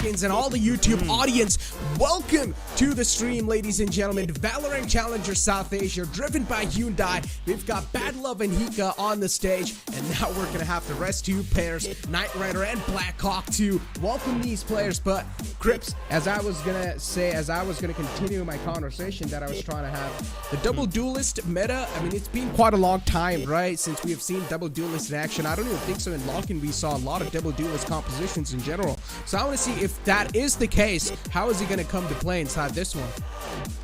Americans and all the YouTube audience, welcome to the stream, ladies and gentlemen. Valorant Challenger South Asia, driven by Hyundai. We've got Bad Love and Hika on the stage, and now we're gonna have the rest two pairs, Knight Rider and Blackhawk, to welcome these players. But Crips, as I was gonna continue my conversation that I was trying to have, the double duelist meta, I mean, it's been quite a long time, right, since we have seen double duelist in action. I don't even think so in Lock-in we saw a lot of double duelist compositions in general. So I want to see if that is the case, how is he going to come to play inside this one?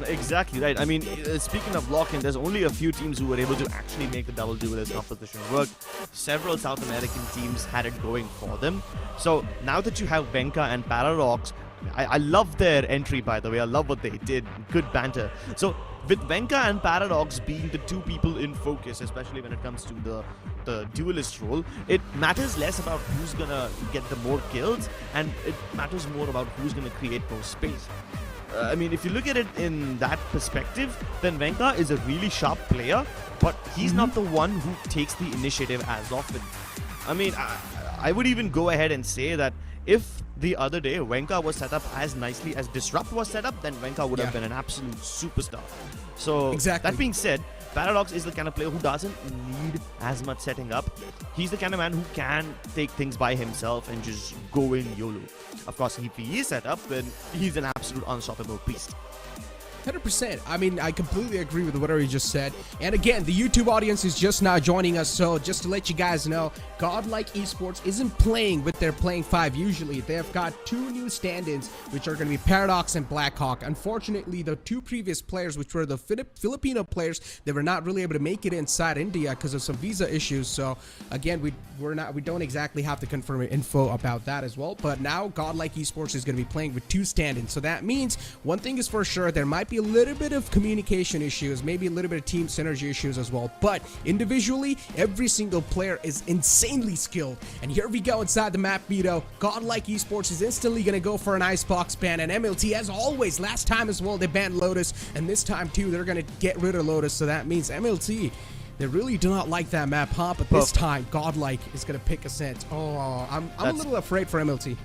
Exactly right. I mean, speaking of Lock-in, there's only a few teams who were able to actually make the double duelist composition work. Several South American teams had it going for them. So now that you have Venka and Paradox, I love their entry, by the way. I love what they did. Good banter. So with Venka and Paradox being the two people in focus, especially when it comes to the duelist role, it matters less about who's gonna get the more kills, and it matters more about who's gonna create more space. I mean, if you look at it in that perspective, then Venka is a really sharp player, but he's not the one who takes the initiative as often. I mean, I would even go ahead and say that if the other day Venka was set up as nicely as Disrupt was set up, then Venka would have been an absolute superstar. So that being said, Paradox is the kind of player who doesn't need as much setting up. He's the kind of man who can take things by himself and just go in YOLO. Of course, if he is set up, then he's an absolute unstoppable beast. 100%. I mean, I completely agree with whatever you just said. And again, the YouTube audience is just now joining us, so just to let you guys know, Godlike Esports isn't playing with their playing 5 usually. They've got 2 new stand-ins, which are going to be Paradox and Blackhawk. Unfortunately, the 2 previous players, which were the Filipino players, they were not really able to make it inside India because of some visa issues. So again, we don't exactly have to confirm info about that as well. But now Godlike Esports is going to be playing with 2 stand-ins. So that means one thing is for sure, there might be a little bit of communication issues, maybe a little bit of team synergy issues as well, but individually every single player is insanely skilled. And here we go inside the map, Vito. Godlike Esports is instantly gonna go for an icebox ban, and MLT, as always, last time as well they banned Lotus, and this time too they're gonna get rid of Lotus. So that means MLT, they really do not like that map, huh? But this time Godlike is gonna pick Ascent. Oh, I'm a little afraid for MLT.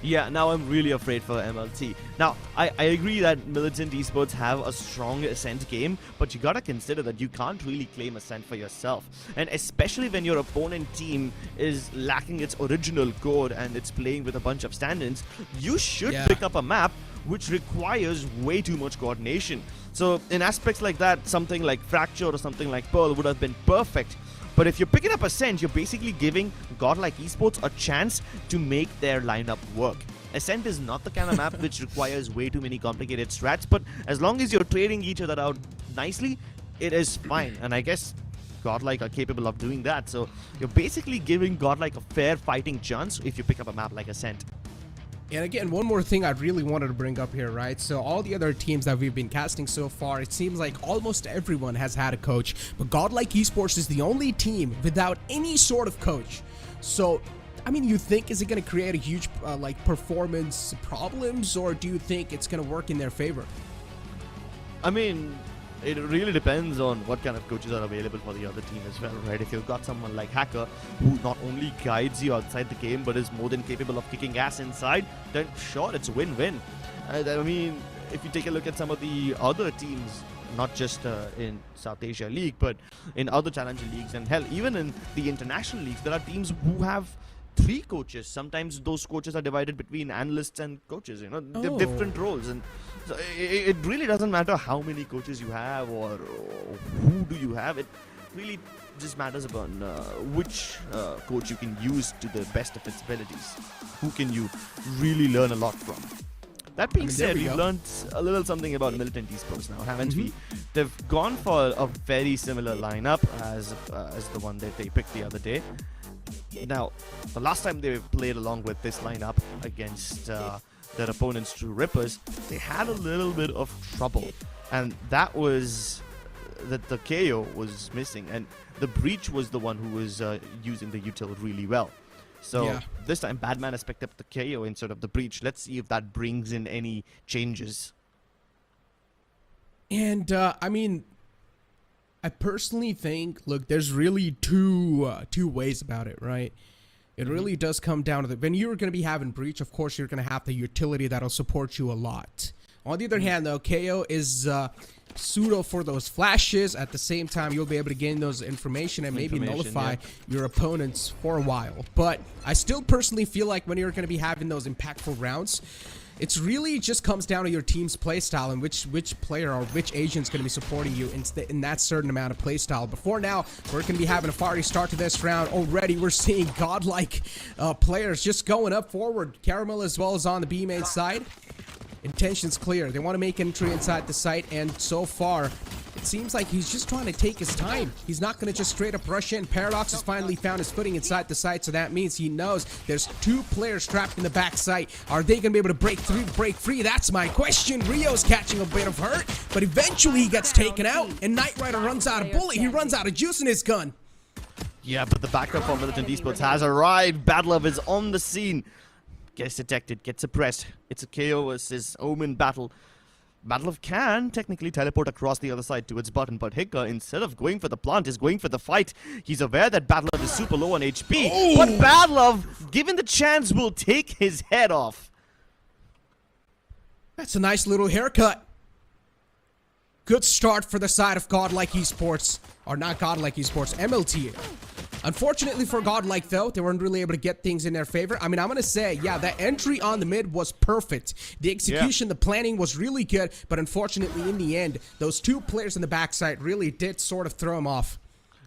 Yeah, now I'm really afraid for MLT. Now, I agree that Militant Esports have a strong Ascent game, but you gotta consider that you can't really claim Ascent for yourself. And especially when your opponent team is lacking its original code and it's playing with a bunch of stand-ins, you should pick up a map which requires way too much coordination. So in aspects like that, something like Fracture or something like Pearl would have been perfect. But if you're picking up Ascent, you're basically giving Godlike Esports a chance to make their lineup work. Ascent is not the kind of map which requires way too many complicated strats, but as long as you're trading each other out nicely, it is fine. And I guess Godlike are capable of doing that. So you're basically giving Godlike a fair fighting chance if you pick up a map like Ascent. And again, one more thing I really wanted to bring up here, right? So all the other teams that we've been casting so far, it seems like almost everyone has had a coach, but Godlike Esports is the only team without any sort of coach. So, I mean, you think, is it going to create a huge like performance problems, or do you think it's going to work in their favor? I mean, it really depends on what kind of coaches are available for the other team as well, right? If you've got someone like Hacker who not only guides you outside the game but is more than capable of kicking ass inside, then sure, it's a win-win. I mean, if you take a look at some of the other teams, not just in South Asia League, but in other challenger leagues, and hell, even in the international leagues, there are teams who have 3 coaches. Sometimes those coaches are divided between analysts and coaches, you know, they have different roles. And so it really doesn't matter how many coaches you have or who do you have. It really just matters about which coach you can use to the best of its abilities. Who can you really learn a lot from? That being said, we've learned a little something about Militant Esports now, haven't we? They've gone for a very similar lineup as the one that they picked the other day. Now, the last time they played along with this lineup against their opponents, True Rippers, they had a little bit of trouble, and that was that the KO was missing, and the Breach was the one who was using the util really well. So this time, Badman has picked up the KO instead of the Breach. Let's see if that brings in any changes. And I mean, I personally think, look, there's really two ways about it, right? It really does come down to when you're going to be having breach, of course, you're going to have the utility that'll support you a lot. On the other hand, though, KO is pseudo for those flashes. At the same time, you'll be able to gain those information and maybe nullify your opponents for a while. But I still personally feel like when you're going to be having those impactful rounds, it's really just comes down to your team's playstyle and which player or which agent's going to be supporting you in that certain amount of playstyle. Before now, we're going to be having a fiery start to this round. Already, we're seeing godlike players just going up forward. Caramel as well as on the B main side. Intention's clear. They want to make entry inside the site, and so far, it seems like he's just trying to take his time. He's not going to just straight up rush in. Paradox has finally found his footing inside the site, so that means he knows there's 2 players trapped in the back site. Are they going to be able to break free? That's my question. Rio's catching a bit of hurt, but eventually he gets taken out, and Knight Rider runs out of bullet. He runs out of juice in his gun. Yeah, but the backup from MLT Esports has arrived. Badlove is on the scene. Gets detected, gets suppressed. It's a KO versus Omen battle. Badlove can technically teleport across the other side to its button, but Hicka, instead of going for the plant, is going for the fight. He's aware that Badlove is super low on HP, but Badlove, given the chance, will take his head off. That's a nice little haircut. Good start for the side of Godlike Esports. Or not Godlike Esports, MLT. Unfortunately for Godlike, though, they weren't really able to get things in their favor. I mean, I'm going to say, yeah, that entry on the mid was perfect. The execution, the planning was really good, but unfortunately, in the end, those 2 players in the backside really did sort of throw him off.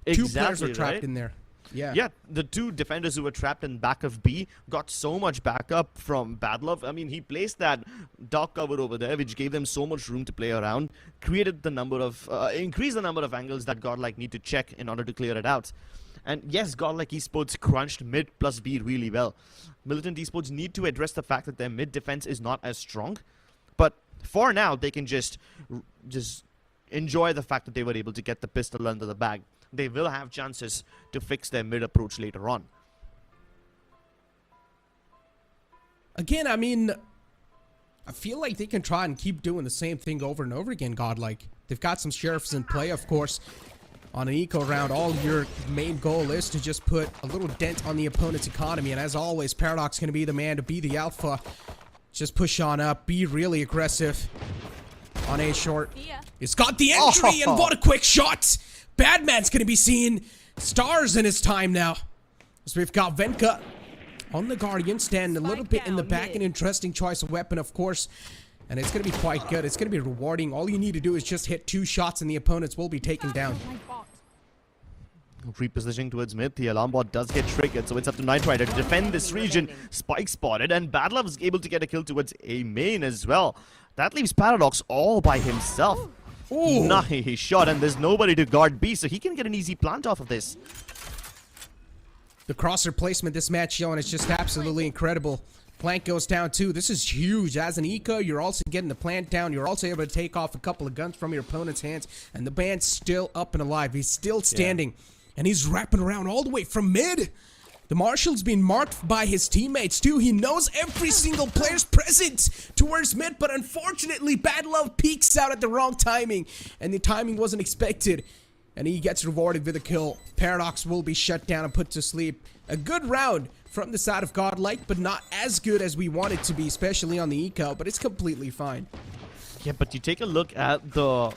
Exactly, 2 players were trapped in there. Yeah, the 2 defenders who were trapped in back of B got so much backup from Badlove. I mean, he placed that dark cover over there, which gave them so much room to play around, created the number of, increased the number of angles that Godlike need to check in order to clear it out. And yes, Godlike Esports crunched mid plus B really well. Militant Esports need to address the fact that their mid defense is not as strong. But for now, they can just enjoy the fact that they were able to get the pistol under the bag. They will have chances to fix their mid approach later on. Again, I mean, I feel like they can try and keep doing the same thing over and over again, Godlike. They've got some sheriffs in play, of course. On an eco round, all your main goal is to just put a little dent on the opponent's economy. And as always, Paradox going to be the man to be the alpha. Just push on up, be really aggressive. On A short, it's got the entry, and what a quick shot! Badman's going to be seeing stars in his time now. So we've got Venka on the Guardian, standing a little bit in the back. An interesting choice of weapon, of course. And it's going to be quite good. It's going to be rewarding. All you need to do is just hit 2 shots and the opponents will be taken down. Repositioning towards mid, the alarm bot does get triggered, so it's up to Knight Rider to defend this region. Spike spotted, and Badlove is able to get a kill towards A main as well. That leaves Paradox all by himself. Ooh. Nice shot, and there's nobody to guard B, so he can get an easy plant off of this. The crosser placement this match showing is just absolutely incredible. Plant goes down too. This is huge. As an eco, you're also getting the plant down. You're also able to take off a couple of guns from your opponent's hands, and the band's still up and alive. He's still standing. And he's wrapping around all the way from mid. The Marshal's being marked by his teammates too. He knows every single player's present towards mid, but unfortunately, Badlove peeks out at the wrong timing. And the timing wasn't expected. And he gets rewarded with a kill. Paradox will be shut down and put to sleep. A good round from the side of Godlike, but not as good as we want it to be, especially on the eco, but it's completely fine. Yeah, but you take a look at the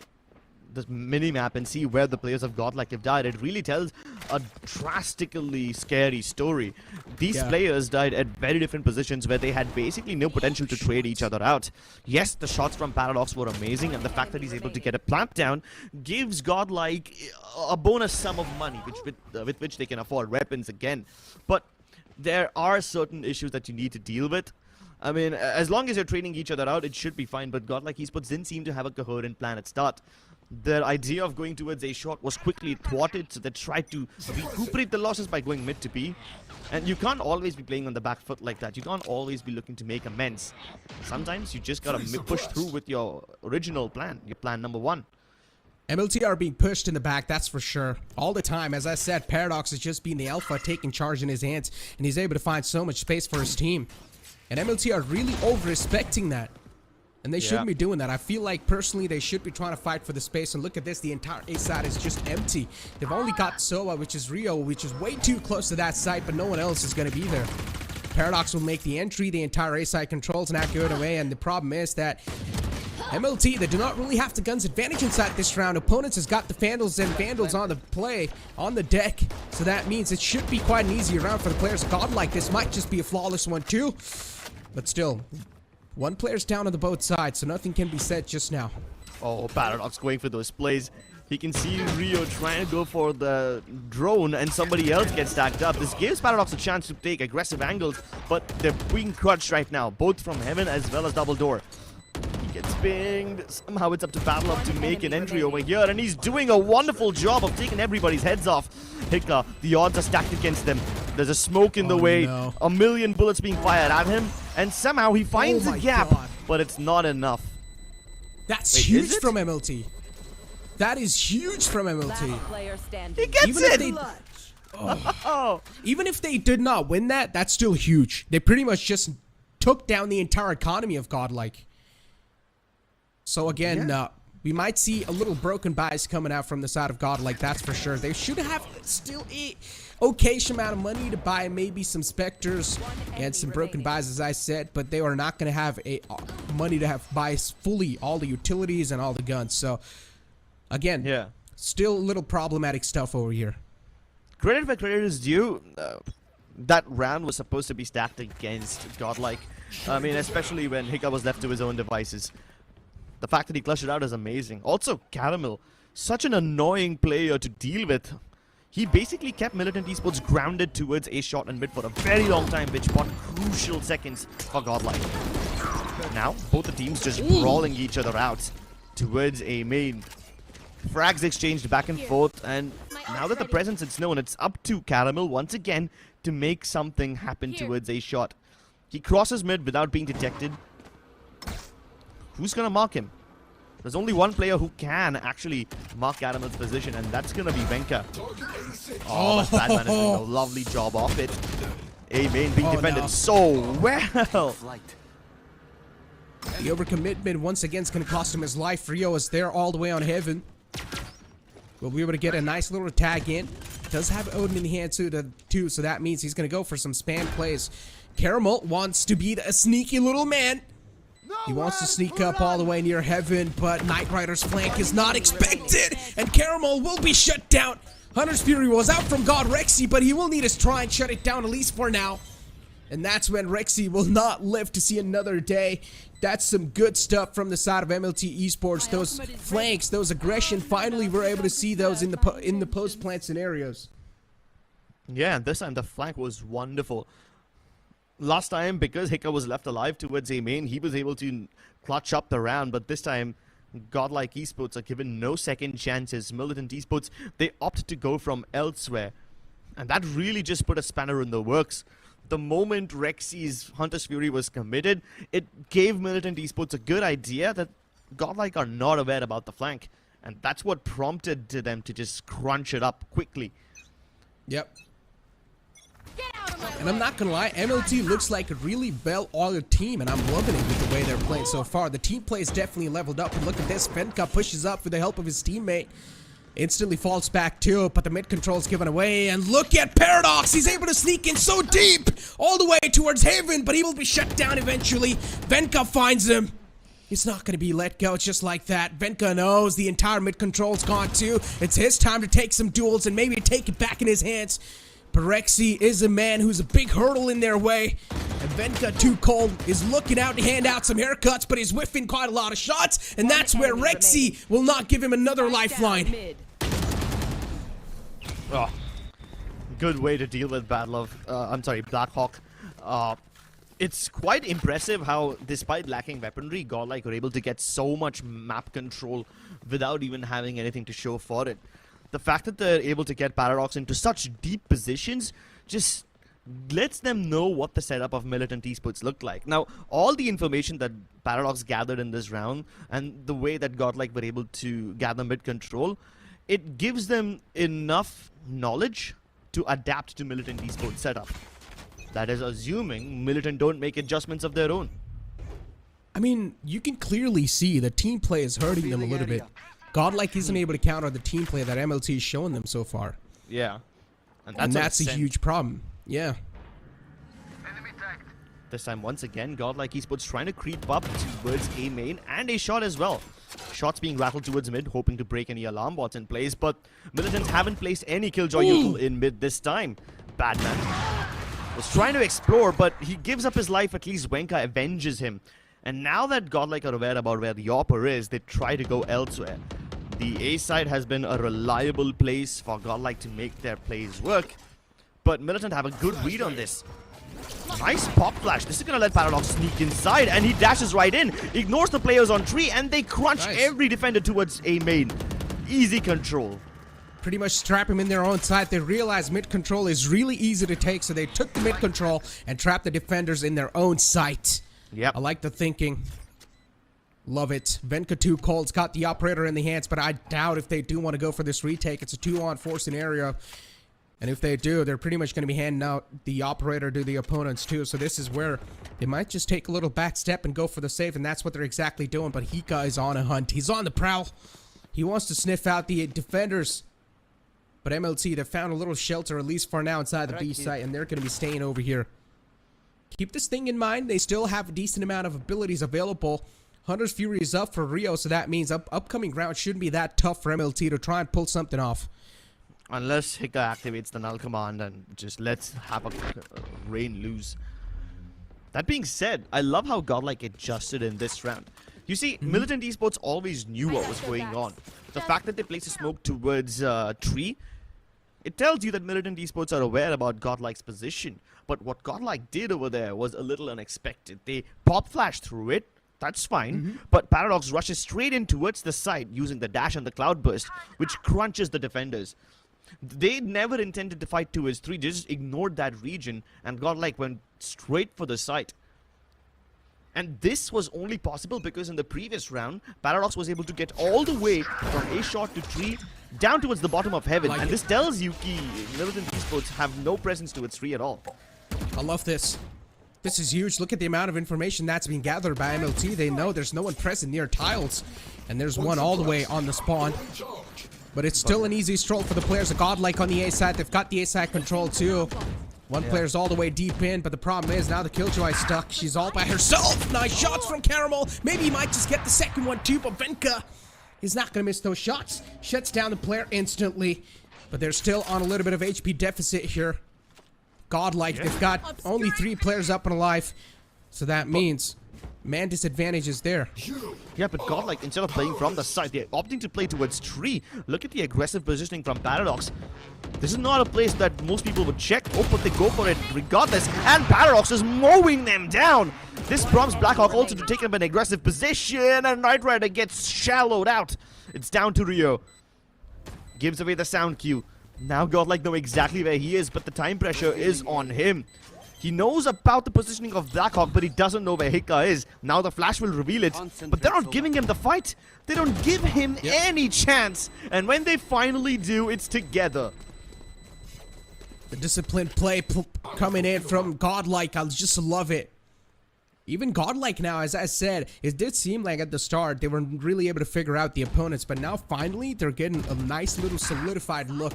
mini-map and see where the players of Godlike have died. It really tells a drastically scary story. These players died at very different positions where they had basically no potential to trade each other out. Yes, the shots from Paradox were amazing, and the fact that he's able to get a plant down gives Godlike a bonus sum of money, with which they can afford weapons again. But there are certain issues that you need to deal with. I mean, as long as you're trading each other out, it should be fine, but Godlike Esports didn't seem to have a coherent plan at start. Their idea of going towards A short was quickly thwarted, so they tried to recuperate the losses by going mid to B. And you can't always be playing on the back foot like that. You can't always be looking to make amends. Sometimes you just gotta push through with your original plan, your plan number 1. MLT are being pushed in the back, that's for sure. All the time. As I said, Paradox is just being the alpha, taking charge in his hands, and he's able to find so much space for his team. And MLT are really over-respecting that. And they shouldn't be doing that. I feel like, personally, they should be trying to fight for the space. And look at this. The entire A side is just empty. They've only got Soa, which is Rio, which is way too close to that site, but no one else is going to be there. Paradox will make the entry. The entire A side controls and accurate away. And the problem is that MLT, they do not really have the guns advantage inside this round. Opponents has got the Vandals and Vandals on the play, on the deck. So that means it should be quite an easy round for the players. Godlike, this might just be a flawless one too. But still, one player's down on the both sides, so nothing can be said just now. Oh, Paradox going for those plays. He can see Rio trying to go for the drone and somebody else gets stacked up. This gives Paradox a chance to take aggressive angles, but they're being crushed right now, both from Heaven as well as Double Door. He gets pinged. Somehow it's up to Battlelove to make an entry over here, and he's doing a wonderful job of taking everybody's heads off. Hika, the odds are stacked against them. There's a smoke in the way, a million bullets being fired at him, and somehow he finds a gap, but it's not enough. That's huge from MLT. That is huge from MLT. He gets even even if they did not win that, that's still huge. They pretty much just took down the entire economy of Godlike. So again, we might see a little broken bias coming out from the side of Godlike, that's for sure. They should have still a okayish amount of money to buy maybe some Spectres and some broken buys, as I said, but they are not going to have a money to have buy fully all the utilities and all the guns. So again, still a little problematic stuff over here. Credit where credit is due. That round was supposed to be stacked against Godlike. I mean, especially when Hika was left to his own devices. The fact that he clutched it out is amazing. Also, Caramel, such an annoying player to deal with. He basically kept Militant Esports grounded towards A shot and mid for a very long time, which bought crucial seconds for Godlike. Now, both the teams just brawling each other out towards A main. Frags exchanged back and forth, and now that the presence is known, it's up to Caramel once again to make something happen towards A shot. He crosses mid without being detected. Who's gonna mark him? There's only one player who can actually mark Caramel's position, and that's gonna be Venka. Oh, but Batman is doing a lovely job of it. A main being defended so well. The overcommitment once again is gonna cost him his life. Rio is there all the way on Heaven. We'll be able to get a nice little tag in. Does have Odin in the hand too, so that means he's gonna go for some spam plays. Caramel wants to be a sneaky little man. He wants to sneak up all the way near Heaven, but Knight Rider's flank is not expected, and Caramel will be shut down. Hunter's Fury was out from God Rexy, but he will need to try and shut it down, at least for now. And that's when Rexy will not live to see another day. That's some good stuff from the side of MLT Esports. Those flanks, those aggression, finally we're able to see those in the post-plant scenarios. Yeah, and this time the flank was wonderful. Last time, because Hika was left alive towards A main, he was able to clutch up the round, but this time, Godlike Esports are given no second chances. Militant Esports, they opt to go from elsewhere. And that really just put a spanner in the works. The moment Rexy's Hunter's Fury was committed, it gave Militant Esports a good idea that Godlike are not aware about the flank. And that's what prompted them to just crunch it up quickly. Yep. And I'm not gonna lie, MLT looks like a really well-oiled team, and I'm loving it with the way they're playing so far. The team play is definitely leveled up, and look at this, Venka pushes up with the help of his teammate. Instantly falls back too, but the mid control's given away, and look at Paradox! He's able to sneak in so deep, all the way towards Haven, but he will be shut down eventually. Venka finds him. He's not gonna be let go just like that. Venka knows the entire mid control's gone too. It's his time to take some duels and maybe take it back in his hands. But Rexy is a man who's a big hurdle in their way. And Venka, too cold, is looking out to hand out some haircuts, but he's whiffing quite a lot of shots. And that's where Rexy will not give him another lifeline. Oh, good way to deal with Blackhawk. It's quite impressive how, despite lacking weaponry, Godlike were able to get so much map control without even having anything to show for it. The fact that they're able to get Paradox into such deep positions just lets them know what the setup of Militant Esports looked like. Now, all the information that Paradox gathered in this round and the way that Godlike were able to gather mid-control, it gives them enough knowledge to adapt to Militant Esports setup. That is assuming Militant don't make adjustments of their own. I mean, you can clearly see the team play is hurting them a little bit. Godlike isn't able to counter the team play that MLT has shown them so far. Yeah. And that's a huge problem. Yeah. This time, once again, Godlike Esports trying to creep up towards A main and A shot as well. Shots being rattled towards mid, hoping to break any alarm bots in place, but Militants haven't placed any Killjoy util in mid this time. Badman was trying to explore, but he gives up his life. At least Wenka avenges him. And now that Godlike are aware about where the Opper is, they try to go elsewhere. The A side has been a reliable place for Godlike to make their plays work, but Militant have a good read on this. Nice pop flash. This is going to let Paradox sneak inside, and he dashes right in, ignores the players on tree, and they crunch every defender towards A main. Easy control. Pretty much trap him in their own side. They realized mid control is really easy to take, so they took the mid control and trapped the defenders in their own site. Yep. I like the thinking. Love it. Venka 2 Cold's got the operator in the hands, but I doubt if they do want to go for this retake. It's a 2-on-4 scenario. And if they do, they're pretty much going to be handing out the operator to the opponents too. So this is where they might just take a little back step and go for the save, and that's what they're exactly doing. But Hika is on a hunt. He's on the prowl. He wants to sniff out the defenders. But MLT, they found a little shelter, at least for now, inside the B site, and they're going to be staying over here. Keep this thing in mind. They still have a decent amount of abilities available. Hunter's Fury is up for Rio, so that means upcoming round shouldn't be that tough for MLT to try and pull something off. Unless Hika activates the null command and just lets have a rain loose. That being said, I love how Godlike adjusted in this round. You see, Militant Esports always knew what was going on. The fact that they placed a smoke towards tree, it tells you that Militant Esports are aware about Godlike's position. But what Godlike did over there was a little unexpected. They pop flashed through it. That's fine. But Paradox rushes straight in towards the side using the dash and the cloud burst, which crunches the defenders. They never intended to fight towards 3. They just ignored that region, and Godlike went straight for the site. And this was only possible because in the previous round, Paradox was able to get all the way from A shot to 3 down towards the bottom of heaven. And this tells you Militant Esports have no presence towards 3 at all. I love this. This is huge. Look at the amount of information that's being gathered by MLT. They know there's no one present near tiles, and there's one all the way on the spawn. But it's still an easy stroll for the players of Godlike on the A side. They've got the A side control too. One player's all the way deep in, but the problem is now the Killjoy's stuck. She's all by herself. Nice shots from Caramel. Maybe he might just get the second one too, but Venka is not going to miss those shots. Shuts down the player instantly, but they're still on a little bit of HP deficit here. Godlike, they've got only 3 players up and alive, so that means man disadvantage is there. Yeah, but Godlike, instead of playing from the side, they're opting to play towards tree. Look at the aggressive positioning from Paradox. This is not a place that most people would check. Oh, but they go for it regardless. And Paradox is mowing them down. This prompts Blackhawk also to take up an aggressive position. And Knight Rider gets shallowed out. It's down to Rio. Gives away the sound cue. Now Godlike know exactly where he is, but the time pressure is on him. He knows about the positioning of Blackhawk, but he doesn't know where Hika is. Now the flash will reveal it, but they're not giving him the fight. They don't give him any chance. And when they finally do, it's together. The disciplined play coming in from Godlike. I just love it. Even Godlike now, as I said, it did seem like at the start they weren't really able to figure out the opponents, but now finally they're getting a nice little solidified look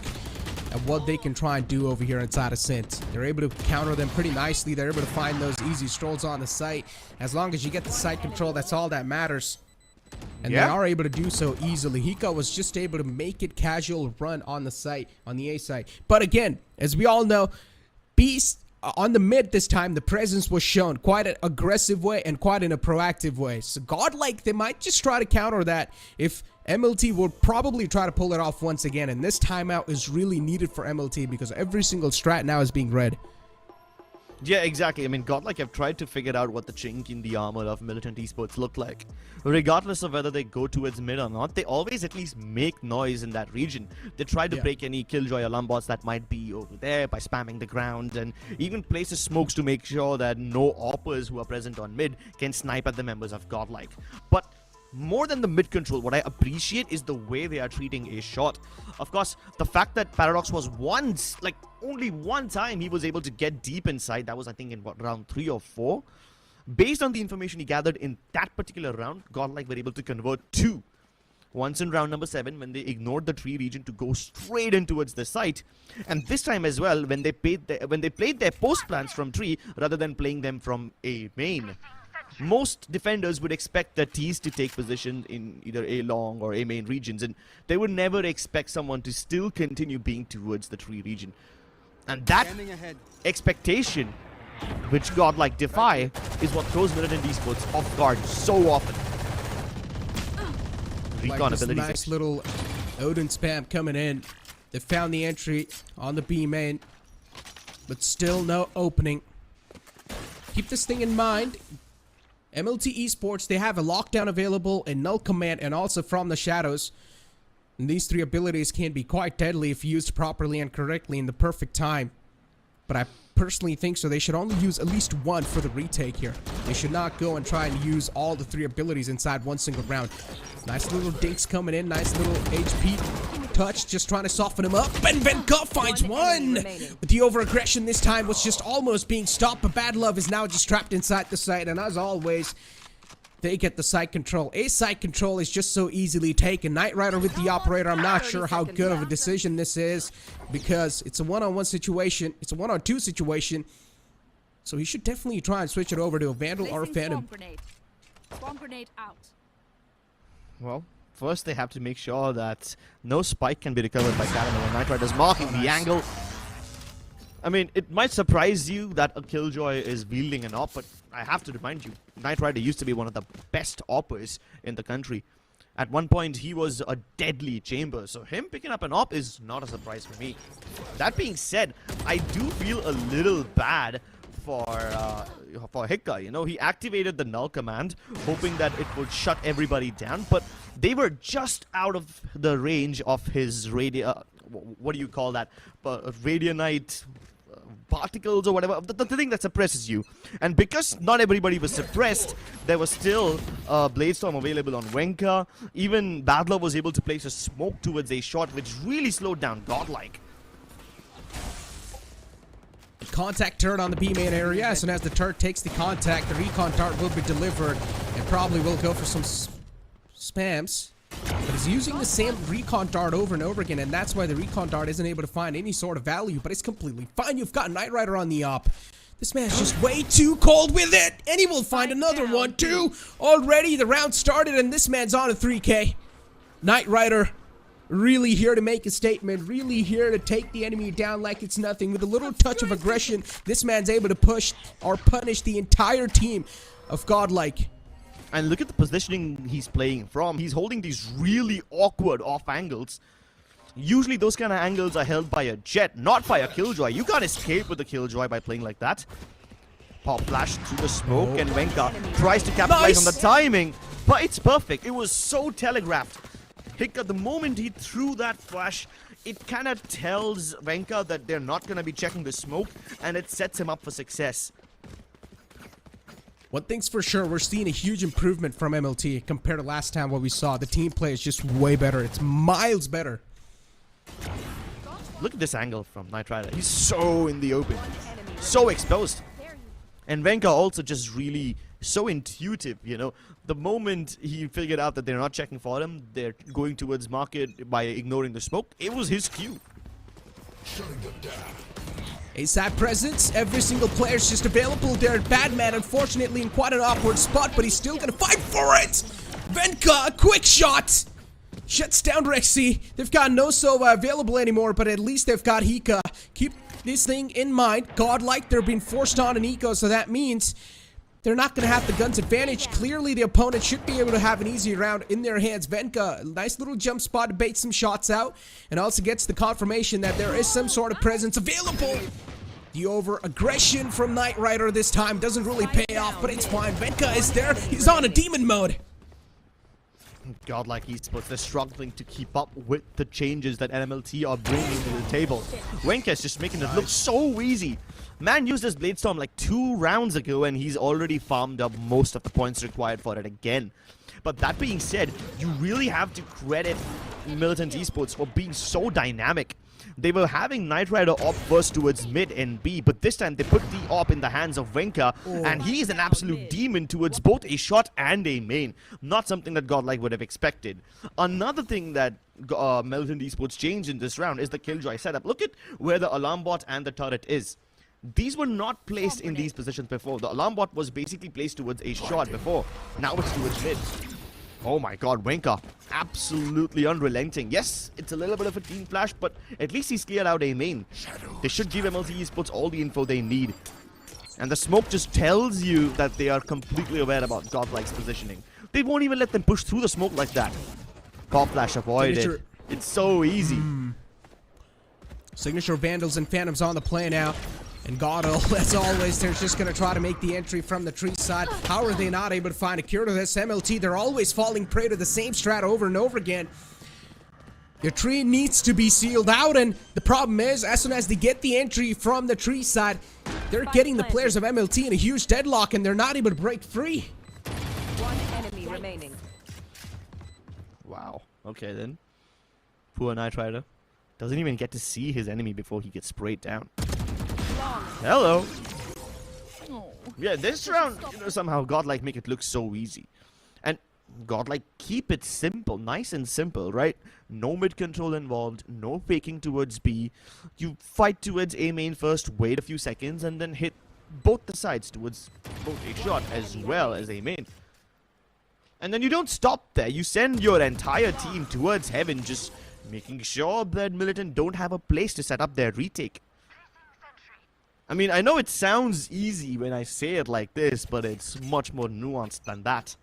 at what they can try and do over here inside of Sint. They're able to counter them pretty nicely. They're able to find those easy strolls on the site. As long as you get the site control, that's all that matters. And they are able to do so easily. Hika was just able to make it casual run on the site, on the A site. But again, as we all know, Beast on the mid this time, the presence was shown quite an aggressive way and quite in a proactive way. So Godlike, they might just try to counter that if MLT will probably try to pull it off once again. And this timeout is really needed for MLT because every single strat now is being read. Yeah, exactly. I mean, Godlike have tried to figure out what the chink in the armor of Militant Esports look like. Regardless of whether they go towards mid or not, they always at least make noise in that region. They try to break any Killjoy alarm bots that might be over there by spamming the ground, and even places smokes to make sure that no AWPers who are present on mid can snipe at the members of Godlike. But more than the mid control, what I appreciate is the way they are treating a shot. Of course, the fact that Paradox was once, only one time he was able to get deep inside. That was, I think, in what, round 3 or 4. Based on the information he gathered in that particular round, Godlike were able to convert 2. Once in round number 7, when they ignored the tree region to go straight in towards the site, and this time as well when they played their post plans from tree rather than playing them from A main. Most defenders would expect the T's to take position in either A long or A main regions, and they would never expect someone to still continue being towards the tree region. And that expectation, which Godlike defy, is what throws MLT Esports off guard so often. Like this nice little Odin spam coming in. They found the entry on the B main, but still no opening. Keep this thing in mind. MLT Esports, they have a lockdown available in null command and also from the shadows. And these 3 abilities can be quite deadly if used properly and correctly in the perfect time. But I personally think so. They should only use at least 1 for the retake here. They should not go and try and use all the 3 abilities inside one single round. Nice little dinks coming in. Nice little HP touch. Just trying to soften him up. And Venka finds 1! But the over-aggression this time was just almost being stopped. But Bad Love is now just trapped inside the site. And as always, they get the site control. A site control is just so easily taken. Knight Rider with the operator. I'm not sure how good of a decision this is, because it's a one-on-one situation. It's a one-on-2 situation. So he should definitely try and switch it over to a Vandal or a Phantom. Swamp grenade out. Well, first they have to make sure that no spike can be recovered by Caramel. Knight Rider's marking the angle. I mean, it might surprise you that a Killjoy is wielding an AWP, but I have to remind you, Knight Rider used to be one of the best AWPers in the country. At one point, he was a deadly chamber, so him picking up an AWP is not a surprise for me. That being said, I do feel a little bad for Hikka. You know, he activated the null command, hoping that it would shut everybody down, but they were just out of the range of his what do you call that? Radianite particles or whatever, the thing that suppresses you. And because not everybody was suppressed, there was still Blade Storm available on Wenka. Even Badler was able to place a smoke towards a shot, which really slowed down Godlike. Contact turret on the B main area. As soon as the turret takes the contact, the recon dart will be delivered and probably will go for some spams. But he's using the same recon dart over and over again, and that's why the recon dart isn't able to find any sort of value, but it's completely fine. You've got Knight Rider on the op. This man's just way too cold with it, and he will find another one too. Already the round started, and this man's on a 3K. Knight Rider really here to make a statement, really here to take the enemy down like it's nothing. With a little touch of aggression, this man's able to push or punish the entire team of Godlike. And look at the positioning he's playing from. He's holding these really awkward off angles. Usually those kind of angles are held by a Jet, not by a Killjoy. You can't escape with a Killjoy by playing like that. Pop flash through the smoke, and Wenka tries to capitalize on the timing, but it's perfect. It was so telegraphed. Hikka, the moment he threw that flash, it kind of tells Wenka that they're not going to be checking the smoke, and it sets him up for success. One thing's for sure, we're seeing a huge improvement from MLT compared to last time what we saw. The team play is just way better. It's miles better. Look at this angle from Knight Rider. He's so in the open. So exposed. And Wenka also just really so intuitive, you know. The moment he figured out that they're not checking for him, they're going towards market by ignoring the smoke, it was his cue. ASAP presence, every single player is just available there at Badman, unfortunately in quite an awkward spot, but he's still gonna fight for it! Venka, a quick shot! Shuts down Rexy. They've got no Sova available anymore, but at least they've got Hika. Keep this thing in mind. Godlike, they're being forced on an eco, so that means they're not going to have the gun's advantage. Clearly, the opponent should be able to have an easy round in their hands. Venka, nice little jump spot to bait some shots out, and also gets the confirmation that there is some sort of presence available. The over-aggression from Knight Rider this time doesn't really pay off, but it's fine. Venka is there. He's on a demon mode. Godlike Esports, they're struggling to keep up with the changes that NMLT are bringing to the table. Wenka's just making it look so easy. Man used his Blade Storm like 2 rounds ago, and he's already farmed up most of the points required for it again. But that being said, you really have to credit MLT Esports for being so dynamic. They were having Knight Rider op first towards mid and B, but this time they put the op in the hands of Wenka, and he is an absolute demon towards both a shot and a main. Not something that Godlike would have expected. Another thing that MLT Esports changed in this round is the Killjoy setup. Look at where the alarm bot and the turret is. These were not placed in these positions before. The alarm bot was basically placed towards a shot before. Now it's towards mid. Oh my god, Wenka, absolutely unrelenting. Yes, it's a little bit of a team flash, but at least he's cleared out a main. They should give MLT Esports all the info they need. And the smoke just tells you that they are completely aware about Godlike's positioning. They won't even let them push through the smoke like that. Pop flash avoided. It's so easy. Signature Vandals and Phantoms on the play now. And Godl, as always, they're just going to try to make the entry from the tree side. How are they not able to find a cure to this? MLT, they're always falling prey to the same strat over and over again. Your tree needs to be sealed out, and the problem is, as soon as they get the entry from the tree side, they're getting the players of MLT in a huge deadlock, and they're not able to break free. One enemy remaining. Wow. Okay then. Poor Knight Rider. Doesn't even get to see his enemy before he gets sprayed down. Hello. Yeah, this round, somehow Godlike make it look so easy. And Godlike keep it simple, nice and simple, right? No mid control involved, no faking towards B. You fight towards A main first, wait a few seconds, and then hit both the sides towards both a shot as well as A main. And then you don't stop there. You send your entire team towards heaven, just making sure that Militant don't have a place to set up their retake. I mean, I know it sounds easy when I say it like this, but it's much more nuanced than that.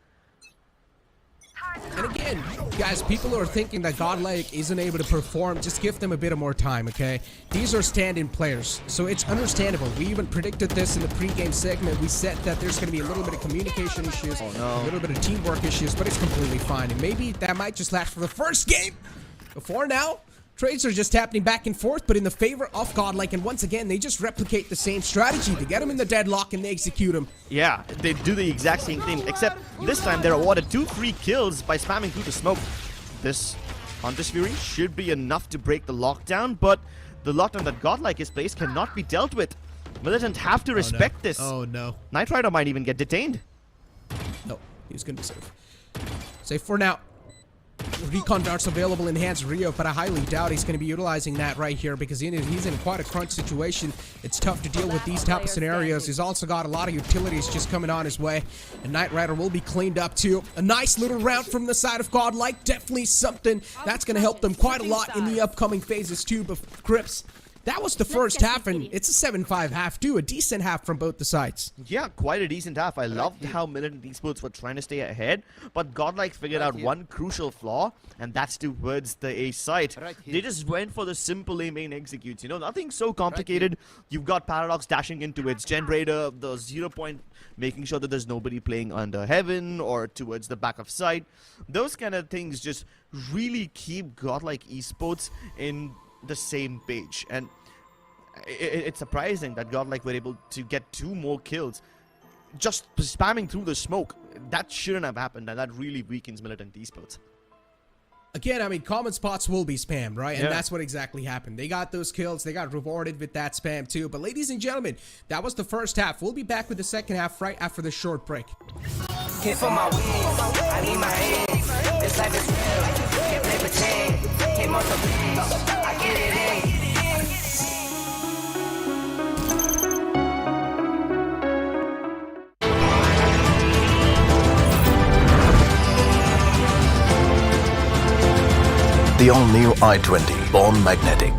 And again, guys, people who are thinking that Godlike isn't able to perform, just give them a bit of more time, okay? These are stand-in players, so it's understandable. We even predicted this in the pre-game segment. We said that there's going to be a little bit of communication issues, a little bit of teamwork issues, but it's completely fine. And maybe that might just last for the first game. Before now, trades are just happening back and forth, but in the favor of Godlike, and once again, they just replicate the same strategy. They get him in the deadlock and they execute him. Yeah, they do the exact same thing, except this time they're awarded 2 free kills by spamming through the smoke. This Hunter's Fury should be enough to break the lockdown, but the lockdown that Godlike is placed cannot be dealt with. Militant have to respect this. Oh no. Knight Rider might even get detained. No, he's gonna be safe. Safe for now. Recon darts available in hands of Rio, but I highly doubt he's going to be utilizing that right here because he's in quite a crunch situation. It's tough to deal with these type of scenarios. He's also got a lot of utilities just coming on his way, and Knight Rider will be cleaned up too. A nice little round from the side of Godlike, definitely something that's going to help them quite a lot in the upcoming phases too. But Crips, that was the first half, and it's a 7-5 half too. A decent half from both the sides. Yeah, quite a decent half. I loved how Militant Esports were trying to stay ahead, but Godlike figured out one crucial flaw, and that's towards the A site. They just went for the simple A main executes. You know, nothing so complicated. You've got Paradox dashing into its generator, the 0 point, making sure that there's nobody playing under heaven or towards the back of site. Those kind of things just really keep Godlike Esports in the same page, and it's surprising that Godlike were able to get 2 more kills just spamming through the smoke. That shouldn't have happened, and that really weakens Militant Esports. Again, I mean, common spots will be spammed, right? Yeah. And that's what exactly happened. They got those kills. They got rewarded with that spam too. But ladies and gentlemen, that was the first half. We'll be back with the second half right after the short break. Hit for my wins, I need my hands. This life is real, can't play pretend. Hit most of these, I get it in. The all-new i20, born magnetic.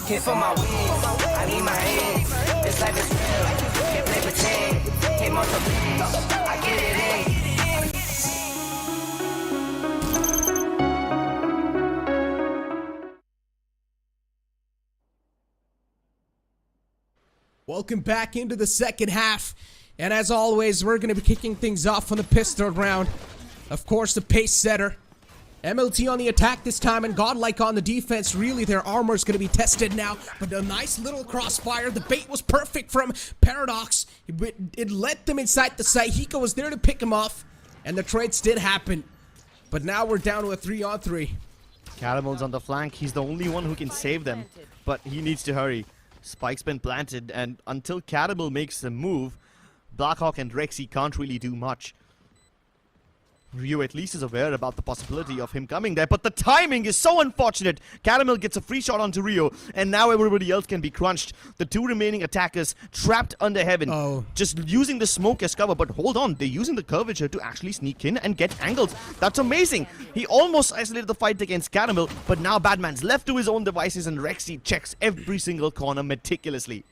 Hit for my wins, I need my hands. This life is real, can't play pretend. Hit most of these, I get it in. Welcome back into the second half. And as always, we're going to be kicking things off on the pistol round. Of course, the pace setter. MLT on the attack this time and Godlike on the defense. Really, their armor is going to be tested now. But a nice little crossfire. The bait was perfect from Paradox. It led them inside the site. Hiko was there to pick him off. And the trades did happen. But now we're down to a 3-on-3. Caramel's on the flank. He's the only one who can save them, but he needs to hurry. Spike's been planted, and until Caramel makes the move, Blackhawk and Rexy can't really do much. Rio at least is aware about the possibility of him coming there, but the timing is so unfortunate. Caramel gets a free shot onto Rio, and now everybody else can be crunched. The two remaining attackers trapped under heaven, just using the smoke as cover. But hold on, they're using the curvature to actually sneak in and get angles. That's amazing. He almost isolated the fight against Caramel, but now Badman's left to his own devices, and Rexy checks every single corner meticulously.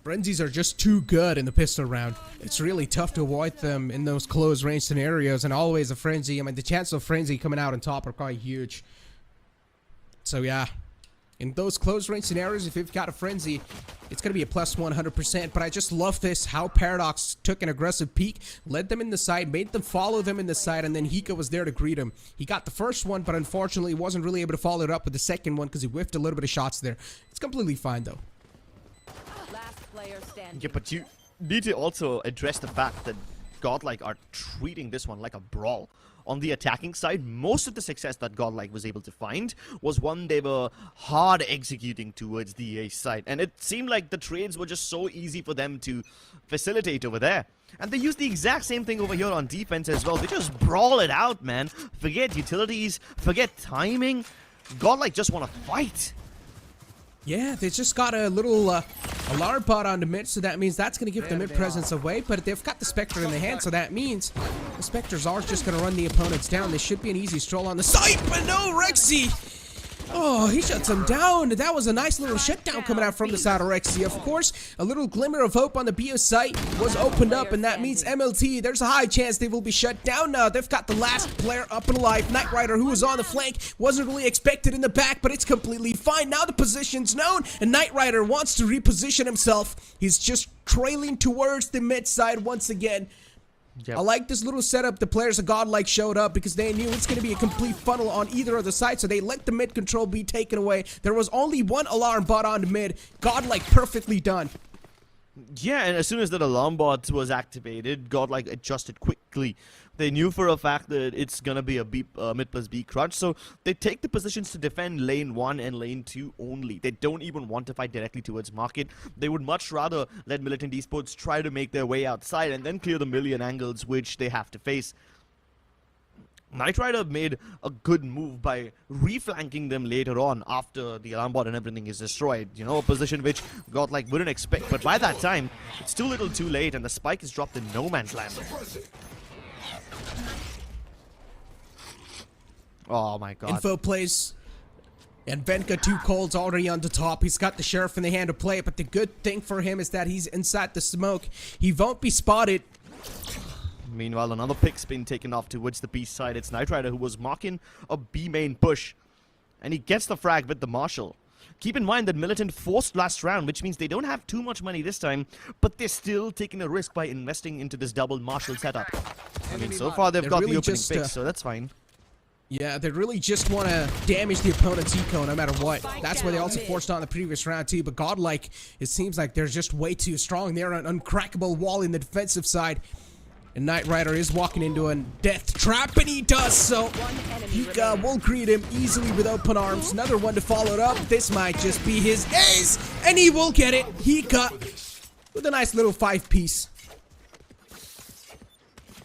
Frenzies are just too good in the pistol round. It's really tough to avoid them in those close range scenarios, and always a Frenzy. I mean, the chance of Frenzy coming out on top are quite huge. So yeah, in those close range scenarios, if you've got a Frenzy, it's going to be a plus 100%. But I just love this, how Paradox took an aggressive peek, led them in the side, made them follow them in the side, and then Hika was there to greet him. He got the first one, but unfortunately wasn't really able to follow it up with the second one because he whiffed a little bit of shots there. It's completely fine though. Yeah, but you need to also address the fact that Godlike are treating this one like a brawl. On the attacking side, most of the success that Godlike was able to find was one they were hard executing towards the A side. And it seemed like the trades were just so easy for them to facilitate over there. And they used the exact same thing over here on defense as well. They just brawl it out, man. Forget utilities, forget timing. Godlike just want to fight. Yeah, they just got a little alarm bot on the mid, so that means that's going to give the mid presence away, but they've got the Spectre in the hand, so that means the Spectres are just going to run the opponents down. This should be an easy stroll on the side, but no, Rexy! Oh, he shuts him down. That was a nice little shutdown coming out from the side of Rexy. Of course, a little glimmer of hope on the BO site was opened up, and that means MLT, there's a high chance they will be shut down now. They've got the last player up and alive. Knight Rider, who was on the flank, wasn't really expected in the back, but it's completely fine. Now the position's known, and Knight Rider wants to reposition himself. He's just trailing towards the mid side once again. Yep. I like this little setup. The players of Godlike showed up because they knew it's going to be a complete funnel on either of the sides, so they let the mid control be taken away. There was only one alarm bot on the mid. Godlike perfectly done. Yeah, and as soon as that alarm bot was activated, Godlike adjusted quickly. They knew for a fact that it's gonna be a mid plus B crunch, so they take the positions to defend lane 1 and lane 2 only. They don't even want to fight directly towards market. They would much rather let Militant Esports try to make their way outside and then clear the million angles which they have to face. Knight Rider made a good move by reflanking them later on after the alarm bot and everything is destroyed. You know, a position which Godlike wouldn't expect, but by that time, it's too little too late and the spike is dropped in no man's land. Oh my god. Info plays. And Venka 2 Cold's already on the top. He's got the Sheriff in the hand to play it, but the good thing for him is that he's inside the smoke. He won't be spotted. Meanwhile, another pick's been taken off towards the B side. It's Knight Rider who was marking a B main push. And he gets the frag with the Marshal. Keep in mind that Militant forced last round, which means they don't have too much money this time, but they're still taking a risk by investing into this double Marshal setup. I mean, so far they've got the opening pick, so that's fine. Yeah, they really just want to damage the opponent's eco no matter what. That's why they also forced on the previous round too, but Godlike, it seems like they're just way too strong. They're an uncrackable wall in the defensive side. And Knight Rider is walking into a death trap, and he does so. Hika will greet him easily with open arms. Another one to follow it up. This might just be his ace, and he will get it. Hika with a nice little 5-piece.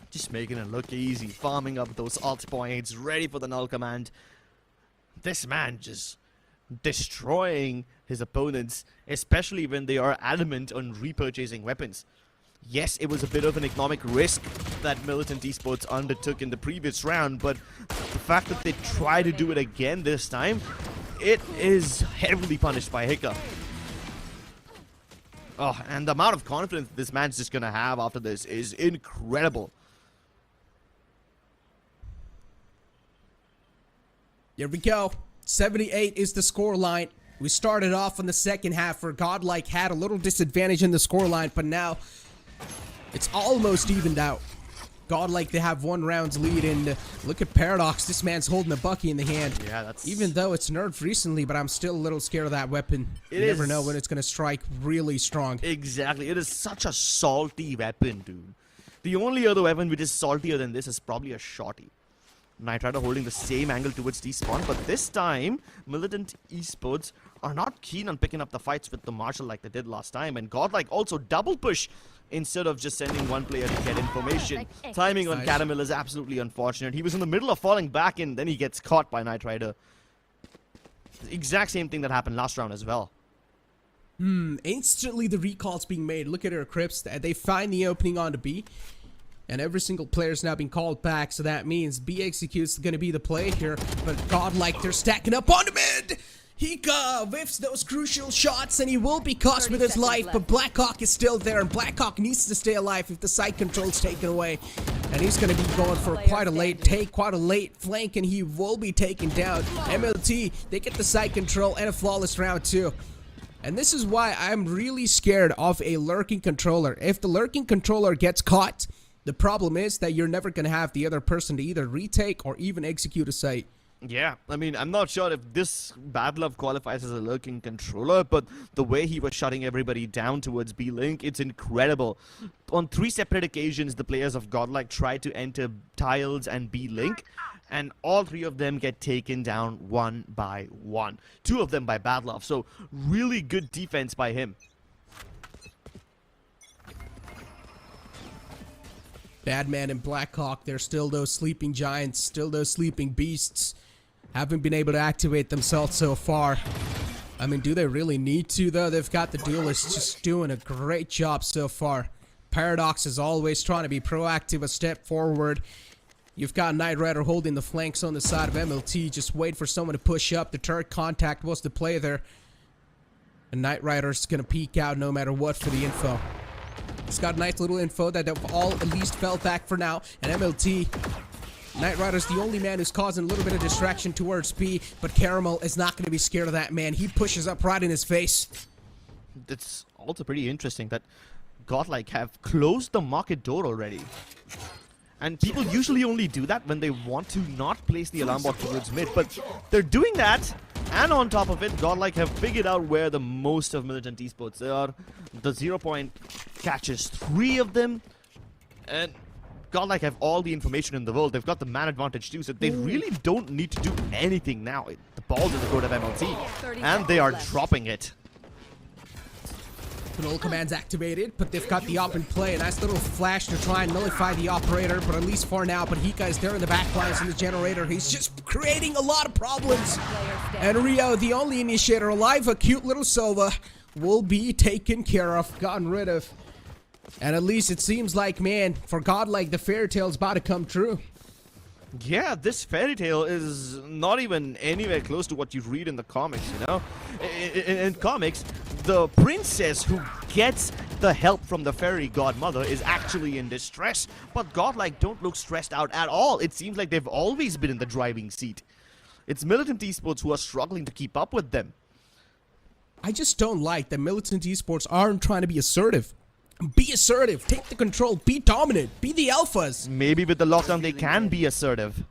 Just making it look easy, farming up those alt points, ready for the null command. This man just destroying his opponents, especially when they are adamant on repurchasing weapons. Yes, it was a bit of an economic risk that Militant Esports undertook in the previous round, but the fact that they try to do it again this time, it is heavily punished by Hika. Oh, and the amount of confidence this man's just gonna have after this is incredible. Here we go. 78 is the scoreline. We started off in the second half where Godlike had a little disadvantage in the scoreline, but now it's almost evened out. Godlike, they have 1 round's lead, and look at Paradox. This man's holding a Bucky in the hand. Yeah, that's... Even though it's nerfed recently, but I'm still a little scared of that weapon. You never know when it's going to strike really strong. Exactly. It is such a salty weapon, dude. The only other weapon which is saltier than this is probably a shotty. Knight Rider holding the same angle towards despawn, but this time Militant Esports are not keen on picking up the fights with the Marshal like they did last time, and Godlike also double push instead of just sending one player to get information. Timing on Caramel is absolutely unfortunate. He was in the middle of falling back and then he gets caught by Knight Rider. The exact same thing that happened last round as well. Instantly the recall's being made. Look at her Crips. They find the opening on the B. And every single player is now being called back, so that means B executes going to be the play here. But Godlike, they're stacking up on the mid. He whiffs those crucial shots, and he will be cost with his life. But Blackhawk is still there, and Blackhawk needs to stay alive if the side control's taken away. And he's going to be going for quite a late take, quite a late flank, and he will be taken down. MLT, they get the side control and a flawless round too. And this is why I'm really scared of a lurking controller. If the lurking controller gets caught, the problem is that you're never going to have the other person to either retake or even execute a site. Yeah, I mean, I'm not sure if this Bad Love qualifies as a lurking controller, but the way he was shutting everybody down towards B-Link, it's incredible. On 3 separate occasions, the players of Godlike tried to enter Tiles and B-Link, and all 3 of them get taken down one by one. 2 of them by Bad Love, so really good defense by him. Badman and Blackhawk, they're still those sleeping giants, still those sleeping beasts. Haven't been able to activate themselves so far. I mean, do they really need to, though? They've got the duelists just doing a great job so far. Paradox is always trying to be proactive, a step forward. You've got Knight Rider holding the flanks on the side of MLT. Just wait for someone to push up. The turret contact was the play there. And Knight Rider's going to peek out no matter what for the info. It's got a nice little info that they've all at least fell back for now. And MLT, Knight Rider's the only man who's causing a little bit of distraction towards B, but Caramel is not going to be scared of that man. He pushes up right in his face. It's also pretty interesting that Godlike have closed the market door already. And people usually only do that when they want to not place the alarm bot towards mid, but they're doing that. And on top of it, Godlike have figured out where the most of Militant Esports are. The 0-point catches 3 of them. And Godlike have all the information in the world. They've got the man advantage too, so they really don't need to do anything now. The ball's in the court of MLT, and they are dropping it. Control command's activated, but they've got the op in play. A nice little flash to try and nullify the operator, but at least for now. But Hika is there in the back lines in the generator. He's just creating a lot of problems. And Rio, the only initiator alive, a cute little Sova, will be taken care of, gotten rid of. And at least it seems like, man, for Godlike, the fairy tale's about to come true. Yeah, this fairy tale is not even anywhere close to what you read in the comics, you know? In comics, the princess who gets the help from the fairy godmother is actually in distress, but Godlike don't look stressed out at all. It seems like they've always been in the driving seat. It's Militant Esports who are struggling to keep up with them. I just don't like that Militant Esports aren't trying to be assertive. Be assertive, take the control, be dominant, be the alphas. Maybe with the lockdown they can be assertive.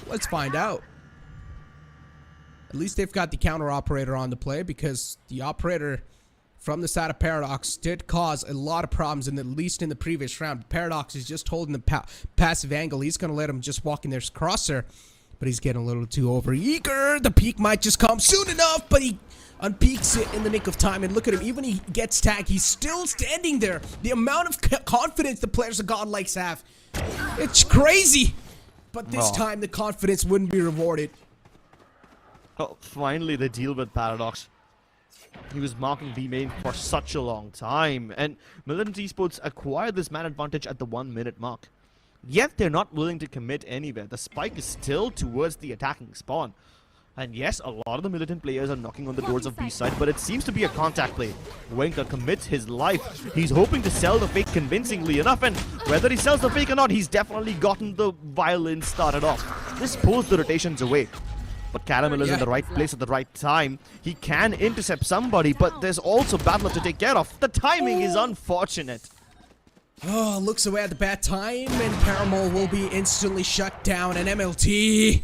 Let's find out. At least they've got the counter operator on the play, because the operator from the side of Paradox did cause a lot of problems, at least in the previous round. Paradox is just holding the passive angle. He's going to let him just walk in their crosser, but he's getting a little too overeager. The peak might just come soon enough, but he unpeaks it in the nick of time. And look at him, even when he gets tagged, he's still standing there. The amount of confidence the players of Godlikes have, it's crazy. But this time the confidence wouldn't be rewarded. Oh, finally they deal with Paradox. He was marking B main for such a long time, and Militant Esports acquired this man advantage at the 1-minute mark. Yet they're not willing to commit anywhere. The spike is still towards the attacking spawn. And yes, a lot of the Militant players are knocking on the doors of B side, but it seems to be a contact play. Wenka commits his life. He's hoping to sell the fake convincingly enough, and whether he sells the fake or not, he's definitely gotten the violin started off. This pulls the rotations away. But Caramel is in the right place at the right time. He can intercept somebody, but there's also Battler to take care of. The timing is unfortunate. Oh, looks away at the bad time, and Caramel will be instantly shut down. And MLT,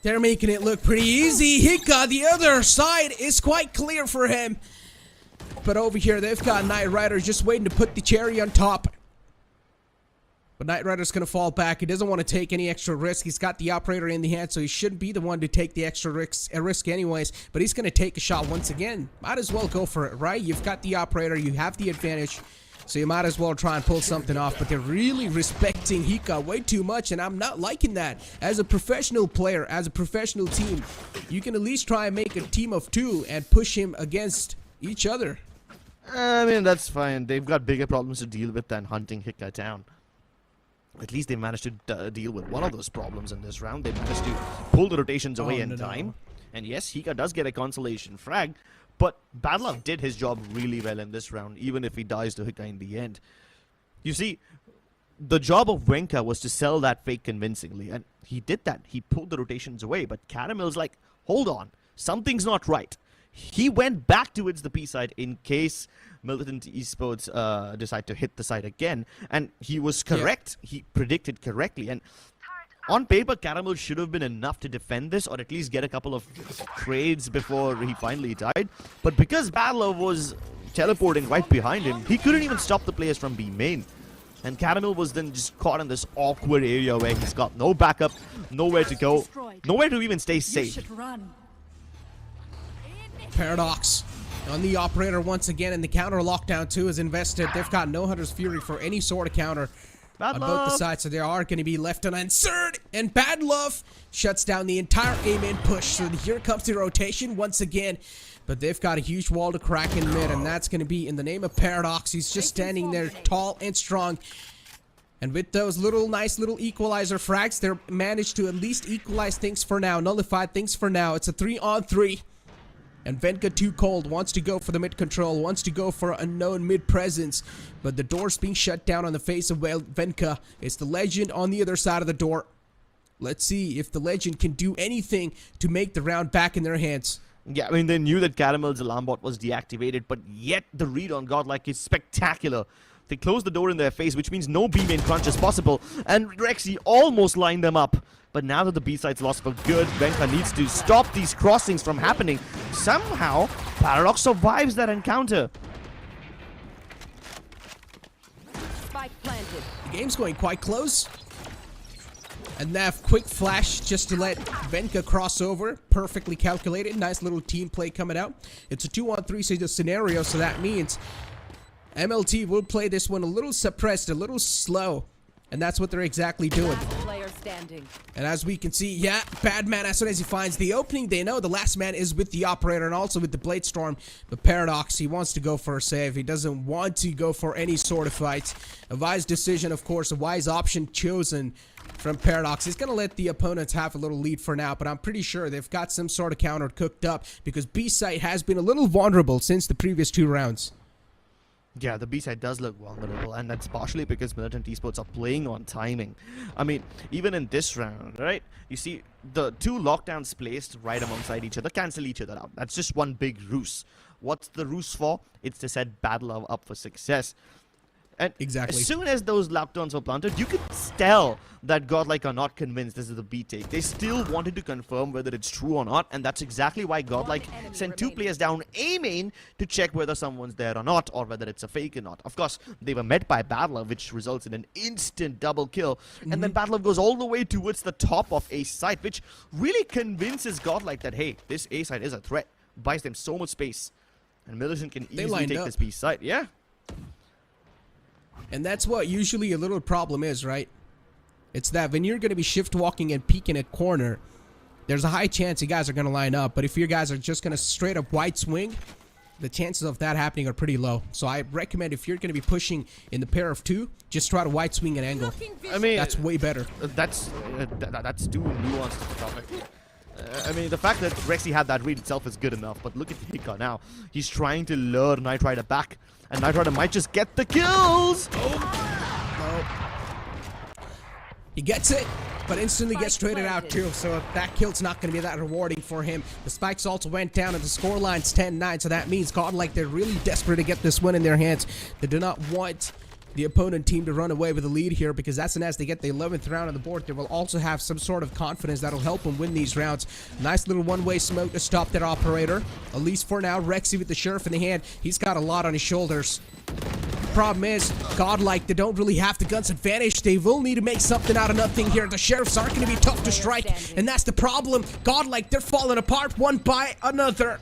they're making it look pretty easy. Hika, the other side is quite clear for him. But over here, they've got Knight Rider just waiting to put the cherry on top. But Knight Rider's going to fall back. He doesn't want to take any extra risk. He's got the operator in the hand, so he shouldn't be the one to take the extra risk anyways. But he's going to take a shot once again. Might as well go for it, right? You've got the operator. You have the advantage. So you might as well try and pull something off. But they're really respecting Hika way too much, and I'm not liking that. As a professional player, as a professional team, you can at least try and make a team of 2 and push him against each other. I mean, that's fine. They've got bigger problems to deal with than hunting Hika down. At least they managed to deal with one of those problems in this round. They managed to pull the rotations away in time. And yes, Hika does get a consolation frag, but Badlove did his job really well in this round, even if he dies to Hika in the end. You see, the job of Venka was to sell that fake convincingly, and he did that. He pulled the rotations away, but Caramel's like, hold on, something's not right. He went back towards the B side in case Militant Esports decide to hit the side again, and he was correct. Yeah. He predicted correctly, and on paper, Caramel should have been enough to defend this, or at least get a couple of trades before he finally died. But because Badlove was teleporting right behind him, he couldn't even stop the players from B main. And Caramel was then just caught in this awkward area where he's got no backup, nowhere to go, nowhere to even stay safe. Paradox on the operator once again, and the counter lockdown too is invested. They've got no Hunter's Fury for any sort of counter on both the sides, so they are going to be left unanswered. And Badlove shuts down the entire A-main push. So here comes the rotation once again. But they've got a huge wall to crack in mid, and that's going to be in the name of Paradox. He's just standing there tall and strong. And with those nice little equalizer frags, they're managed to at least equalize things for now, nullify things for now. It's a 3-on-3. And Venka too cold, wants to go for the mid control, wants to go for unknown mid presence. But the door's being shut down on the face of Venka. It's the Legend on the other side of the door. Let's see if the Legend can do anything to make the round back in their hands. Yeah, I mean, they knew that Caramel's alarm bot was deactivated, but yet the read on Godlike is spectacular. They closed the door in their face, which means no B-main crunch is possible. And Rexy almost lined them up. But now that the B-side's lost for good, Venka needs to stop these crossings from happening. Somehow, Paradox survives that encounter. Spike planted. The game's going quite close. And Nav, quick flash just to let Venka cross over. Perfectly calculated. Nice little team play coming out. It's a 2-on-3 scenario, so that means MLT will play this one a little suppressed, a little slow. And that's what they're exactly doing. Player standing. And as we can see, yeah, Badman, as soon as he finds the opening, they know the last man is with the operator and also with the Blade Storm. But Paradox, he wants to go for a save. He doesn't want to go for any sort of fight. A wise decision, of course, a wise option chosen from Paradox. He's going to let the opponents have a little lead for now, but I'm pretty sure they've got some sort of counter cooked up because B-side has been a little vulnerable since the previous 2 rounds. Yeah, the B-side does look vulnerable, and that's partially because Militant Esports are playing on timing. I mean, even in this round, right? You see, the 2 lockdowns placed right alongside each other cancel each other out. That's just one big ruse. What's the ruse for? It's to set Badlove up for success. And exactly. As soon as those lockdowns were planted, you could tell that Godlike are not convinced this is the B take. They still wanted to confirm whether it's true or not, and that's exactly why Godlike sent 2 players down A main to check whether someone's there or not, or whether it's a fake or not. Of course, they were met by Badlove, which results in an instant double kill, and then Badlove goes all the way towards the top of A side, which really convinces Godlike that, hey, this A side is a threat. Buys them so much space, and Millicent can easily take this B side. Yeah. And that's what usually a little problem is, right? It's that when you're going to be shift walking and peeking a corner, there's a high chance you guys are going to line up. But if you guys are just going to straight up wide swing, the chances of that happening are pretty low. So I recommend if you're going to be pushing in the pair of 2, just try to wide swing an angle. I mean, that's way better. That's too nuanced of a topic. I mean, the fact that Rexy had that read itself is good enough, but look at Hika now. He's trying to lure Knight Rider back, and Knight Rider might just get the kills! He gets it, but instantly gets traded out too, so that kill's not going to be that rewarding for him. The spikes also went down, and the scoreline's 10-9, so that means Godlike, they're really desperate to get this win in their hands. They do not want the opponent team to run away with the lead here, because as soon as they get the 11th round on the board, they will also have some sort of confidence that'll help them win these rounds. Nice little one-way smoke to stop that operator. At least for now, Rexy with the sheriff in the hand. He's got a lot on his shoulders. problem is, Godlike, they don't really have the guns advantage. They will need to make something out of nothing here. The sheriffs aren't going to be tough to strike, and that's the problem. Godlike, they're falling apart one by another.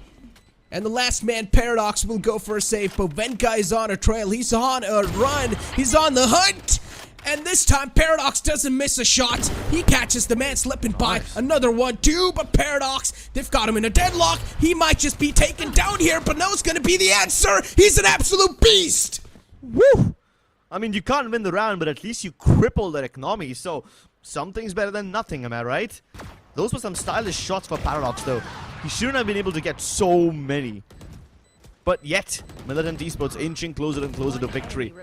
And the last man, Paradox, will go for a save, but Venka is on a trail. He's on a run. He's on the hunt. And this time, Paradox doesn't miss a shot. He catches the man slipping by. Another one, too, but Paradox, they've got him in a deadlock. He might just be taken down here, but no, it's going to be the answer. He's an absolute beast. Woo! I mean, you can't win the round, but at least you cripple their economy, so something's better than nothing, am I right? Those were some stylish shots for Paradox, though. He shouldn't have been able to get so many. But yet, MLT Esports inching closer and closer to victory.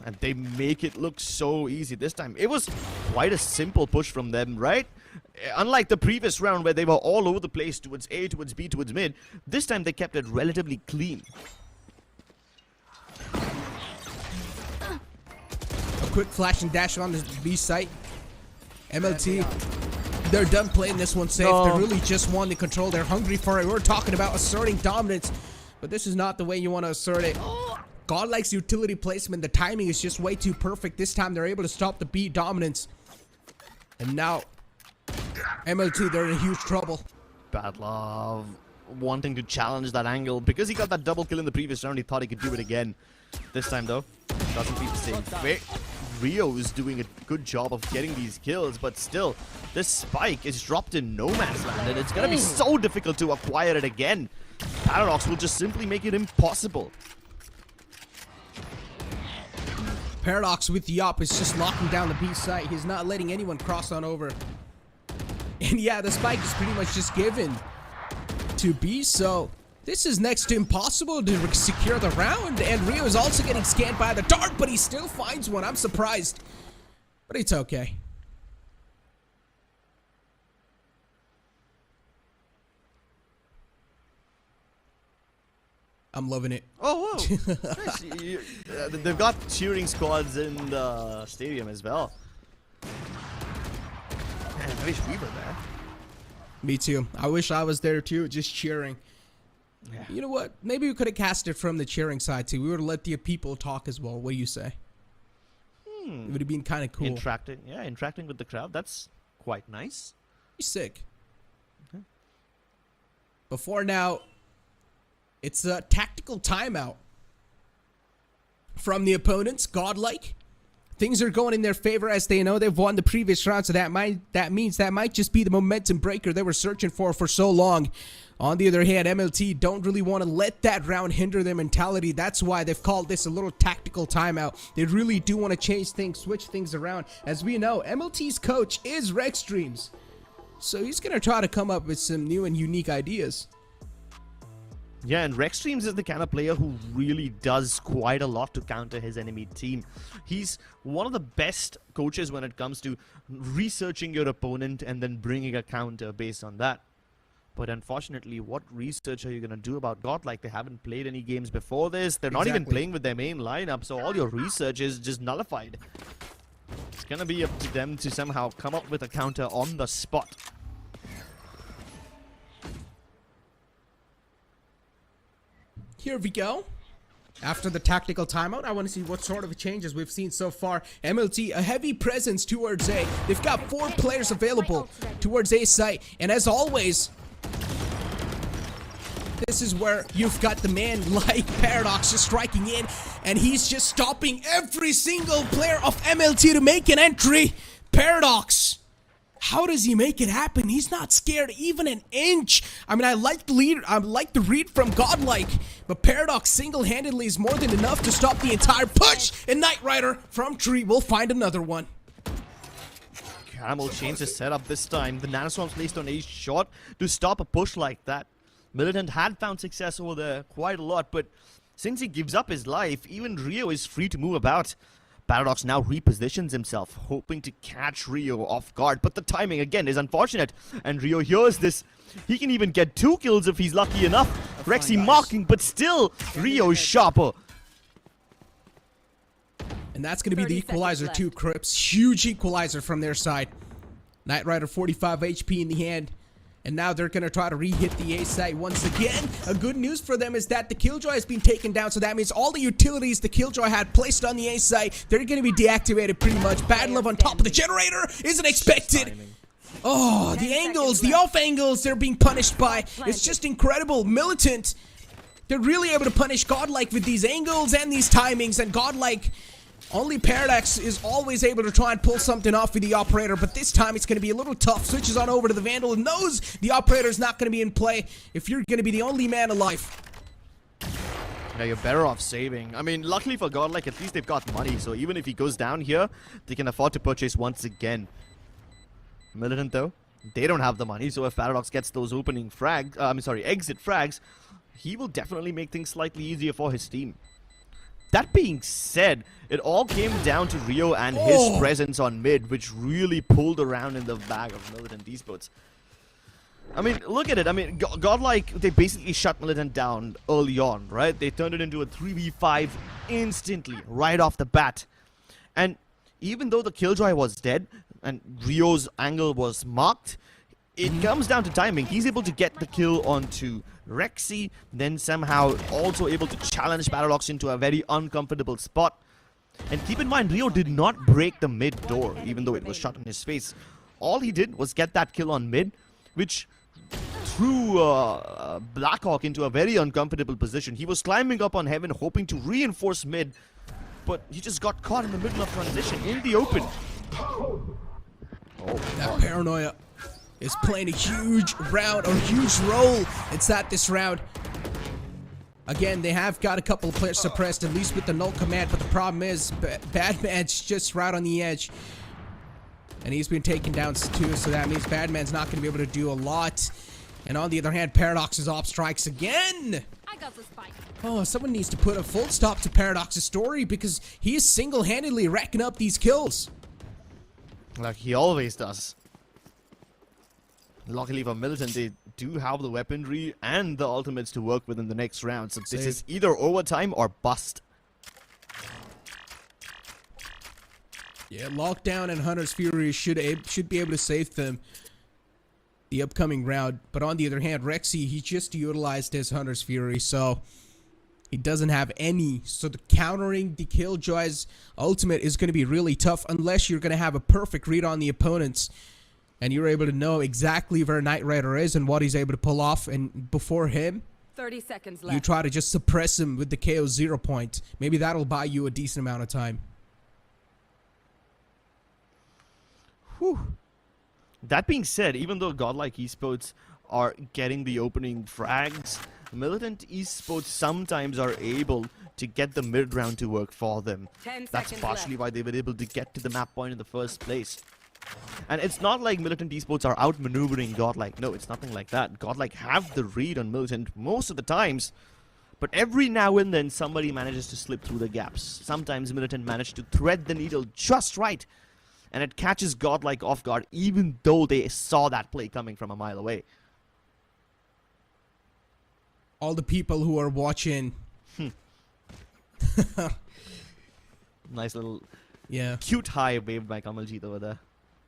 And they make it look so easy this time. It was quite a simple push from them, right? Unlike the previous round where they were all over the place towards A, towards B, towards mid, this time they kept it relatively clean. A quick flash and dash on the B site. MLT, they're done playing this one safe. They really just want the control. They're hungry for it. We're talking about asserting dominance, but this is not the way you want to assert it. Godlike's utility placement, the timing is just way too perfect. This time they're able to stop the B dominance. And now, MLT, they're in huge trouble. Bad Love wanting to challenge that angle. Because he got that double kill in the previous round, he thought he could do it again. This time, though, doesn't beat the same fate. Rio is doing a good job of getting these kills, but still, this spike is dropped in no man's land, and it's going to be so difficult to acquire it again. Paradox will just simply make it impossible. Paradox with the up is just locking down the B site. He's not letting anyone cross on over. And yeah, the spike is pretty much just given to B, so this is next to impossible to secure the round. And Rio is also getting scanned by the dart, but he still finds one. I'm surprised, but it's okay. I'm loving it. Oh, whoa. Nice. They've got cheering squads in the stadium as well. Man, I wish we were there. Me too. I wish I was there too, just cheering. Yeah. You know what? Maybe we could have cast it from the cheering side too. We would have let the people talk as well. What do you say? It would have been kind of cool. Interacting with the crowd. That's quite nice. Sick. Okay. Before now, it's a tactical timeout from the opponents. Godlike. Things are going in their favor as they know they've won the previous round, so that means that might just be the momentum breaker they were searching for so long. On the other hand, MLT don't really want to let that round hinder their mentality. That's why they've called this a little tactical timeout. They really do want to change things, switch things around. As we know, MLT's coach is Rexstreams, so he's going to try to come up with some new and unique ideas. Yeah, and Rexstreams is the kind of player who really does quite a lot to counter his enemy team. He's one of the best coaches when it comes to researching your opponent and then bringing a counter based on that. But unfortunately, what research are you going to do about Godlike? They haven't played any games before this. They're not even playing with their main lineup, so all your research is just nullified. It's going to be up to them to somehow come up with a counter on the spot. Here we go. After the tactical timeout, I want to see what sort of changes we've seen so far. MLT, a heavy presence towards A. They've got 4 players available towards A site. And as always, this is where you've got the man like Paradox just striking in. And he's just stopping every single player of MLT to make an entry. Paradox. How does he make it happen? He's not scared even an inch. I mean, I like the read from Godlike, but Paradox single-handedly is more than enough to stop the entire push. And Knight Rider from Tree will find another one. Camel changed his setup this time. The nanoswarm's placed on a shot to stop a push like that. Militant had found success over there quite a lot, but since he gives up his life, even Rio is free to move about. Paradox now repositions himself, hoping to catch Rio off guard, but the timing again is unfortunate, and Rio hears this. He can even get 2 kills if he's lucky enough. Rexy marking, but still, Rio is sharper. And that's going to be the equalizer too, Crips. Huge equalizer from their side. Knight Rider 45 HP in the hand. And now they're going to try to re-hit the A site once again. A good news for them is that the Killjoy has been taken down, so that means all the utilities the Killjoy had placed on the A site, they're going to be deactivated pretty much. Bad Love on top of the generator isn't expected. Oh, the angles, the off angles they're being punished by. It's just incredible. Militant, they're really able to punish Godlike with these angles and these timings, and Godlike... Only Paradox is always able to try and pull something off with the Operator, but this time it's going to be a little tough. Switches on over to the Vandal and knows the Operator is not going to be in play if you're going to be the only man alive. Yeah, you're better off saving. I mean, luckily for Godlike, at least they've got money, so even if he goes down here, they can afford to purchase once again. Militant, though, they don't have the money, so if Paradox gets those opening frags, exit frags, he will definitely make things slightly easier for his team. That being said, it all came down to Rio and his presence on mid, which really pulled around in the bag of Militant Esports. I mean, look at it. I mean, Godlike, they basically shut Militant down early on, right? They turned it into a 3v5 instantly, right off the bat. And even though the Killjoy was dead and Rio's angle was marked, it comes down to timing. He's able to get the kill onto Rexy, then somehow also able to challenge Paradox into a very uncomfortable spot. And keep in mind, Rio did not break the mid door, even though it was shut in his face. All he did was get that kill on mid, which threw Blackhawk into a very uncomfortable position. He was climbing up on Heaven, hoping to reinforce mid, but he just got caught in the middle of transition in the open. Oh, that Paranoia is playing a huge round, or huge role inside this round. Again, they have got a couple of players suppressed, at least with the null command, but the problem is Badman's just right on the edge. And he's been taken down too, so that means Badman's not going to be able to do a lot. And on the other hand, Paradox is off strikes again. I got the spike. Oh, someone needs to put a full stop to Paradox's story, because he is single-handedly racking up these kills. Like he always does. Luckily for Militant, they do have the weaponry and the ultimates to work with in the next round. So this is either overtime or bust. Yeah, Lockdown and Hunter's Fury should be able to save them the upcoming round. But on the other hand, Rexy, he just utilized his Hunter's Fury, so he doesn't have any. So the countering the Killjoy's ultimate is going to be really tough unless you're going to have a perfect read on the opponents. And you're able to know exactly where Knight Rider is and what he's able to pull off. And before him, 30 seconds left. you try to just suppress him with the KO 0 point. Maybe that'll buy you a decent amount of time. Whew. That being said, even though Godlike Esports are getting the opening frags, Militant Esports sometimes are able to get the mid-round to work for them. 10 That's seconds partially left. why they were able to get to the map point in the first place. And it's not like Militant Esports are outmaneuvering Godlike. No, it's nothing like that. Godlike have the read on Militant most of the times. But every now and then, somebody manages to slip through the gaps. Sometimes Militant manage to thread the needle just right. And it catches Godlike off guard, even though they saw that play coming from a mile away. All the people who are watching. Nice little Yeah. cute high waved by Kamaljeet over there.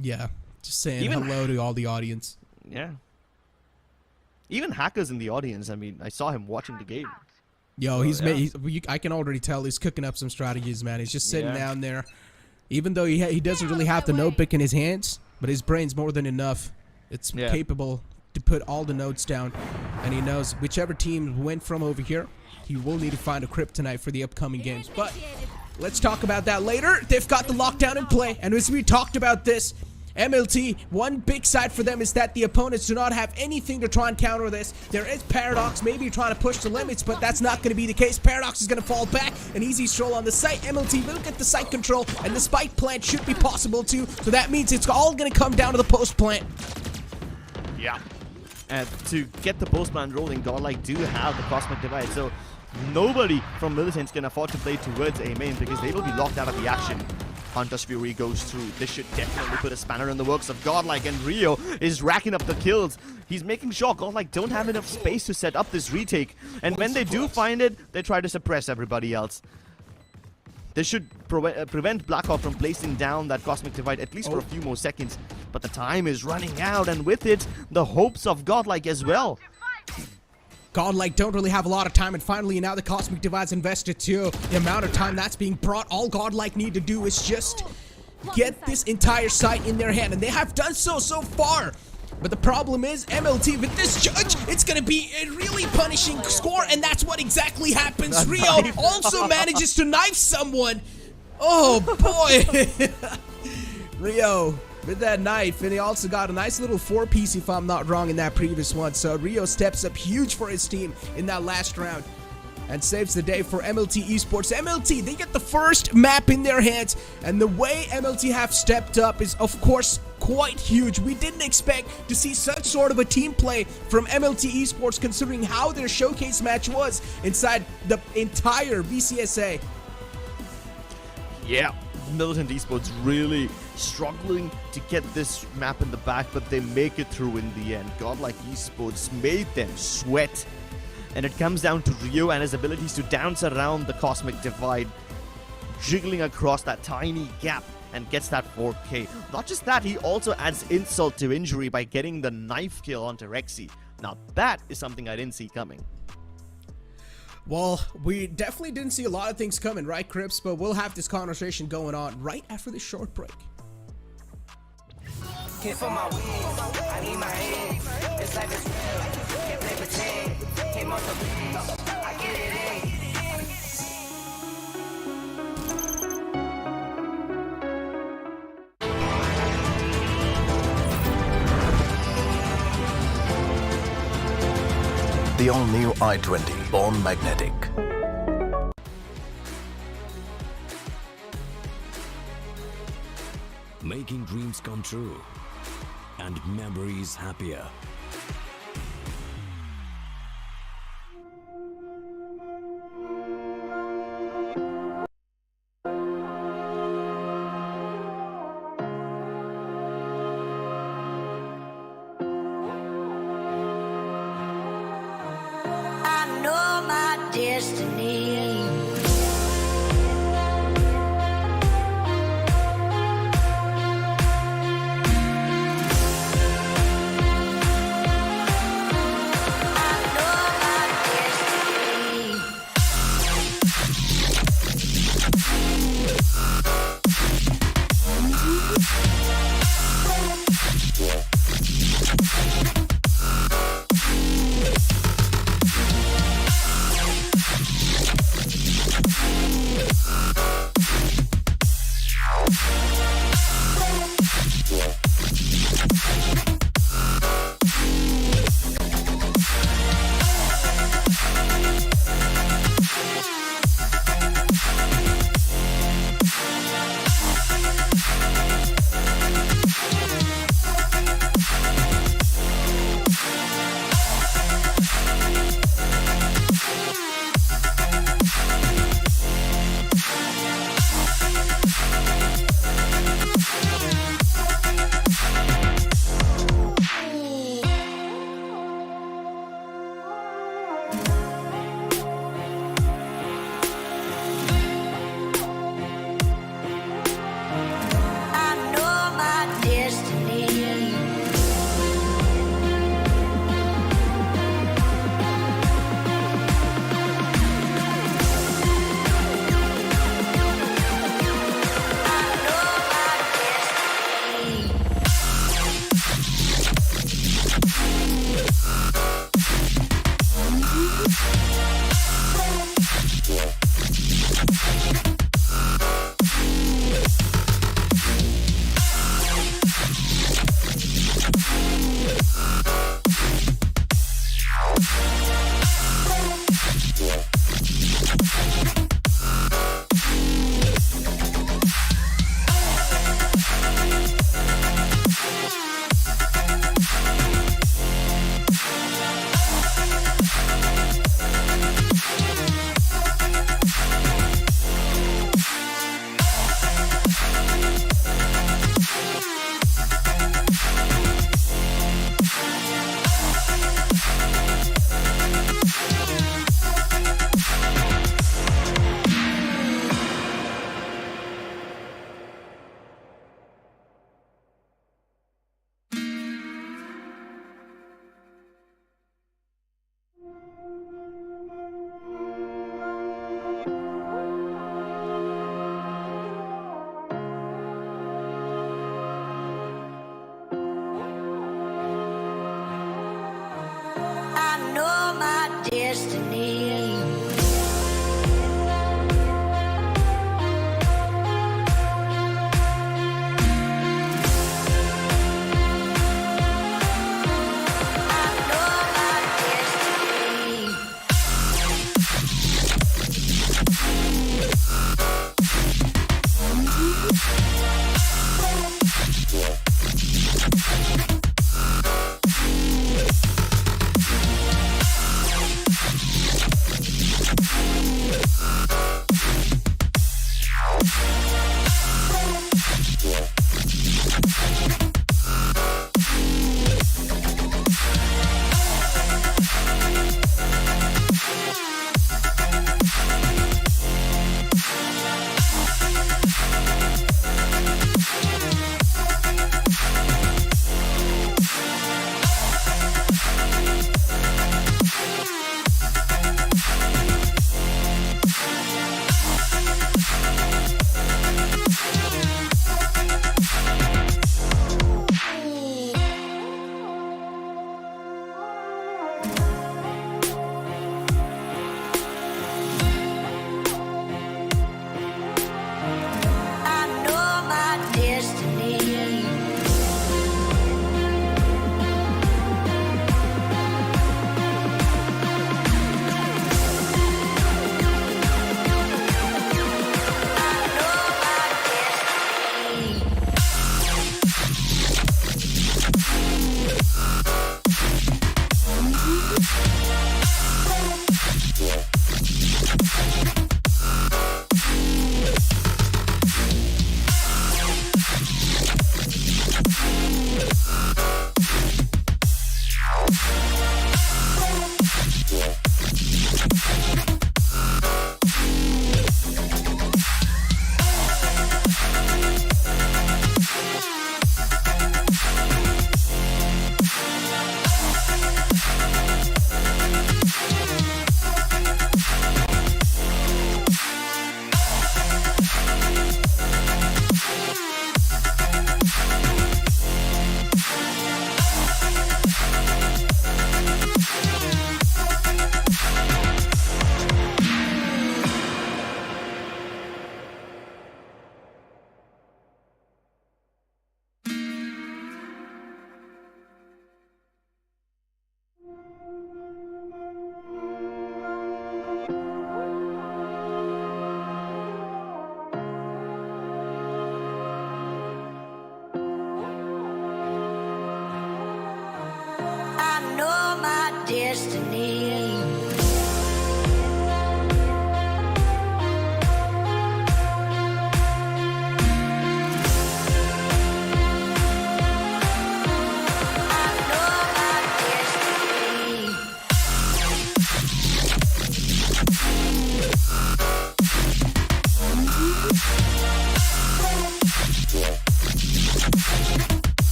Yeah. Just saying Even- hello to all the audience. Yeah. Even Hacker's in the audience. I mean, I saw him watching the game. Yo, So, I can already tell he's cooking up some strategies, man. He's just sitting Yeah. down there. Even though he doesn't really have the notebook in his hands, but his brain's more than enough. It's Yeah. capable to put all the notes down. And he knows whichever team went from over here, he will need to find a kryptonite for the upcoming games. But let's talk about that later. They've got the lockdown in play. And as we talked about this, MLT, one big side for them is that the opponents do not have anything to try and counter this. There is Paradox maybe trying to push the limits, but that's not going to be the case. Paradox is going to fall back. An easy stroll on the site. MLT will get the site control, and the spike plant should be possible too. So that means it's all going to come down to the post plant. Yeah. And to get the post plant rolling, Godlike do have the Cosmic Divide. So nobody from Militant can afford to play towards A main because they will be locked out of the action. Hunter's Fury goes through. This should definitely put a spanner in the works of Godlike, and Rio is racking up the kills. He's making sure Godlike don't have enough space to set up this retake. And when they do find it, they try to suppress everybody else. This should prevent Blackhawk from placing down that Cosmic Divide at least for a few more seconds. but the time is running out, and with it, the hopes of Godlike as well. Godlike don't really have a lot of time, and finally now the Cosmic Divide's invested too. The amount of time that's being brought, all Godlike need to do is just get this entire site in their hand, and they have done so far. But the problem is, MLT with this judge, it's gonna be a really punishing score, and that's what exactly happens. Rio also manages to knife someone. Oh boy. Rio with that knife, and he also got a nice little 4-piece if I'm not wrong in that previous one. So Rio steps up huge for his team in that last round and saves the day for MLT Esports. MLT, they get the first map in their hands, and the way MLT have stepped up is of course quite huge. We didn't expect to see such sort of a team play from MLT Esports, considering how their showcase match was inside the entire BCSA. Yeah, Militant Esports really struggling to get this map in the back, but they make it through in the end. Godlike Esports made them sweat. And it comes down to Rio and his abilities to dance around the Cosmic Divide, jiggling across that tiny gap, and gets that 4K. Not just that, he also adds insult to injury by getting the knife kill onto Rexy. Now that is something I didn't see coming. Well, we definitely didn't see a lot of things coming, right, Crips? But we'll have this conversation going on right after this short break. Hit for my wings, I need my hands. This life is real, can't play pretend. Came off the beach, I get it in. The all-new i20 Born Magnetic. Making dreams come true and memories happier. I know my destiny.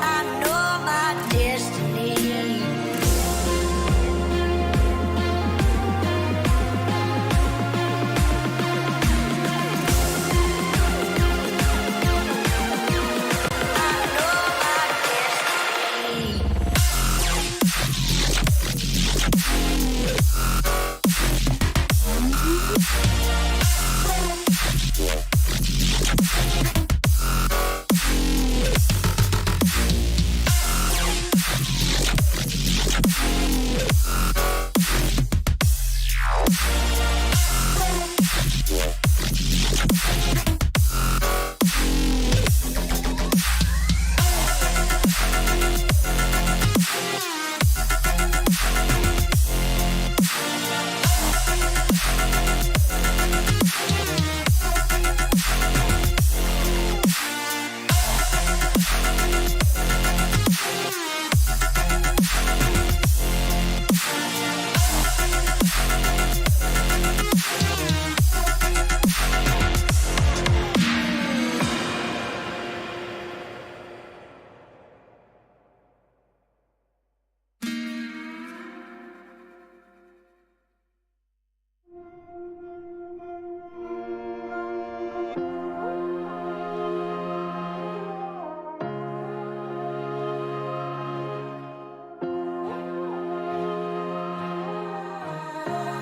I know my destiny. I know my destiny.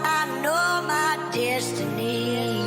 I know my destiny.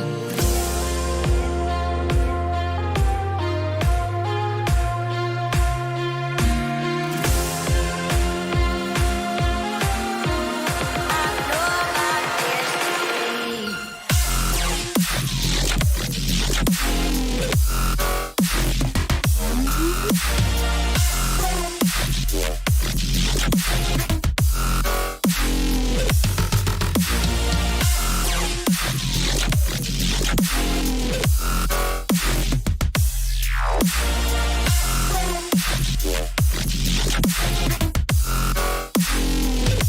I know my destiny.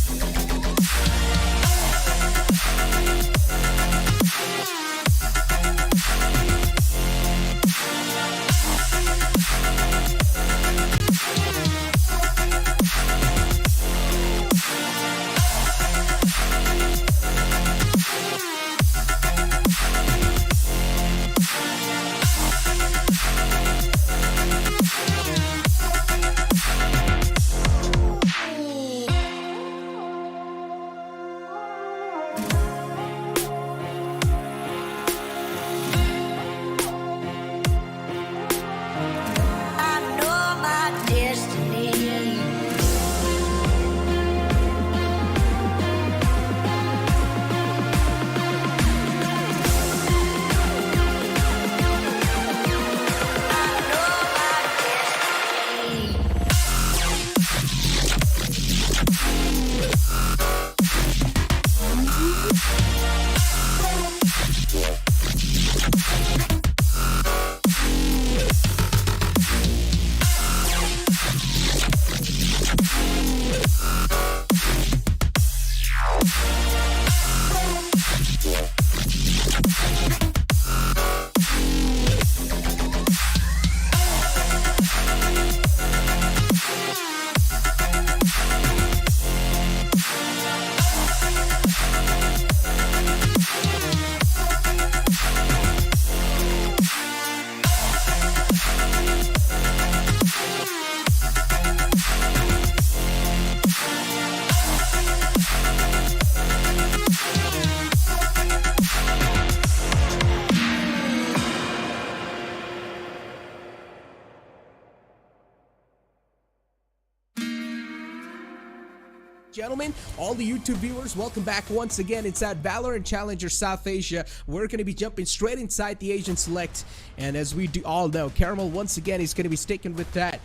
Gentlemen, all the YouTube viewers, welcome back once again inside Valorant Challenger South Asia. We're going to be jumping straight inside the Asian Select, and as we do all know, Caramel once again is going to be sticking with that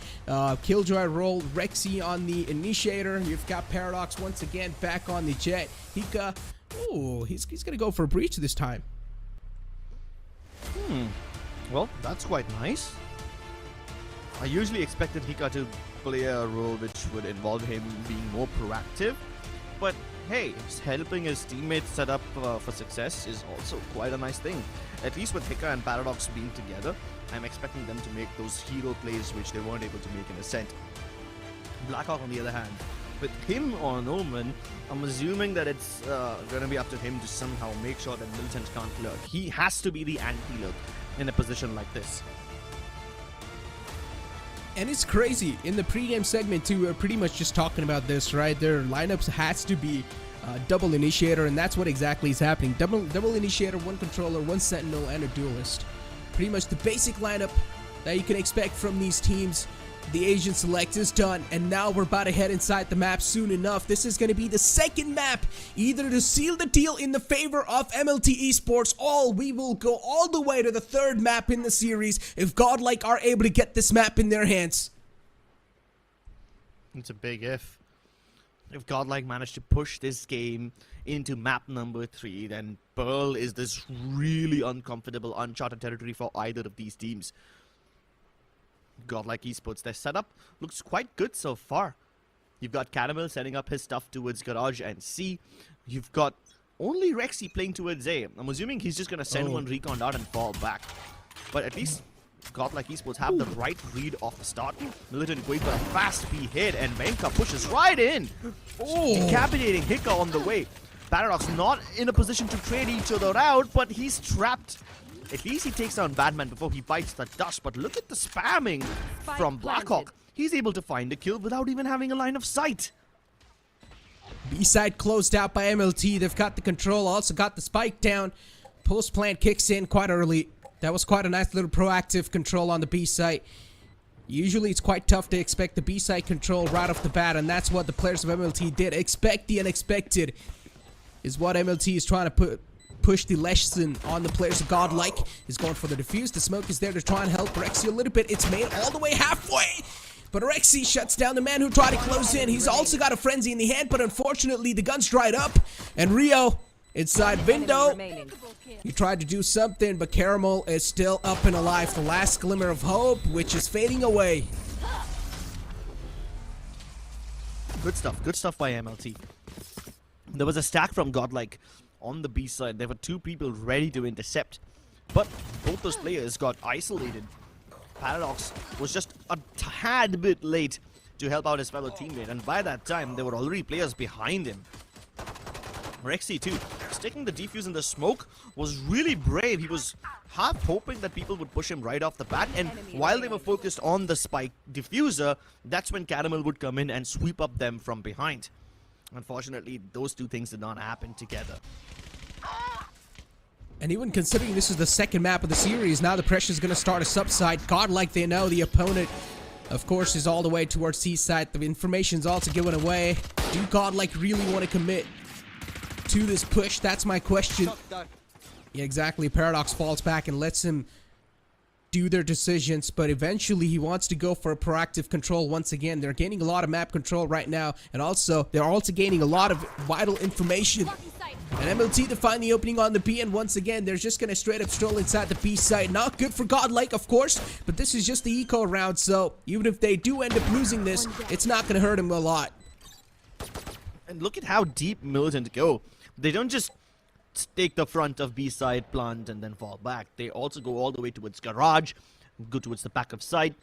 Killjoy role. Rexy on the Initiator. You've got Paradox once again back on the Jet. Hika, oh, he's going to go for a breach this time. Well, that's quite nice. I usually expected Hika to play a role which would involve him being more proactive, but hey, helping his teammates set up for success is also quite a nice thing. At least with Hika and Paradox being together, I'm expecting them to make those hero plays which they weren't able to make in Ascent. Blackhawk, on the other hand, with him on Omen, I'm assuming that it's going to be up to him to somehow make sure that Militant can't lurk. He has to be the anti-lurk in a position like this. And it's crazy, in the pregame segment too, we're pretty much just talking about this, right? Their lineups has to be double Initiator, and that's what exactly is happening. Double Initiator, one Controller, one Sentinel, and a Duelist. Pretty much the basic lineup that you can expect from these teams. The Asian Select is done, and now we're about to head inside the map soon enough. This is going to be the second map, either to seal the deal in the favor of MLT Esports, or we will go all the way to the third map in the series if Godlike are able to get this map in their hands. It's a big if. If Godlike managed to push this game into map number 3, then Pearl is this really uncomfortable, uncharted territory for either of these teams. Godlike Esports, their setup looks quite good so far. You've got Caramel setting up his stuff towards Garage and C. You've got only Rexy playing towards A. I'm assuming he's just going to send one recon out and fall back. But at least Godlike Esports have the right read off the start. Militant going for a fast B hit, and Menka pushes right in. Decapitating Hika on the way. Paradox not in a position to trade each other out, but he's trapped. At least he takes down Batman before he bites the dust, but look at the spamming from Blackhawk. He's able to find a kill without even having a line of sight. B-side closed out by MLT. They've got the control, also got the spike down. Post plant kicks in quite early. That was quite a nice little proactive control on the B-side. Usually it's quite tough to expect the B-side control right off the bat, and that's what the players of MLT did. Expect the unexpected is what MLT is trying to push the lesson on the players of Godlike. Is going for the defuse. The smoke is there to try and help Rexy a little bit. It's made all the way halfway, but Rexy shuts down the man who tried to close in. He's also got a frenzy in the hand, but unfortunately the gun's dried up. And Rio inside window. He tried to do something, but Caramel is still up and alive. The last glimmer of hope, which is fading away. Good stuff by MLT. There was a stack from Godlike on the B side. There were two people ready to intercept, but both those players got isolated. Paradox was just a tad bit late to help out his fellow teammate, and by that time there were already players behind him. Rexy too, sticking the defuse in the smoke was really brave. He was half hoping that people would push him right off the bat, and while they were focused on the spike diffuser, that's when Caramel would come in and sweep up them from behind. Unfortunately, those two things did not happen together. And even considering this is the second map of the series, now the pressure is going to start a subside. Godlike, they know the opponent, of course, is all the way towards C-side. The information's also given away. Do Godlike really want to commit to this push? That's my question. Yeah, exactly. Paradox falls back and lets him do their decisions, but eventually he wants to go for a proactive control once again. They're gaining a lot of map control right now, and also they're also gaining a lot of vital information. And MLT to find the opening on the B, and once again they're just gonna straight up stroll inside the B side. Not good for Godlike, of course, but this is just the eco round, so even if they do end up losing this, it's not gonna hurt him a lot. And look at how deep Militant go. They don't just take the front of B side, plant, and then fall back. They also go all the way towards Garage, go towards the back of side.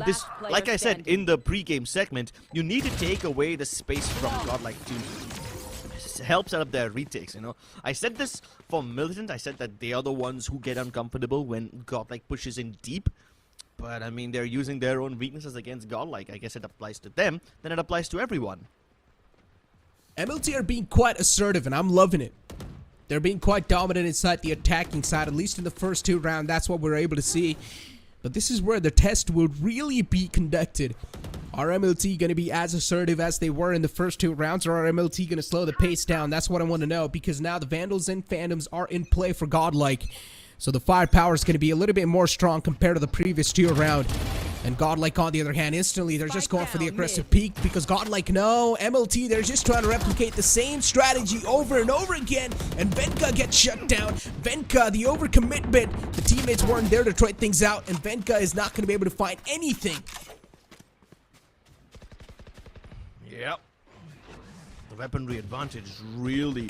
This, like I said in the pre-game segment, you need to take away the space from Godlike to help set up their retakes, you know. I said this for Militant. I said that they are the ones who get uncomfortable when Godlike pushes in deep. But, I mean, they're using their own weaknesses against Godlike. I guess it applies to them, then it applies to everyone. MLT are being quite assertive, and I'm loving it. They're being quite dominant inside the attacking side, at least in the first two rounds. That's what we're able to see. But this is where the test will really be conducted. Are MLT going to be as assertive as they were in the first 2 rounds, or are MLT going to slow the pace down? That's what I want to know, because now the Vandals and Phantoms are in play for Godlike. So the firepower is going to be a little bit more strong compared to the previous 2 round. And Godlike, on the other hand, instantly, they're just going for the aggressive peek, because Godlike, no, MLT, they're just trying to replicate the same strategy over and over again, and Venka gets shut down. Venka, the overcommitment, the teammates weren't there to try things out, and Venka is not going to be able to find anything. Yep. The weaponry advantage really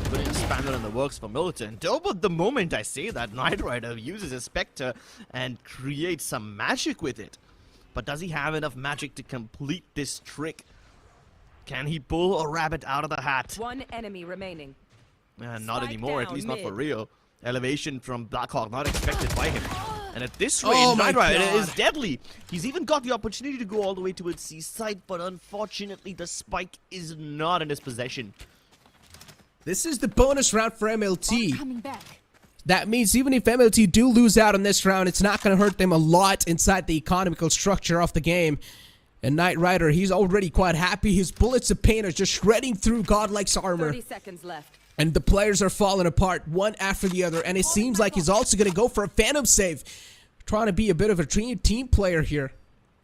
putting a spanner in the works for Militant. Oh, but the moment I say that, Knight Rider uses his Spectre and creates some magic with it. But does he have enough magic to complete this trick? Can he pull a rabbit out of the hat? 1 enemy remaining. Not Spike anymore, at down least not for mid. real. Elevation from Blackhawk not expected by him. And at this rate, Oh my Knight Rider God. is deadly. He's even got the opportunity to go all the way to its seaside, but unfortunately the spike is not in his possession. This is the bonus round for MLT. Coming back. That means even if MLT do lose out on this round, it's not going to hurt them a lot inside the economical structure of the game. And Knight Rider, he's already quite happy. His bullets of pain are just shredding through Godlike's armor. 30 seconds left. And the players are falling apart one after the other. And it seems like he's also going to go for a Phantom save. Trying to be a bit of a team player here.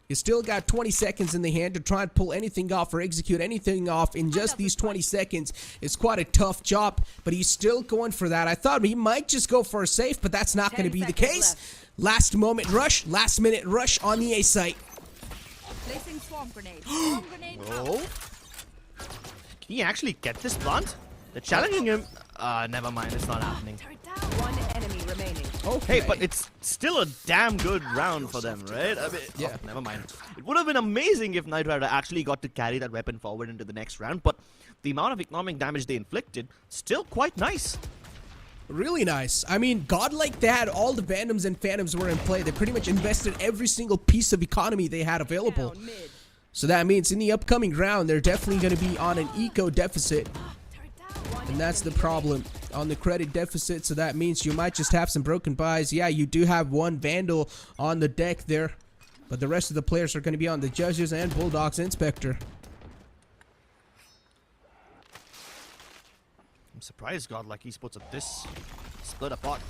He's still got 20 seconds in the hand to try and pull anything off or execute anything off in just these 20 seconds. It's quite a tough job, but he's still going for that. I thought he might just go for a save, but that's not going to be the case. Last moment rush, last minute rush on the A site. Placing swarm grenade. Swarm grenade out. Oh. Can he actually get this plant? They're challenging him. Never mind, it's not happening. Turret down. 1 enemy remaining. Okay. Hey, but it's still a damn good round for them, right? I mean, Yeah. oh, never mind. It would have been amazing if Knight Rider actually got to carry that weapon forward into the next round, but the amount of economic damage they inflicted, still quite nice. Really nice. I mean, Godlike, they had all the Phantoms and Phantoms were in play. They pretty much invested every single piece of economy they had available. Down mid. So that means in the upcoming round, they're definitely going to be on an eco deficit. Turret down. And that's the problem, on the credit deficit. So that means you might just have some broken buys. Yeah, you do have 1 Vandal on the deck there, but the rest of the players are going to be on the Judges and Bulldogs Inspector. I'm surprised Godlike Esports at this split apart.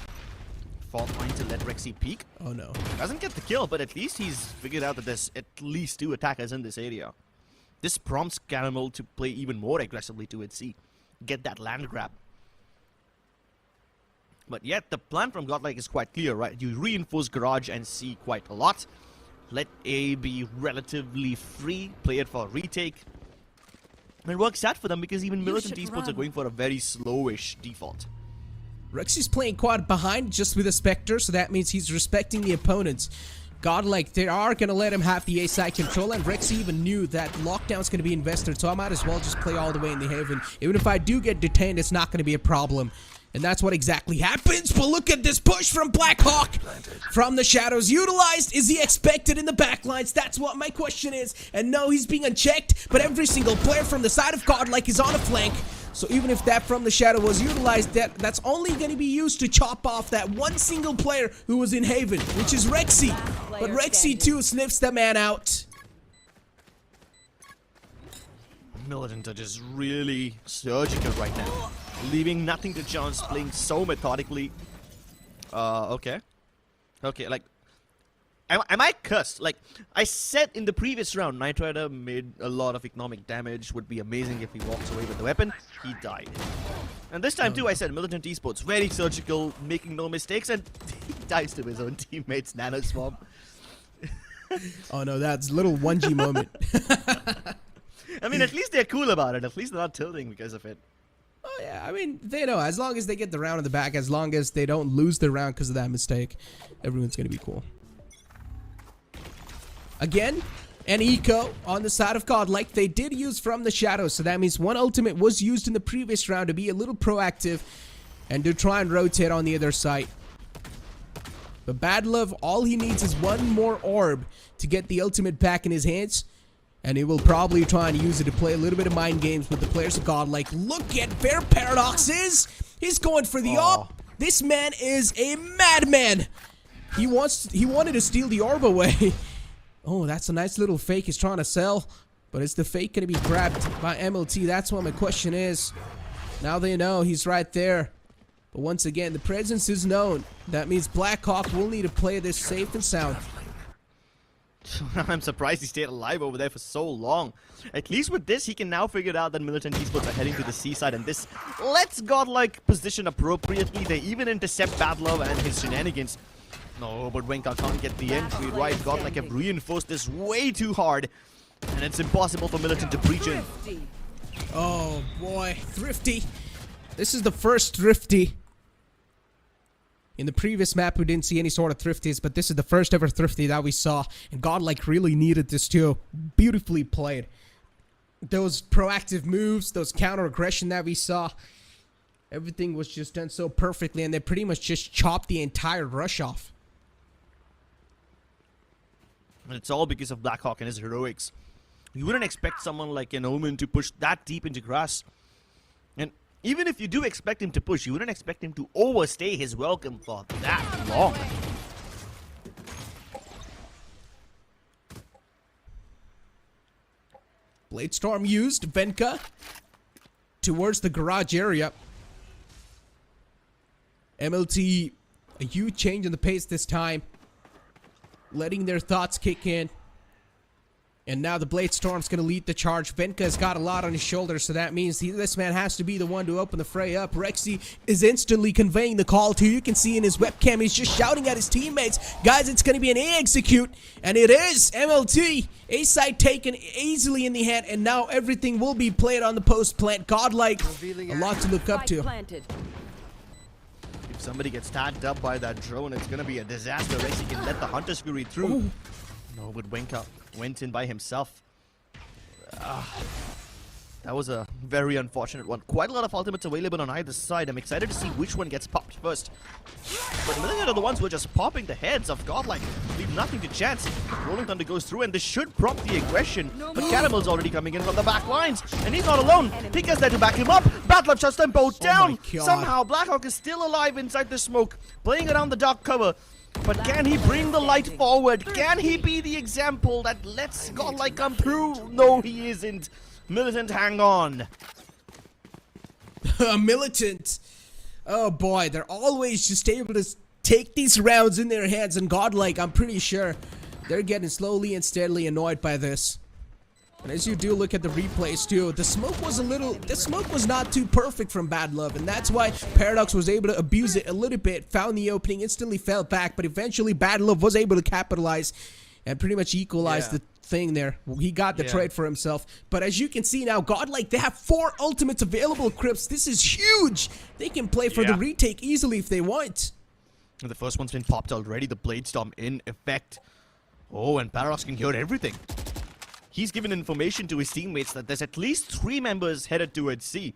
4 points to let Rexy peek. Oh no. Doesn't get the kill, but at least he's figured out that there's at least 2 attackers in this area. This prompts Caramel to play even more aggressively to its C. Get that land grab. But yet, the plan from Godlike is quite clear, right? You reinforce Garage and C quite a lot. Let A be relatively free. Play it for a retake. And it works out for them because even Militant should Esports are run. going for a very slowish default. Rexy's playing quad behind just with a Spectre, so that means he's respecting the opponents. Godlike, they are going to let him have the A-side control, and Rexy even knew that lockdown's going to be invested, so I might as well just play all the way in the Haven. Even if I do get detained, it's not going to be a problem. And that's what exactly happens, but look at this push from Blackhawk! From the shadows, utilized, is he expected in the backlines? That's what my question is. And no, he's being unchecked, but every single player from the side of Godlike is on a flank. So even if that from the shadow was utilized, that's only going to be used to chop off that 1 single player who was in Haven, which is Rexy. But Rexy too sniffs the man out. Militant are just really surgical right now. Leaving nothing to chance, playing so methodically. Okay. Okay, like... Am I cursed? Like, I said in the previous round, Knight Rider made a lot of economic damage. Would be amazing if he walks away with the weapon. He died. And this time too, I said Militant Esports, very surgical, making no mistakes, and he dies to his own teammates, Nano Swarm. Oh no, that's a little 1G moment. I mean, at least they're cool about it. At least they're not tilting because of it. Oh yeah, I mean, they know, as long as they get the round in the back, as long as they don't lose the round because of that mistake, everyone's going to be cool. Again, an eco on the side of Godlike. They did use from the shadows, so that means 1 ultimate was used in the previous round to be a little proactive and to try and rotate on the other side. But Bad Love, all he needs is 1 more orb to get the ultimate back in his hands, and he will probably try and use it to play a little bit of mind games with the players of Godlike. Look at where Paradox is! He's going for the AWP! This man is a madman! He wanted to steal the orb away. Oh, that's a nice little fake he's trying to sell. But is the fake going to be grabbed by MLT? That's what my question is. Now they know he's right there. But once again, the presence is known. That means Blackhawk will need to play this safe and sound. I'm surprised he stayed alive over there for so long. At least with this, he can now figure out that Militant Esports are heading to the seaside, and this lets Godlike position appropriately. They even intercept Badlove and his shenanigans. No, but Wenka can't get the entry right. Godlike have reinforced this way too hard, and it's impossible for Militant to breach in. Oh boy, Thrifty. This is the first Thrifty. In the previous map, we didn't see any sort of Thrifties, but this is the first ever Thrifty that we saw. And Godlike really needed this too. Beautifully played. Those proactive moves, those counter aggression that we saw. Everything was just done so perfectly, and they pretty much just chopped the entire rush off. And it's all because of Blackhawk and his heroics. You wouldn't expect someone like an Omen to push that deep into grass. And even if you do expect him to push, you wouldn't expect him to overstay his welcome for that long. Bladestorm used. Venka towards the garage area. MLT, a huge change in the pace this time. Letting their thoughts kick in. And now the Bladestorm's going to lead the charge. Venka's got a lot on his shoulders, so that means this man has to be the one to open the fray up. Rexy is instantly conveying the call to. You can see in his webcam, he's just shouting at his teammates. Guys, it's going to be an A execute. And it is. MLT. A side taken easily in the hand, and now everything will be played on the post plant. Godlike, a lot to look up to. If somebody gets tagged up by that drone, it's going to be a disaster. Rexy can let the Hunter's Fury through. Ooh. No, but Wenka went in by himself. That was a very unfortunate one. Quite a lot of ultimates available on either side. I'm excited to see which one gets popped first. But Militant are the ones who are just popping the heads of Godlike. Leave nothing to chance. Rolling Thunder goes through, and this should prompt the aggression. But Caramel's already coming in from the back lines, and he's not alone. He gets there to back him up. Badlove shuts them both down. Somehow Blackhawk is still alive inside the smoke, playing around the dark cover. But can he bring the light forward? Can he be the example that lets Godlike come through? No, he isn't. Militant, hang on. Militant. Oh boy, they're always just able to take these rounds in their hands, and Godlike, I'm pretty sure they're getting slowly and steadily annoyed by this. And as you do look at the replays too, the smoke was not too perfect from Badlove, and that's why Paradox was able to abuse it a little bit, found the opening, instantly fell back, but eventually Badlove was able to capitalize and pretty much equalize the thing there. He got the trade for himself. But as you can see now, Godlike, they have 4 ultimates available, Crips. This is huge. They can play for the retake easily if they want. The first one's been popped already, the Bladestorm in effect. Oh, and Paradox can hear everything. He's given information to his teammates that there's at least 3 members headed towards C.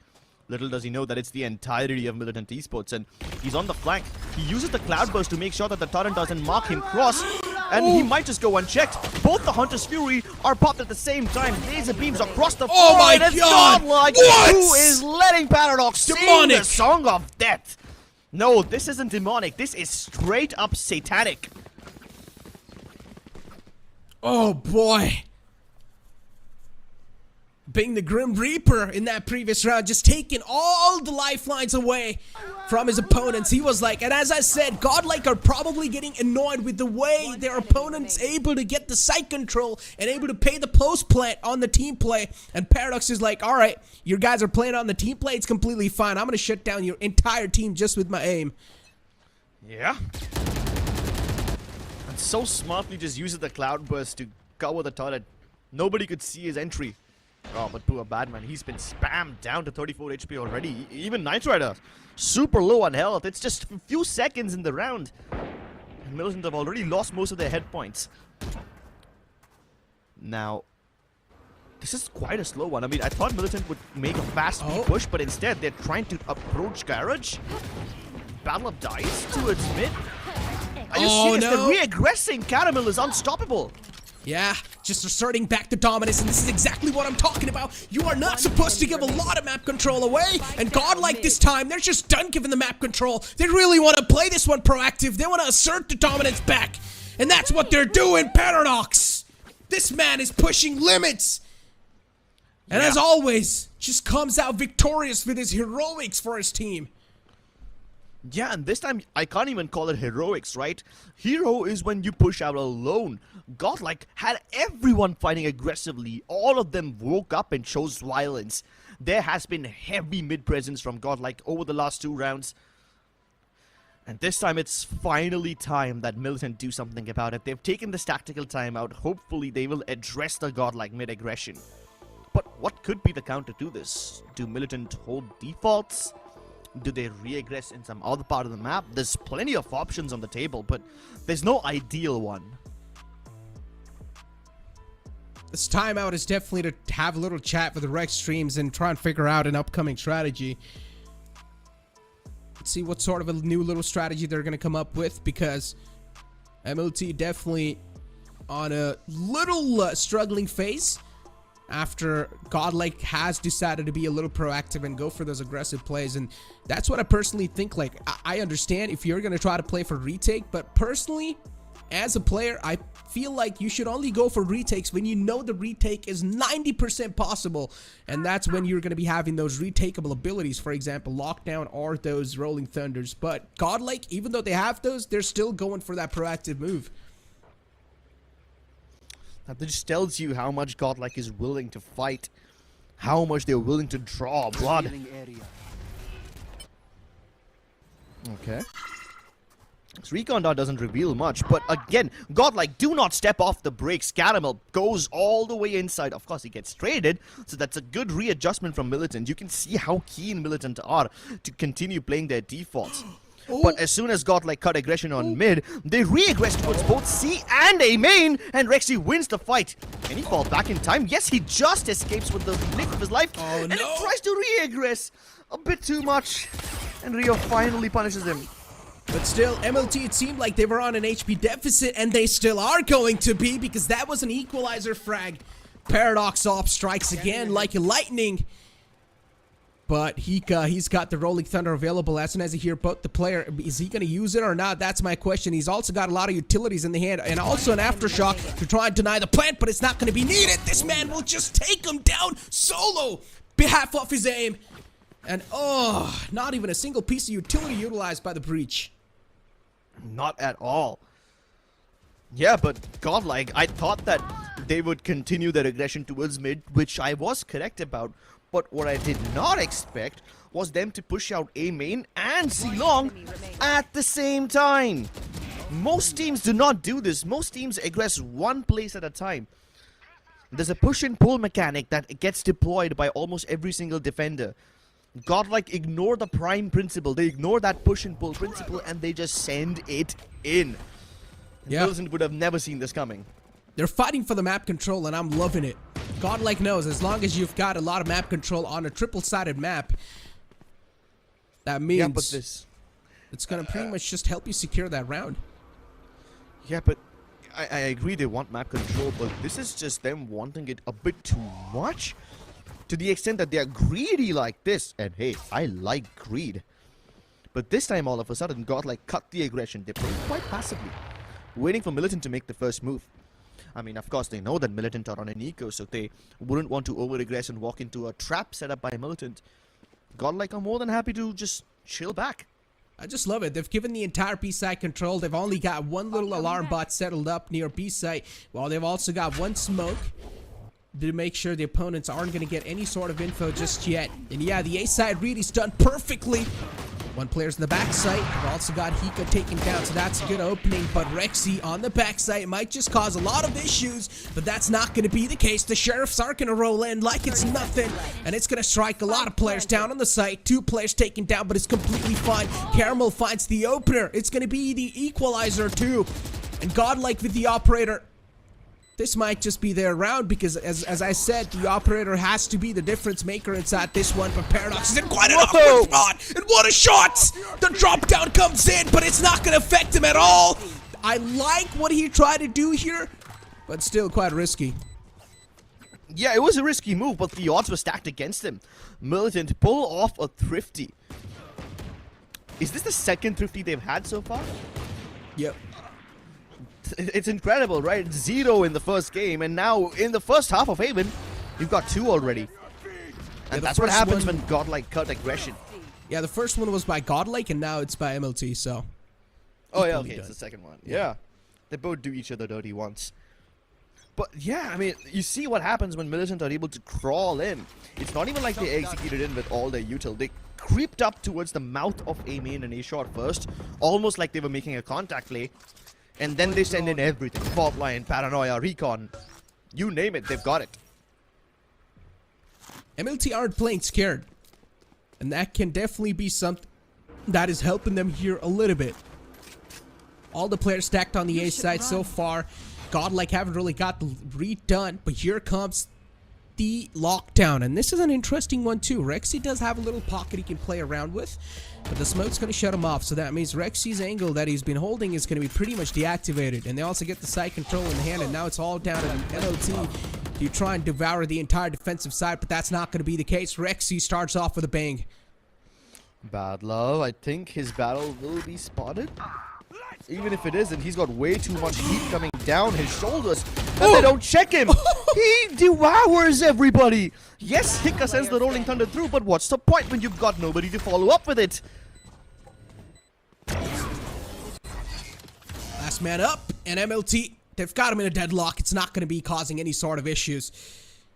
Little does he know that it's the entirety of Militant Esports, and he's on the flank. He uses the Cloudburst to make sure that the turret doesn't mark him cross, and he might just go unchecked. Both the Hunter's Fury are popped at the same time. Laser beams across the floor. Oh my and it's God! Godlike who is letting Paradox sing the song of death. No, this isn't demonic. This is straight up satanic. Oh boy. Being the Grim Reaper in that previous round, just taking all the lifelines away from his opponents. He was like, and as I said, Godlike are probably getting annoyed with the way their opponents able to get the site control and able to pay the post plant on the team play. And Paradox is like, all right, you guys are playing on the team play, it's completely fine. I'm going to shut down your entire team just with my aim. Yeah. And so smartly just uses the Cloudburst to cover the turret. Nobody could see his entry. Oh, but poor Badman, he's been spammed down to 34 HP already. Even Knight Rider, super low on health. It's just a few seconds in the round. And Militant have already lost most of their head points. Now, this is quite a slow one. I mean, I thought Militant would make a fast speed push, but instead they're trying to approach Garage. Badlove dies towards mid. Are you serious? They're re-aggressing. Caramel is unstoppable. Yeah, just asserting back the dominance, and this is exactly what I'm talking about. You are not supposed to give a lot of map control away, and Godlike this time, they're just done giving the map control. They really want to play this one proactive. They want to assert the dominance back, and that's what they're doing, Paradox. This man is pushing limits. And Yeah. as always, just comes out victorious with his heroics for his team. Yeah, and this time I can't even call it heroics, right? Hero is when you push out alone. Godlike had everyone fighting aggressively. All of them woke up and chose violence. There has been heavy mid presence from Godlike over the last 2 rounds. And this time it's finally time that Militant do something about it. They've taken this tactical timeout. Hopefully they will address the Godlike mid aggression. But what could be the counter to this? Do Militant hold defaults? Do they re-aggress in some other part of the map? There's plenty of options on the table, but there's no ideal one. This timeout is definitely to have a little chat with the Rex streams and try and figure out an upcoming strategy. Let's see what sort of a new little strategy they're going to come up with, because MLT definitely on a little struggling phase after Godlike has decided to be a little proactive and go for those aggressive plays. And that's what I personally think. Like, I understand if you're going to try to play for retake, but personally, as a player, I feel like you should only go for retakes when you know the retake is 90% possible. And that's when you're going to be having those retakeable abilities, for example, Lockdown or those Rolling Thunders. But Godlike, even though they have those, they're still going for that proactive move. That just tells you how much Godlike is willing to fight, how much they're willing to draw blood. Okay. This recon dot doesn't reveal much, but again, Godlike do not step off the brakes. Caramel goes all the way inside. Of course, he gets traded, so that's a good readjustment from Militant. You can see how keen Militant are to continue playing their defaults. But as soon as Godlike cut aggression on mid, they re-aggress towards both C and A main, and Rexy wins the fight. Can he fall back in time? Yes, he just escapes with the nick of his life, and he tries to re-aggress a bit too much, and Rio finally punishes him. But still, MLT, it seemed like they were on an HP deficit, and they still are going to be, because that was an equalizer frag. Paradox Op strikes again like lightning. But he's got the Rolling Thunder available as soon as he hears about the player. Is he going to use it or not? That's my question. He's also got a lot of utilities in the hand and also an Aftershock to try and deny the plant, but it's not going to be needed. This man will just take him down solo behalf of his aim. And not even a single piece of utility utilized by the breach. Not at all. Yeah, but Godlike, I thought that they would continue their aggression towards mid, which I was correct about. But what I did not expect was them to push out A main and C long at the same time. Most teams do not do this. Most teams aggress one place at a time. There's a push and pull mechanic that gets deployed by almost every single defender. Godlike ignore the prime principle. They ignore that push and pull principle and they just send it in. Yeah. Wilson would have never seen this coming. They're fighting for the map control, and I'm loving it. Godlike knows as long as you've got a lot of map control on a triple-sided map, that means it's going to pretty much just help you secure that round. Yeah, but I agree they want map control, but this is just them wanting it a bit too much. To the extent that they are greedy like this. And hey, I like greed. But this time all of a sudden, Godlike cut the aggression. They played quite passively, waiting for Militant to make the first move. I mean, of course, they know that Militant are on an eco, so they wouldn't want to over-aggress and walk into a trap set up by Militant. Godlike are more than happy to just chill back. I just love it. They've given the entire B-side control. They've only got one little alarm bot settled up near B-side, while they've also got one smoke to make sure the opponents aren't going to get any sort of info just yet. And yeah, the A-side read is done perfectly. One player's in the backside. We've also got Hika taken down, so that's a good opening. But Rexy on the backside might just cause a lot of issues, but that's not going to be the case. The Sheriffs aren't going to roll in like it's nothing, and it's going to strike a lot of players down on the site. 2 players taken down, but it's completely fine. Caramel finds the opener. It's going to be the equalizer too. And Godlike with the operator. This might just be their round because, as I said, the operator has to be the difference maker inside this one. But Paradox isn't quite enough with Rod. And what a shot! The drop down comes in, but it's not going to affect him at all. I like what he tried to do here, but still quite risky. Yeah, it was a risky move, but the odds were stacked against him. Militant pull off a thrifty. Is this the second thrifty they've had so far? Yep. it's incredible, right? 0 in the first game, and now in the first half of Haven, you've got 2 already. And that's what happens when Godlike cut aggression. Yeah, the first one was by Godlike, and now it's by MLT, so... Oh yeah, okay, it's the second one. Yeah. They both do each other dirty once. But yeah, I mean, you see what happens when Militant are able to crawl in. It's not even like they executed in with all their util. They creeped up towards the mouth of A main and A short first, almost like they were making a contact play. And then they send in everything. Fault line, paranoia, recon. You name it, they've got it. MLT aren't playing scared. And that can definitely be something that is helping them here a little bit. All the players stacked on the A side so far. Godlike haven't really got the read done, but here comes the lockdown. And this is an interesting one too. Rexy does have a little pocket he can play around with, but the smoke's going to shut him off. So that means Rexy's angle that he's been holding is going to be pretty much deactivated. And they also get the side control in hand, and now it's all down to MLT to try and devour the entire defensive side, but that's not going to be the case. Rexy starts off with a bang. Bad love. I think his battle will be spotted. Even if it isn't, he's got way too much heat coming down his shoulders. And they don't check him. He devours everybody. Yes, Hika sends the Rolling Thunder through, but what's the point when you've got nobody to follow up with it? Last man up, and MLT, they've got him in a deadlock. It's not going to be causing any sort of issues.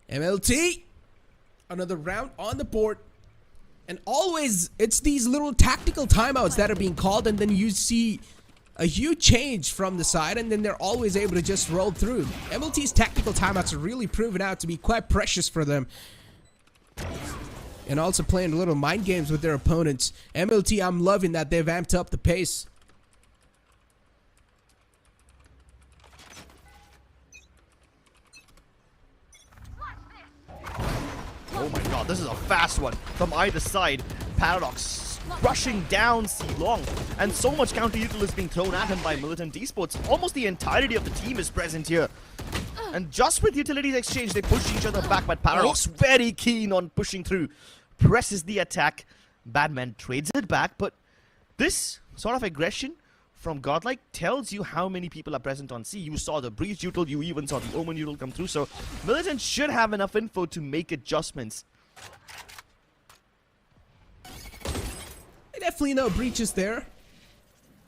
MLT, another round on the board. And always, it's these little tactical timeouts that are being called, and then you see a huge change from the side, and then they're always able to just roll through. MLT's tactical timeouts are really proven out to be quite precious for them. And also playing little mind games with their opponents. MLT, I'm loving that they've amped up the pace. Oh my god, this is a fast one from either side. Paradox rushing down C-Long, and so much counter-util is being thrown at him by MLT Esports. Almost the entirety of the team is present here. And just with utilities exchange, they push each other back, but Paradox very keen on pushing through. Presses the attack. Badman trades it back, but this sort of aggression from Godlike tells you how many people are present on C. You saw the Breach util, you even saw the Omen util come through, so Militant should have enough info to make adjustments. They definitely know Breach is there.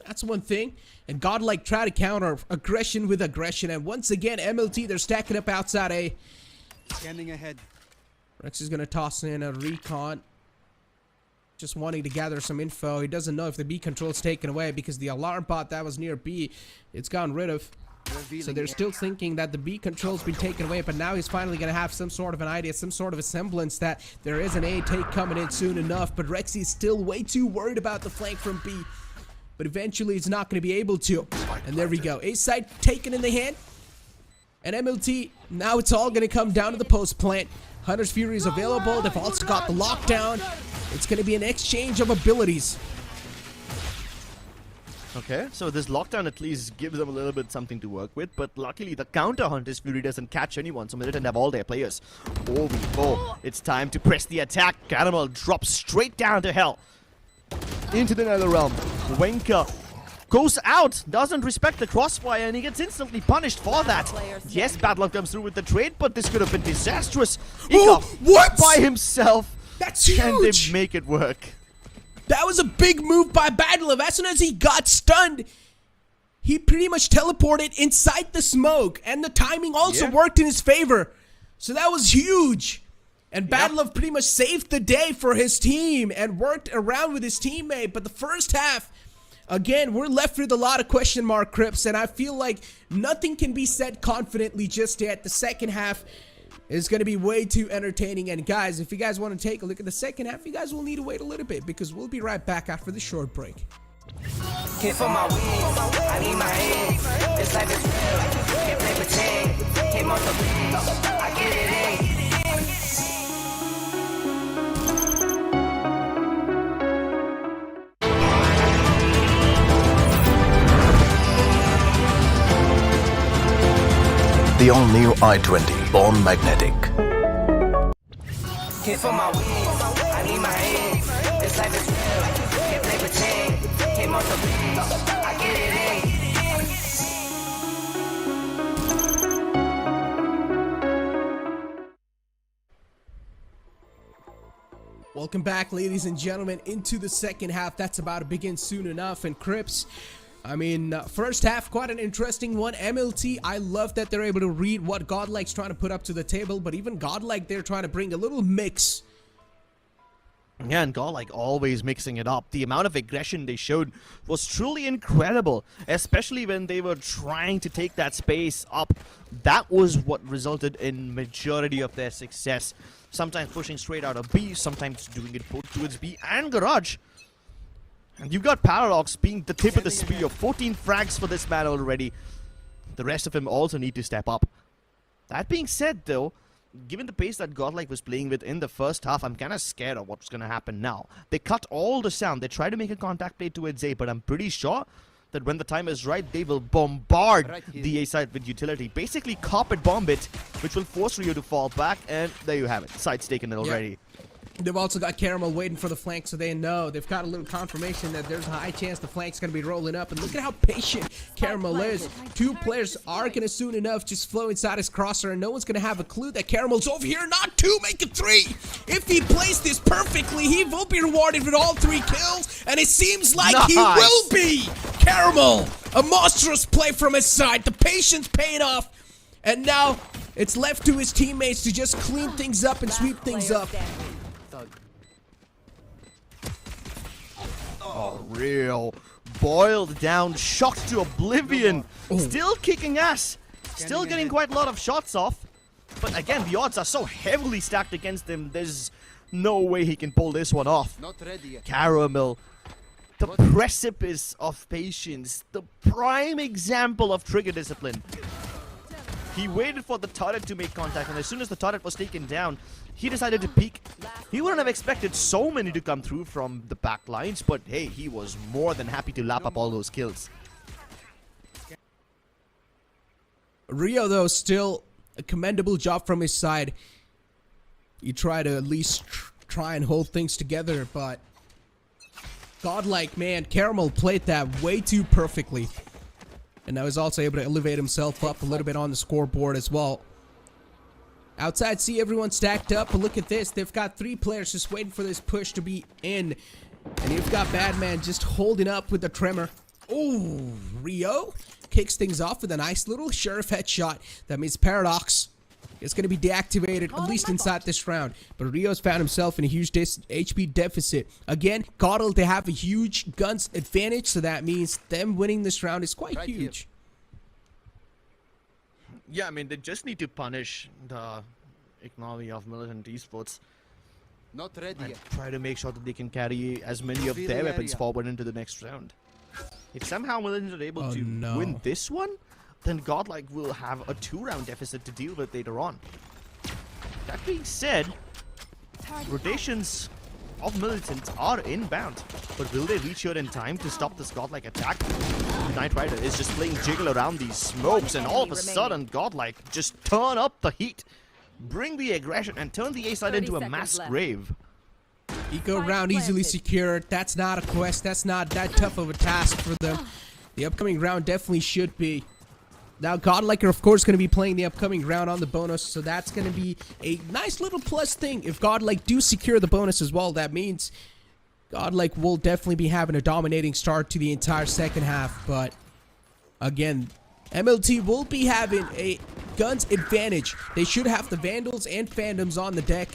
That's one thing. And Godlike try to counter aggression with aggression. And once again, MLT, they're stacking up outside A. Scanning ahead. Rex is going to toss in a recon. Just wanting to gather some info. He doesn't know if the B control is taken away because the alarm bot that was near B, it's gotten rid of. So they're still thinking that the B control's been taken away, but now he's finally going to have some sort of an idea, some sort of a semblance that there is an A take coming in soon enough, but Rexy's still way too worried about the flank from B. But eventually he's not going to be able to. And there we go. A side taken in the hand. And MLT, now it's all going to come down to the post plant. Hunter's Fury is available. They've also got the lockdown. It's going to be an exchange of abilities. Okay, so this lockdown at least gives them a little bit something to work with, but luckily the counter Hunter's Fury doesn't catch anyone, so Militant have all their players. 4v4, it's time to press the attack. Animal drops straight down to hell. Into the Nether Realm. Wenka goes out, doesn't respect the crossfire, and he gets instantly punished for that. Yes, Bad Luck comes through with the trade, but this could have been disastrous. Oh, what? By himself. That's huge. And they make it work. That was a big move by Badlove. As soon as he got stunned, he pretty much teleported inside the smoke. And the timing also worked in his favor. So that was huge. And Badlove pretty much saved the day for his team and worked around with his teammate. But the first half, again, we're left with a lot of question mark, Crips. And I feel like nothing can be said confidently just yet. The second half is going to be way too entertaining. And guys, if you guys want to take a look at the second half, you guys will need to wait a little bit because we'll be right back after the short break. Hit for my wins, I need my hands. This life is real, can't play pretend. Came off the bench, I get it in. The all-new i20, born magnetic. Hit for my wins, I need my hands. This life is real, can't play pretend. Came off the bench, I get it in. Welcome back, ladies and gentlemen, into the second half. That's about to begin soon enough. And Crips, I mean, first half, quite an interesting one. MLT, I love that they're able to read what Godlike's trying to put up to the table, but even Godlike, they're trying to bring a little mix. Yeah, and Godlike always mixing it up. The amount of aggression they showed was truly incredible, especially when they were trying to take that space up. That was what resulted in majority of their success. Sometimes pushing straight out of B, sometimes doing it both towards B and Garage. And you've got Paradox being the tip of the spear. 14 frags for this man already. The rest of him also need to step up. That being said, though, given the pace that Godlike was playing with in the first half, I'm kind of scared of what's going to happen now. They cut all the sound. They try to make a contact play towards A, but I'm pretty sure that when the time is right, they will bombard the A side with utility. Basically, carpet bomb it, which will force Rio to fall back, and there you have it. Side's taken it already. Yeah. They've also got Caramel waiting for the flank, so they know. They've got a little confirmation that there's a high chance the flank's going to be rolling up. And look at how patient Caramel is. Two players are going to soon enough just flow inside his crosser, and no one's going to have a clue that Caramel's over here. Not two, make it three. If he plays this perfectly, he will be rewarded with all 3 kills, and it seems like he will be. Caramel, a monstrous play from his side. The patience paying off, and now it's left to his teammates to just clean things up and sweep things up. Oh, Rio boiled down, shocked to oblivion. Still kicking ass. Still getting quite a lot of shots off. But again, the odds are so heavily stacked against him. There's no way he can pull this one off. Not ready yet. Caramel, the precipice of patience. The prime example of trigger discipline. He waited for the turret to make contact, and as soon as the turret was taken down, he decided to peek. He wouldn't have expected so many to come through from the back lines, but hey, he was more than happy to lap up all those kills. Rio, though, still a commendable job from his side. You try to at least try and hold things together, but Godlike, man, Caramel played that way too perfectly. And now he's also able to elevate himself up a little bit on the scoreboard as well. Outside C, everyone stacked up, but look at this. They've got 3 players just waiting for this push to be in. And you've got Badman just holding up with the tremor. Oh, Rio kicks things off with a nice little Sheriff headshot. That means Paradox is going to be deactivated, at least inside this round. But Rio's found himself in a huge HP deficit. Again, Godlike, they have a huge guns advantage, so that means them winning this round is quite huge. Yeah, I mean, they just need to punish the economy of Militant Esports. Not ready And yet. try to make sure that they can carry as many of their weapons forward into the next round. If somehow Militant are able to win this one, then Godlike will have a 2-round deficit to deal with later on. That being said, rotations of Militants are inbound, but will they reach here in time to stop this Godlike attack? Knight Rider is just playing jiggle around these smokes, and all of a sudden Godlike just turn up the heat, bring the aggression, and turn the A side into a mass grave. Eco round easily secured. That's not a quest. That's not that tough of a task for them. The upcoming round definitely should be. Now, Godlike are, of course, going to be playing the upcoming round on the bonus, so that's going to be a nice little plus thing. If Godlike do secure the bonus as well, that means Godlike will definitely be having a dominating start to the entire second half. But, again, MLT will be having a guns advantage. They should have the Vandals and Phantoms on the deck.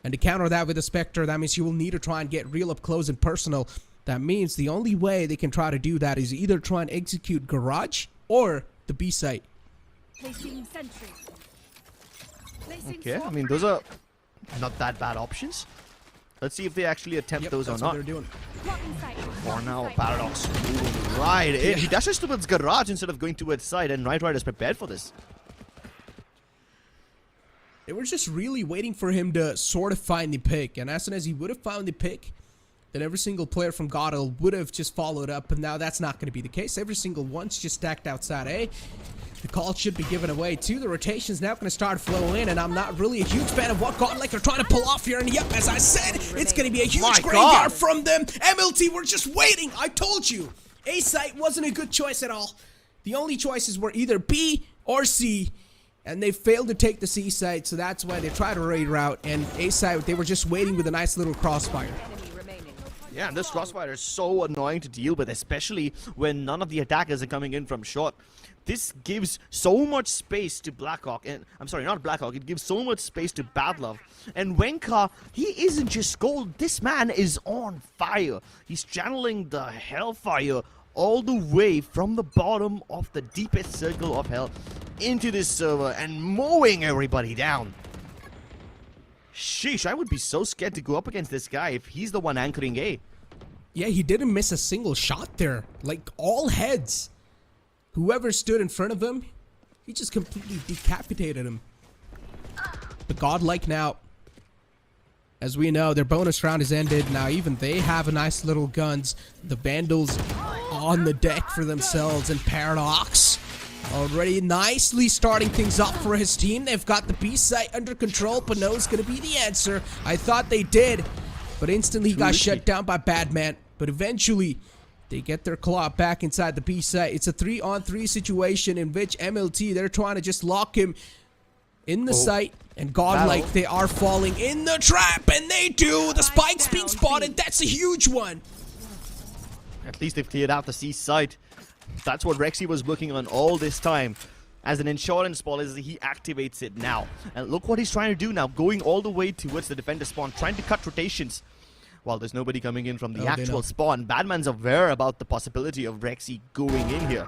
And to counter that with a Spectre, that means you will need to try and get real up close and personal. That means the only way they can try to do that is either try and execute Garage or the B site. Placing sentry. Placing Okay, I swarm mean, those are not that bad options. Let's see if they actually attempt those or that's not. what they're doing. blocking sight. For now, Paradox moving right in. He dashes towards Garage instead of going towards side, and Knight Rider is prepared for this. They were just really waiting for him to sort of find the pick, and as soon as he would have found the pick, then every single player from Godlike would have just followed up, but now that's not going to be the case. Every single one's just stacked outside A. The call should be given away too. The rotation's now going to start flowing in, and I'm not really a huge fan of what Godlike are trying to pull off here. And yep, as I said, it's going to be a huge graveyard from them. MLT, we're just waiting. I told you. A site wasn't a good choice at all. The only choices were either B or C. and they failed to take the C site, so that's why they tried to reroute, and A site, they were just waiting with a nice little crossfire. Enemy remaining. Yeah, and this crossfire is so annoying to deal with, especially when none of the attackers are coming in from short. This gives so much space to Blackhawk, and I'm sorry, not Blackhawk, it gives so much space to Badlove. And Wenka, he isn't just gold, this man is on fire. He's channeling the hellfire all the way from the bottom of the deepest circle of hell into this server and mowing everybody down. Sheesh, I would be so scared to go up against this guy if he's the one anchoring A. Yeah, he didn't miss a single shot there. Like, all heads. Whoever stood in front of him, he just completely decapitated him. But Godlike now, as we know, their bonus round is ended. Now even they have a nice little guns. The Vandals on the deck for themselves, and Paradox already nicely starting things up for his team. They've got the B site under control, but no is going to be the answer. I thought they did, but instantly he got shut down by Badman. But eventually, they get their claw back inside the B site. It's a 3-on-3 situation in which MLT, they're trying to just lock him in the site. And Godlike, they are falling in the trap, and they do. The spike's being spotted. That's a huge one. At least they've cleared out the C site. That's what Rexy was working on all this time. As an insurance policy, he activates it now. And look what he's trying to do now, going all the way towards the defender spawn, trying to cut rotations. While there's nobody coming in from the actual spawn, Badman's aware about the possibility of Rexy going in here.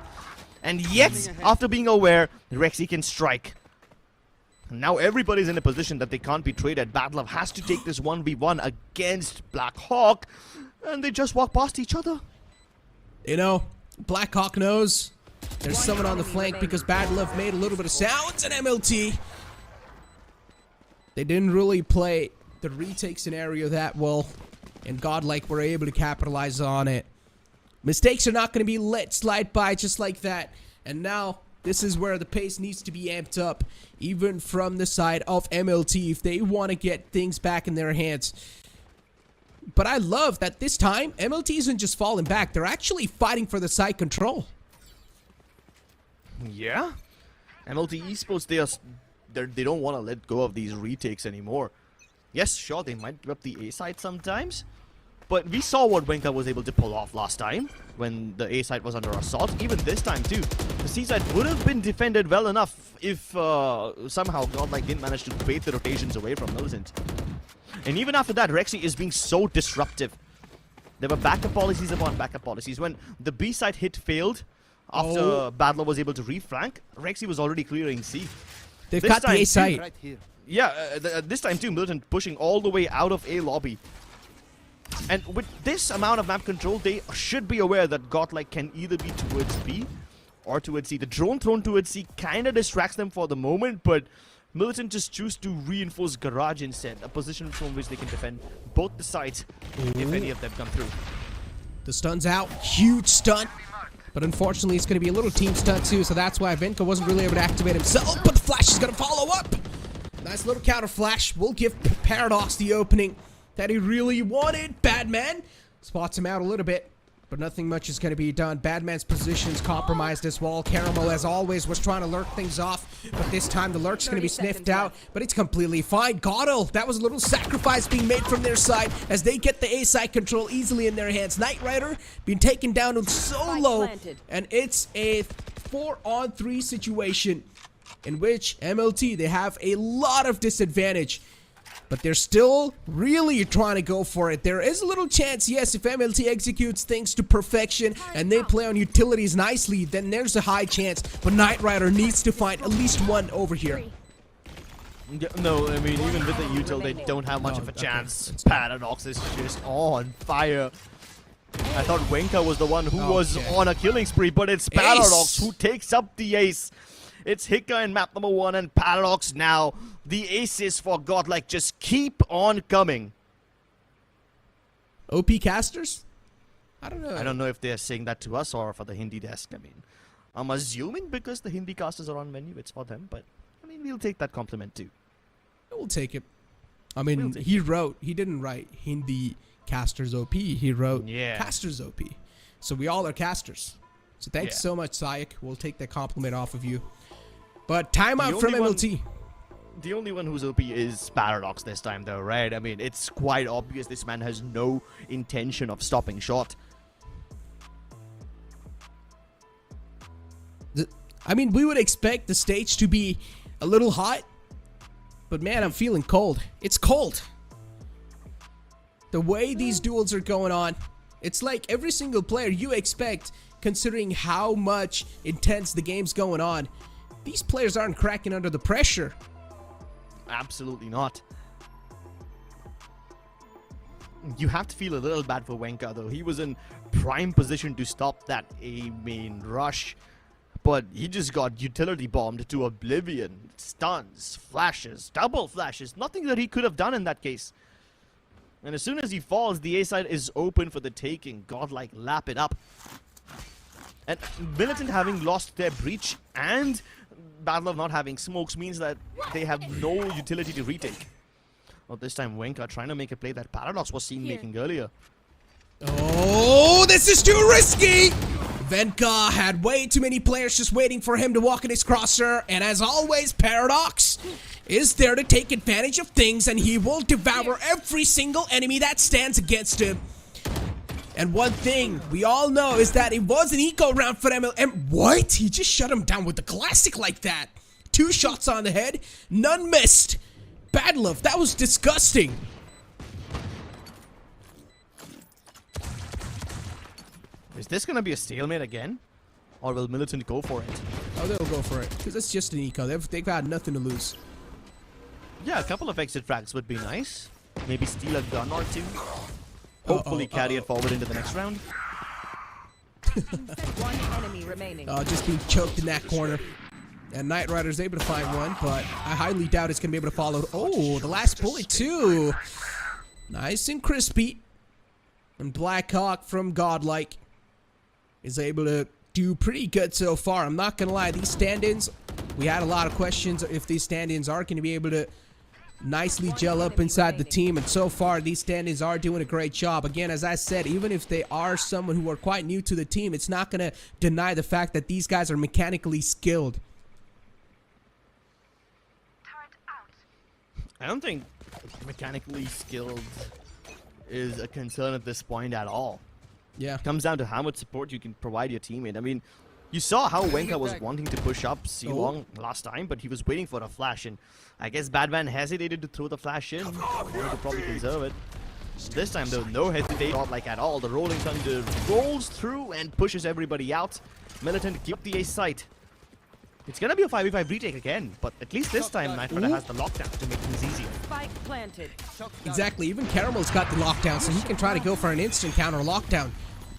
And yet, after being aware, Rexy can strike. Now everybody's in a position that they can't be traded. Badlove has to take this 1v1 against Blackhawk, and they just walk past each other. You know, Blackhawk knows there's someone on the flank because Badlove made a little bit of sounds, and MLT, they didn't really play the retake scenario that well, and Godlike were able to capitalize on it. Mistakes are not going to be let slide by just like that, and now this is where the pace needs to be amped up, even from the side of MLT, if they want to get things back in their hands. But I love that this time, MLT isn't just falling back. They're actually fighting for the side control. Yeah. MLT Esports, they don't want to let go of these retakes anymore. Yes, sure, they might give up the A side sometimes. But we saw what Wenka was able to pull off last time when the A side was under assault. Even this time too. The C side would have been defended well enough if somehow Godlike didn't manage to bait the rotations away from Millicent. And even after that, Rexy is being so disruptive. There were backup policies upon backup policies. When the B side hit failed, after Badler was able to reflank, Rexy was already clearing C. They've got the A side. Right here. Yeah, this time too, Militant pushing all the way out of A lobby. And with this amount of map control, they should be aware that Godlike can either be towards B or towards C. The drone thrown towards C kind of distracts them for the moment, but Militant just choose to reinforce Garage instead, a position from which they can defend both the sides if any of them come through. The stun's out. Huge stun. But unfortunately, it's going to be a little team stun too, so that's why Venka wasn't really able to activate himself. But the flash is going to follow up. Nice little counter flash. We'll give Paradox the opening that he really wanted. Badman spots him out a little bit, but nothing much is going to be done. Badman's position's compromised as well. Caramel, as always, was trying to lurk things off, but this time the lurk's going to be sniffed out, but it's completely fine. Godl, that was a little sacrifice being made from their side as they get the A side control easily in their hands. Knight Rider being taken down on solo, and it's a 4-on-3 situation in which MLT, they have a lot of disadvantage. But they're still really trying to go for it. There is a little chance, yes, if MLT executes things to perfection and they play on utilities nicely, then there's a high chance. But Knight Rider needs to find at least one over here. No, I mean, even with the util, they don't have much of a chance. Paradox is just on fire. I thought Wenka was the one who was on a killing spree, but it's Paradox who takes up the ace. It's Hika in map number 1 and Paradox now. The aces for Godlike just keep on coming. OP casters? I don't know. I don't know if they're saying that to us or for the Hindi desk. I mean, I'm assuming because the Hindi casters are on menu, it's for them. But, I mean, we'll take that compliment too. We'll take it. I mean, he didn't write Hindi casters OP. He wrote casters OP. So we all are casters. So thanks so much, Sayak. We'll take that compliment off of you. But timeout from MLT. The only one who's OP is Paradox this time, though, right? I mean, it's quite obvious this man has no intention of stopping short. I mean, we would expect the stage to be a little hot, but man, I'm feeling cold. It's cold. The way these duels are going on, it's like every single player you expect, considering how much intense the game's going on, these players aren't cracking under the pressure. Absolutely not. You have to feel a little bad for Wenka, though. He was in prime position to stop that A main rush, but he just got utility bombed to oblivion. Stuns, flashes, double flashes, nothing that he could have done in that case. And as soon as he falls, the A side is open for the taking. Godlike lap it up. And Militant having lost their breach and Battle of not having smokes means that they have no utility to retake. Well, this time Wenka trying to make a play that Paradox was seen making earlier. Oh, this is too risky! Venka had way too many players just waiting for him to walk in his crosser, and as always, Paradox is there to take advantage of things, and he will devour every single enemy that stands against him. And one thing we all know is that it was an eco round for MLM. What? He just shut him down with the classic like that. 2 shots on the head, none missed. Bad love, that was disgusting. Is this gonna be a stalemate again? Or will Militant go for it? Oh, they'll go for it, because it's just an eco. They've got nothing to lose. Yeah, a couple of exit frags would be nice. Maybe steal a gun or two. Hopefully carry it forward into the next round. One enemy remaining. Just being choked in that corner. And Knight Rider's able to find one, but I highly doubt it's going to be able to follow. Oh, the last bullet too. Nice and crispy. And Blackhawk from Godlike is able to do pretty good so far. I'm not going to lie, these stand-ins, we had a lot of questions if these stand-ins are going to be able to nicely gel up inside the team, and so far these stand-ins are doing a great job. Again, as I said, even if they are someone who are quite new to the team, it's not going to deny the fact that these guys are mechanically skilled. I don't think mechanically skilled is a concern at this point at all. Yeah. It comes down to how much support you can provide your teammate. I mean, you saw how Wenka was wanting to push up C-Long last time, but he was waiting for a flash, and I guess Badman hesitated to throw the flash in. Wanted to probably conserve it. This time, though, no hesitate, not like at all. The Rolling Thunder rolls through and pushes everybody out. Militant keep the ace sight. It's gonna be a 5v5 retake again, but at least this time Knight Rider has the lockdown to make things easier. Spike planted. Exactly, even Caramel's got the lockdown, so he can try to go for an instant counter lockdown.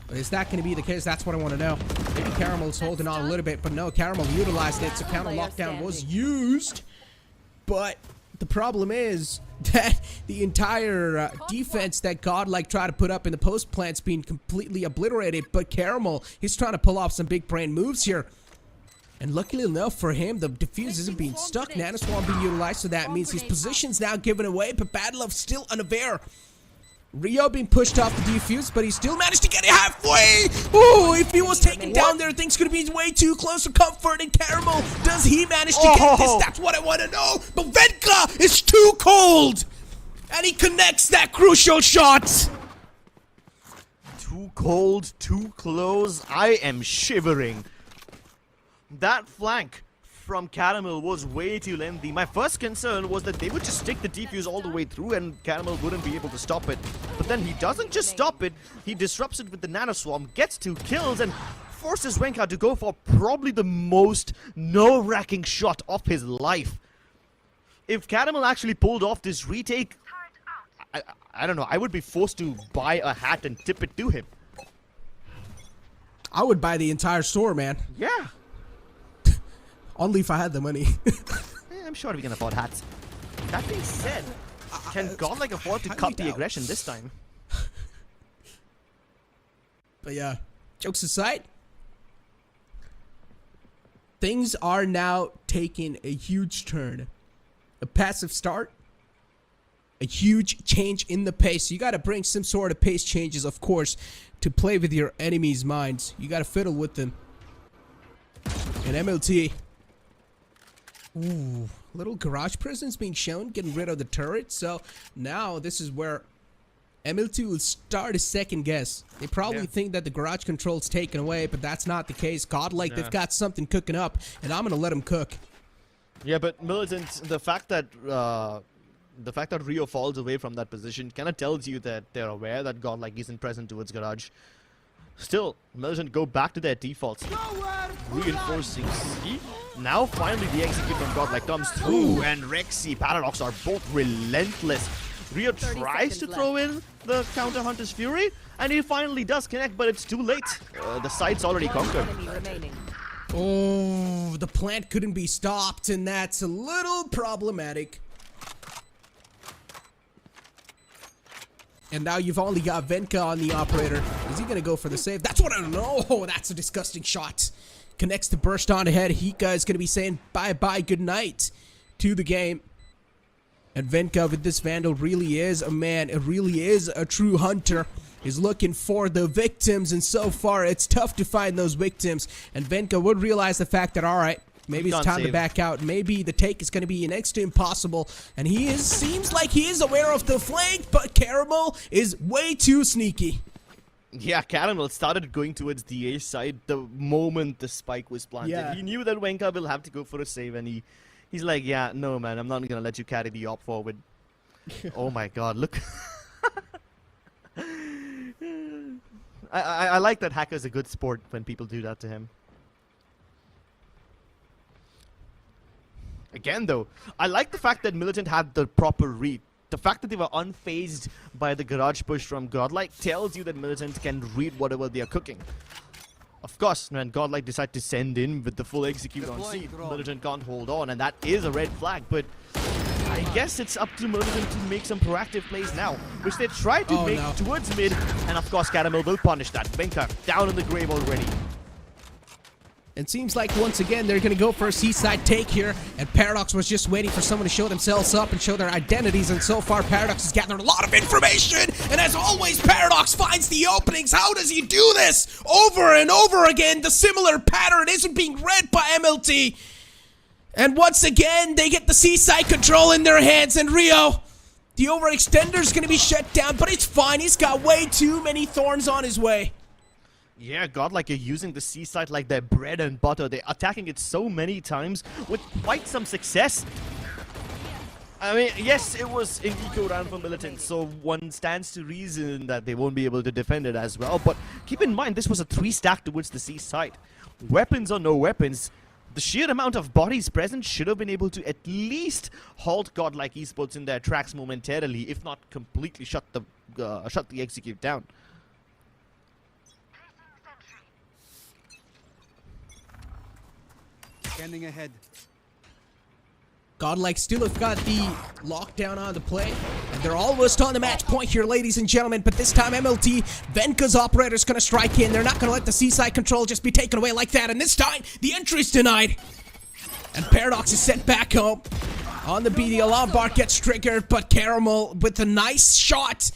But is that going to be the case? That's what I want to know. Maybe Caramel's holding on a little bit, but no, Caramel utilized it, so counter lockdown was used. But the problem is that the entire defense that Godlike tried to put up in the post plant's being completely obliterated, but Caramel, he's trying to pull off some big brain moves here. And luckily enough for him, the defuse isn't being stuck. Nanoswarm being utilized, so that means his position's now given away, but Bad Love still unaware. Rio being pushed off the defuse, but he still managed to get it halfway. Ooh, if he was taken down there, things could be way too close for comfort. And Caramel, does he manage to get this? That's what I want to know. But Venka is too cold, and he connects that crucial shot. Too cold, too close. I am shivering. That flank from Caramel was way too lengthy. My first concern was that they would just stick the defuse all the way through and Caramel wouldn't be able to stop it. But then he doesn't just stop it, he disrupts it with the nanoswarm, gets 2 kills, and forces Wenka to go for probably the most nerve-wracking shot of his life. If Caramel actually pulled off this retake, I don't know, I would be forced to buy a hat and tip it to him. I would buy the entire store, man. Yeah. Only if I had the money. I'm sure we can afford hats. That being said, can Godlike afford to cut the aggression this time? But yeah, jokes aside, things are now taking a huge turn. A passive start, a huge change in the pace. You got to bring some sort of pace changes, of course, to play with your enemies' minds. You got to fiddle with them. And MLT Ooh, little garage presence being shown, getting rid of the turret. So now this is where MLT will start a second guess. They probably think that the garage control's taken away, but that's not the case. Godlike, they've got something cooking up, and I'm gonna let them cook. Yeah, but Militant, the fact that Rio falls away from that position kind of tells you that they're aware that Godlike isn't present towards garage. Still, Militant go back to their defaults, reinforcing C. Now finally the execute from Godlike comes through, and Rexy, Paradox are both relentless. Rio tries to throw in the counter Hunter's Fury, and he finally does connect, but it's too late. The site's already conquered. Enemy remaining. Oh, the plant couldn't be stopped, and that's a little problematic. And now you've only got Venka on the operator. Is he gonna go for the save? That's what I don't know. Oh, that's a disgusting shot. Connects to burst on ahead. Hika is gonna be saying bye-bye, good night to the game. And Venka with this Vandal really is a man. It really is a true hunter. He's looking for the victims, and so far it's tough to find those victims. And Venka would realize the fact that, alright, maybe it's time to back out. Maybe the take is going to be next to impossible. And seems like he is aware of the flank, but Caramel is way too sneaky. Yeah, Caramel started going towards the A side the moment the spike was planted. Yeah. He knew that Venka will have to go for a save, and he's like, yeah, no man, I'm not going to let you carry the op forward. Oh my god, look. I like that Hacker's a good sport when people do that to him. Again though, I like the fact that Militant had the proper read. The fact that they were unfazed by the garage push from Godlike tells you that Militant can read whatever they are cooking. Of course, when Godlike decide to send in with the full execute on C, Militant can't hold on, and that is a red flag, but I guess it's up to Militant to make some proactive plays now, which they try to make towards mid, and of course Caramel will punish that. Venka down in the grave already. It seems like once again they're going to go for a seaside take here, and Paradox was just waiting for someone to show themselves up and show their identities, and so far Paradox has gathered a lot of information, and as always Paradox finds the openings. How does he do this? Over and over again, the similar pattern isn't being read by MLT. And once again, they get the seaside control in their hands, and Rio, the overextender is going to be shut down, but it's fine. He's got way too many thorns on his way. Yeah, Godlike are using the seaside like their bread and butter. They're attacking it so many times with quite some success. I mean, yes, it was an eco round for Militant, so one stands to reason that they won't be able to defend it as well. But keep in mind, this was a 3-stack towards the seaside. Weapons or no weapons, the sheer amount of bodies present should have been able to at least halt Godlike Esports in their tracks momentarily, if not completely shut the execute down. Scanning ahead. Godlike still have got the lockdown on the play, and they're almost on the match point here, ladies and gentlemen, but this time MLT, Venka's operator's gonna strike in. They're not gonna let the seaside control just be taken away like that, and this time, the entry's denied. And Paradox is sent back home. On the B, the alarm bar gets triggered, but Caramel, with a nice shot,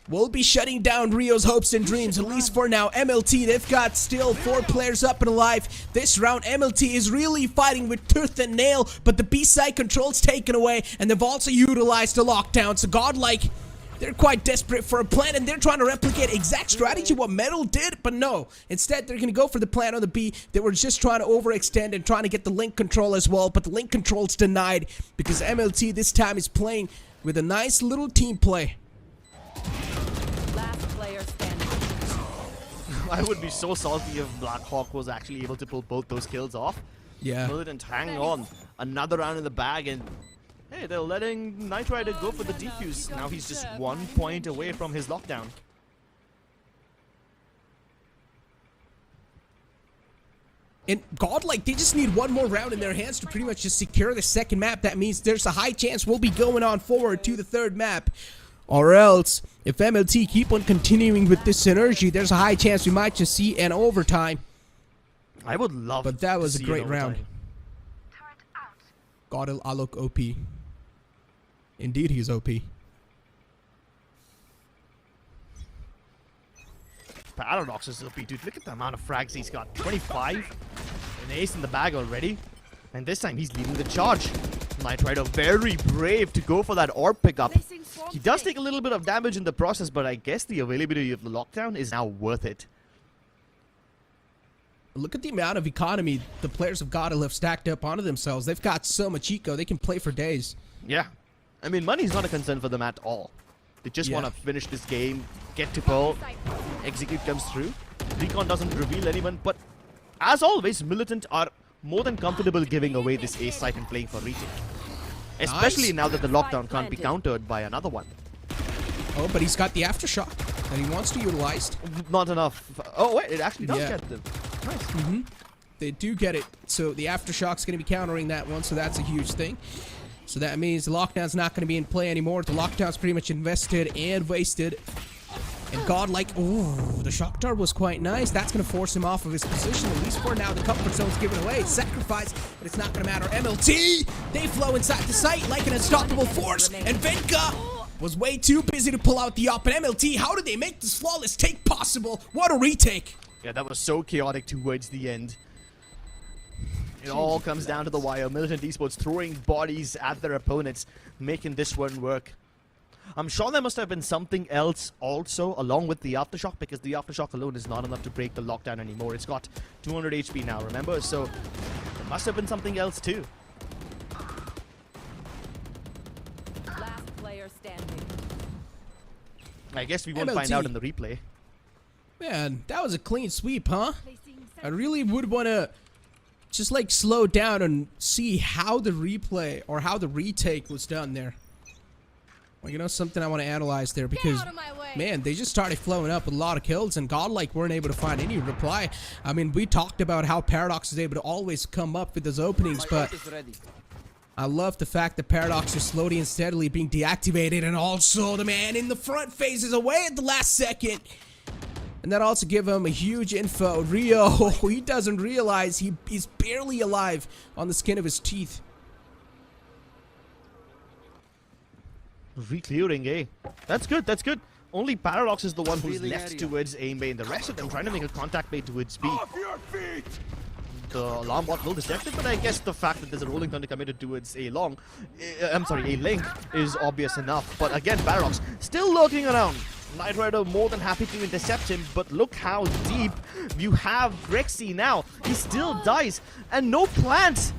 will be shutting down Rio's hopes and dreams, at least for now. MLT, they've got still 4 players up and alive. This round, MLT is really fighting with tooth and nail, but the B-side control's taken away, and they've also utilized the lockdown. So Godlike, they're quite desperate for a plan, and they're trying to replicate exact strategy what Metal did, but no. Instead, they're going to go for the plan on the B. They were just trying to overextend and trying to get the link control as well, but the link control's denied because MLT this time is playing with a nice little team play. Last player standing. I would be so salty if Blackhawk was actually able to pull both those kills off. Yeah. Militant hang on. Another round in the bag, and hey, they're letting Knight Rider go for the defuse. Now he's just 1 point away from his lockdown. And Godlike, they just need one more round in their hands to pretty much just secure the second map. That means there's a high chance we'll be going on forward to the third map. Or else, if MLT keep on continuing with this synergy, there's a high chance we might just see an overtime. I would love But that was to a see great an round. overtime. God, Alok OP. Indeed, he's OP. Paradox is OP, dude. Look at the amount of frags he's got. 25. An ace in the bag already. And this time he's leading the charge. Knight Rider very brave to go for that orb pickup. Placing swarm He does grenade. take a little bit of damage in the process, but I guess the availability of the lockdown is now worth it. Look at the amount of economy the players of Godlike have stacked up onto themselves. They've got so much eco, they can play for days. Yeah. I mean, money's not a concern for them at all. They just want to finish this game, get to Pearl, execute comes through. Recon doesn't reveal anyone, but as always, Militant are more than comfortable giving away this A site and playing for retake. Especially now that the lockdown can't be countered by another one. Oh, but he's got the aftershock that he wants to utilize. Not enough. Oh, wait, it actually does Yeah. get them. Nice. They do get it. So the aftershock's going to be countering that one, so that's a huge thing. So that means the lockdown's not going to be in play anymore. The lockdown's pretty much invested and wasted. And Godlike, ooh, the shock dart was quite nice. That's going to force him off of his position. At least for now, the comfort zone's given away. It's sacrifice, but it's not going to matter. MLT, they flow inside the site like an unstoppable force. And Venka was way too busy to pull out the op. And MLT, how did they make this flawless take possible? What a retake. Yeah, that was so chaotic towards the end. It all comes down to the wire. Militant Esports throwing bodies at their opponents, making this one work. I'm sure there must have been something else also along with the aftershock, because the aftershock alone is not enough to break the lockdown anymore. It's got 200 HP now, remember? So there must have been something else too. Last player standing. I guess we won't MLT. find out in the replay. Man, that was a clean sweep, huh? Placing I really would want to just like slow down and see how the replay or how the retake was done there. Well, you know, something I want to analyze there, because out of my way. man, they just started flowing up with a lot of kills, and Godlike weren't able to find any reply. I mean, we talked about how Paradox is able to always come up with those openings, but I love the fact that Paradox is slowly and steadily being deactivated, and also the man in the front phases away at the last second. And that also give him a huge info. Rio, he doesn't realize he's barely alive on the skin of his teeth. Re-clearing, eh? That's good, that's good. Only Paradox is the one who's left towards A main. The rest of them trying to make a contact made towards B. The alarm bot will detect it, but I guess the fact that there's a rolling thunder committed towards A long, A link is obvious enough. But again, Paradox still lurking around. Knight Rider more than happy to intercept him, but look how deep you have Grexy now. He still dies, and no plants.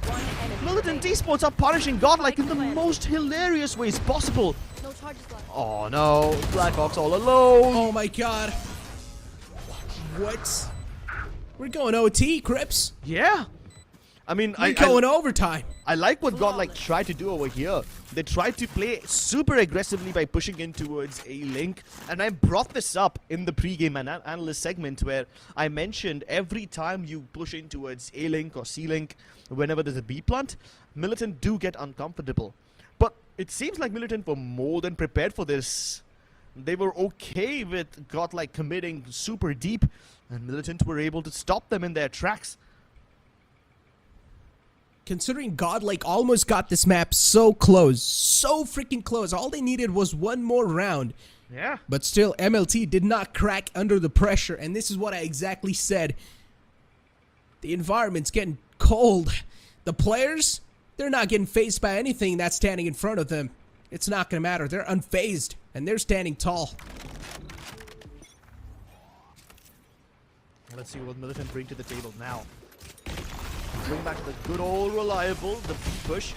Militant Esports are punishing Godlike in the most hilarious ways possible. No charges left. Oh no, Blackhawks all alone. Oh my god. What? We're going OT, Crips. Yeah. I mean, We're going overtime. I like what Godlike tried to do over here. They tried to play super aggressively by pushing in towards A link, and I brought this up in the pre-game analyst segment where I mentioned every time you push in towards A link or C link, whenever there's a B plant, Militant do get uncomfortable. But it seems like Militant were more than prepared for this. They were okay with Godlike committing super deep, and Militant were able to stop them in their tracks. Considering Godlike almost got this map so close, so freaking close. All they needed was one more round. Yeah. But still, MLT did not crack under the pressure, and this is what I exactly said. The environment's getting cold. The players, they're not getting phased by anything that's standing in front of them. It's not going to matter. They're unfazed, and they're standing tall. Let's see what Militant bring to the table now. Bring back the good old reliable, the B push.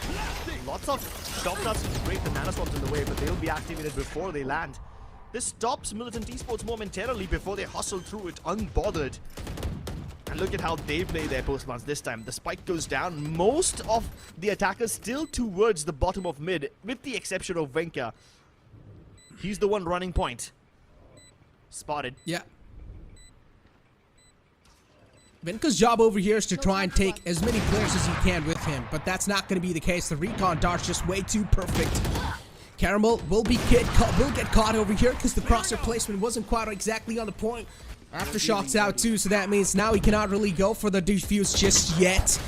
Lots of stop starts to break the nanoswarms in the way, but they'll be activated before they land. This stops Militant Esports momentarily before they hustle through it unbothered. And look at how they play their post-plants this time. The spike goes down. Most of the attackers still towards the bottom of mid, with the exception of Venka. He's the one running point. Spotted. Yeah. Venka's job over here is to try and take as many players as he can with him, but that's not going to be the case. The recon dart's just way too perfect. Caramel will get caught over here because the crosshair placement wasn't quite exactly on the point. Aftershock's out too, so that means now he cannot really go for the defuse just yet.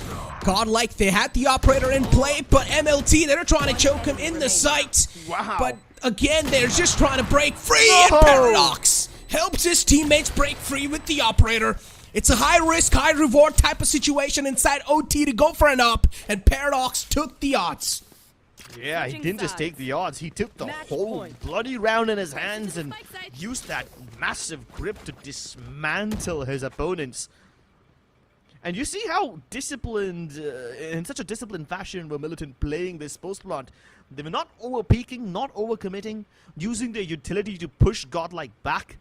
Godlike, they had the operator in play, but MLT, they're trying to choke him in the sight. Wow. But again, they're just trying to break free, and Paradox helps his teammates break free with the operator. It's a high risk, high reward type of situation inside OT to go for an up, and Paradox took the odds. Yeah, he didn't just take the odds, he took the whole bloody round in his hands and used that massive grip to dismantle his opponents. And you see how disciplined, in such a disciplined fashion, were Militant playing this post plant. They were not over-peaking, not over-committing, using their utility to push Godlike back.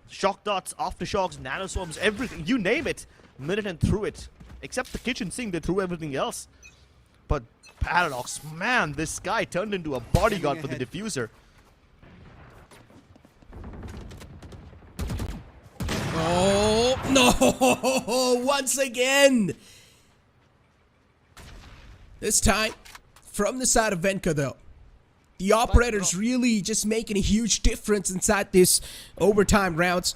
Shock darts, aftershocks, nanoswarms, everything, you name it. Militant threw it. Except the kitchen sink, they threw everything else. But Paradox, man, this guy turned into a bodyguard for the diffuser. Oh, no! Once again! This time, from the side of Venka, though. The operator's really just making a huge difference inside this overtime rounds.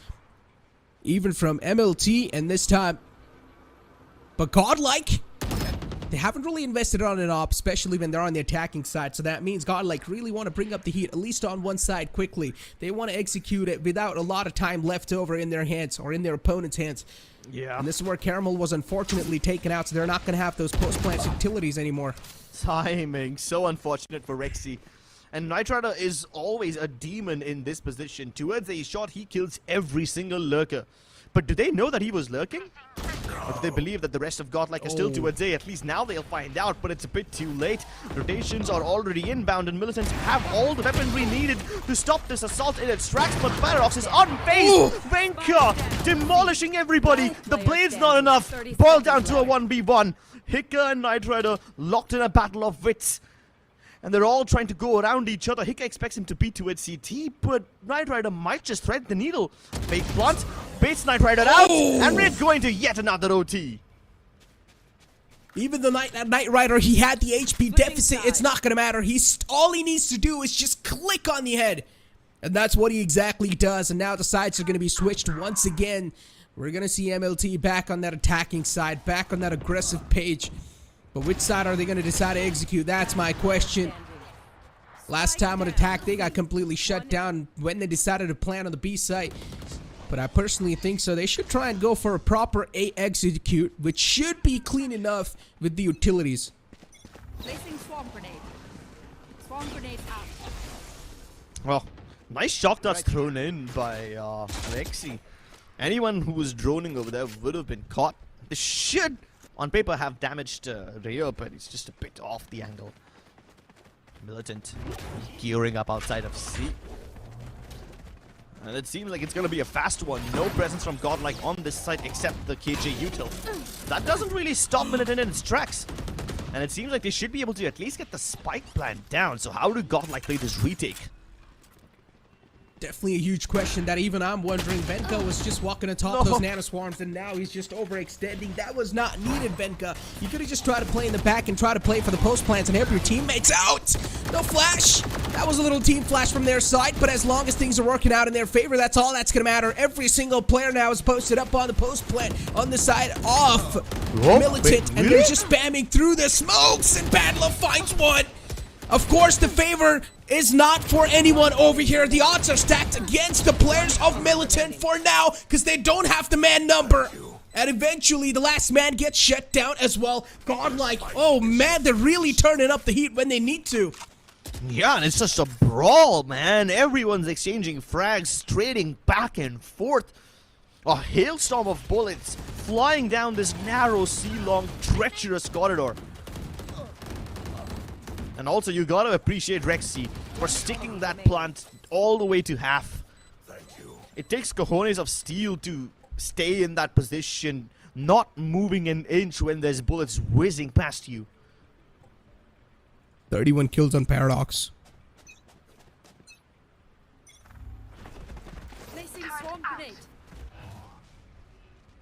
Even from MLT, and this time. But Godlike, they haven't really invested on an op, especially when they're on the attacking side. So that means Godlike really want to bring up the heat, at least on one side, quickly. They want to execute it without a lot of time left over in their hands, or in their opponent's hands. Yeah. And this is where Caramel was unfortunately taken out, so they're not going to have those post-plant utilities anymore. Timing, so unfortunate for Rexy. And Knight Rider is always a demon in this position. Towards a shot, he kills every single lurker. But do they know that he was lurking? Or do they believe that the rest of Godlike is still towards A? At least now they'll find out, but it's a bit too late. Rotations are already inbound, and Militants have all the weaponry needed to stop this assault in its tracks, but Paradox is unfazed. Venka demolishing everybody. The blade's not enough. Boiled down to a 1v1. Hika and Knight Rider locked in a battle of wits. And they're all trying to go around each other. Hika expects him to be towards CT, but Knight Rider might just thread the needle. Fake blunt, baits Knight Rider out, and we're going to yet another OT. Even the Knight Rider, he had the HP deficit. It's not going to matter. All he needs to do is just click on the head. And that's what he exactly does. And now the sides are going to be switched once again. We're going to see MLT back on that attacking side, back on that aggressive page. But which side are they going to decide to execute? That's my question. Last time on attack, they got completely shut down when they decided to plan on the B site. But I personally think so. They should try and go for a proper A execute, which should be clean enough with the utilities. Placing swarm grenade. Swarm grenade out. Well, nice shock darts thrown in by Rexy. Anyone who was droning over there would have been caught. This should, on paper, have damaged rear, but it's just a bit off the angle. Militant gearing up outside of C. And it seems like it's going to be a fast one. No presence from Godlike on this site except the KJ util. That doesn't really stop Militant in its tracks. And it seems like they should be able to at least get the spike plant down. So how do Godlike play this retake? Definitely a huge question that even I'm wondering. Venka was just walking atop those nanoswarms, and now he's just overextending. That was not needed, Venka. You could have just tried to play in the back and try to play for the post plants and help your teammates out. No flash. That was a little team flash from their side, but as long as things are working out in their favor, that's all that's going to matter. Every single player now is posted up on the post plant on the side of Militant, and they're just spamming through the smokes, and Badla finds one. Of course, the favor is not for anyone over here. The odds are stacked against the players of Militant for now, because they don't have the man number. And eventually, the last man gets shut down as well. Godlike, oh man, they're really turning up the heat when they need to. Yeah, and it's just a brawl, man. Everyone's exchanging frags, trading back and forth. A hailstorm of bullets flying down this narrow, sea-long, treacherous corridor. And also, you gotta appreciate Rexy for sticking that plant all the way to half. It takes cojones of steel to stay in that position, not moving an inch when there's bullets whizzing past you. 31 kills on Paradox. Placing swarm grenade.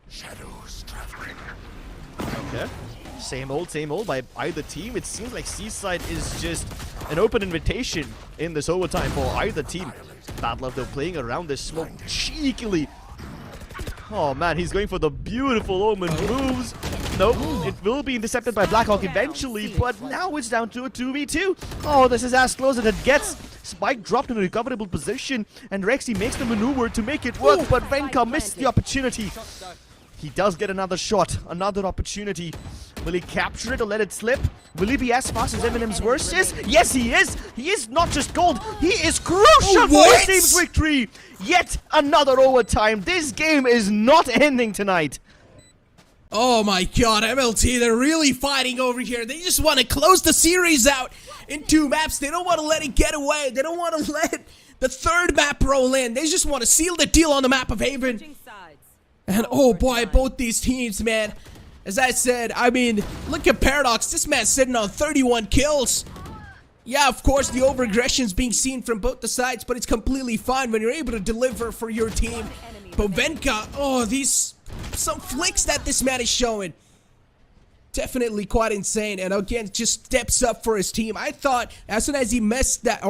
Shadows traveling. Okay. Same old by either team. It seems like Seaside is just an open invitation in this overtime for either team. Bad Love, though, playing around this smoke cheekily. Oh man, he's going for the beautiful Omen moves. Nope, it will be intercepted by Blackhawk eventually, but now it's down to a 2v2. Oh, this is as close as it gets. Spike dropped in a recoverable position, and Rexy makes the maneuver to make it work, but Venka missed the opportunity. He does get another shot, another opportunity. Will he capture it or let it slip? Will he be as fast as Eminem's worst is? Yes, he is. He is not just gold. He is crucial for his team's victory. Yet another overtime. This game is not ending tonight. Oh my god, MLT, they're really fighting over here. They just want to close the series out in 2 maps. They don't want to let it get away. They don't want to let the 3rd map roll in. They just want to seal the deal on the map of Haven. And oh boy, both these teams, man. As I said, I mean, look at Paradox. This man's sitting on 31 kills. Yeah, of course, the over-aggression's being seen from both the sides, but it's completely fine when you're able to deliver for your team. But Venka, oh, some flicks that this man is showing. Definitely quite insane. And again, just steps up for his team. I thought as soon as he missed that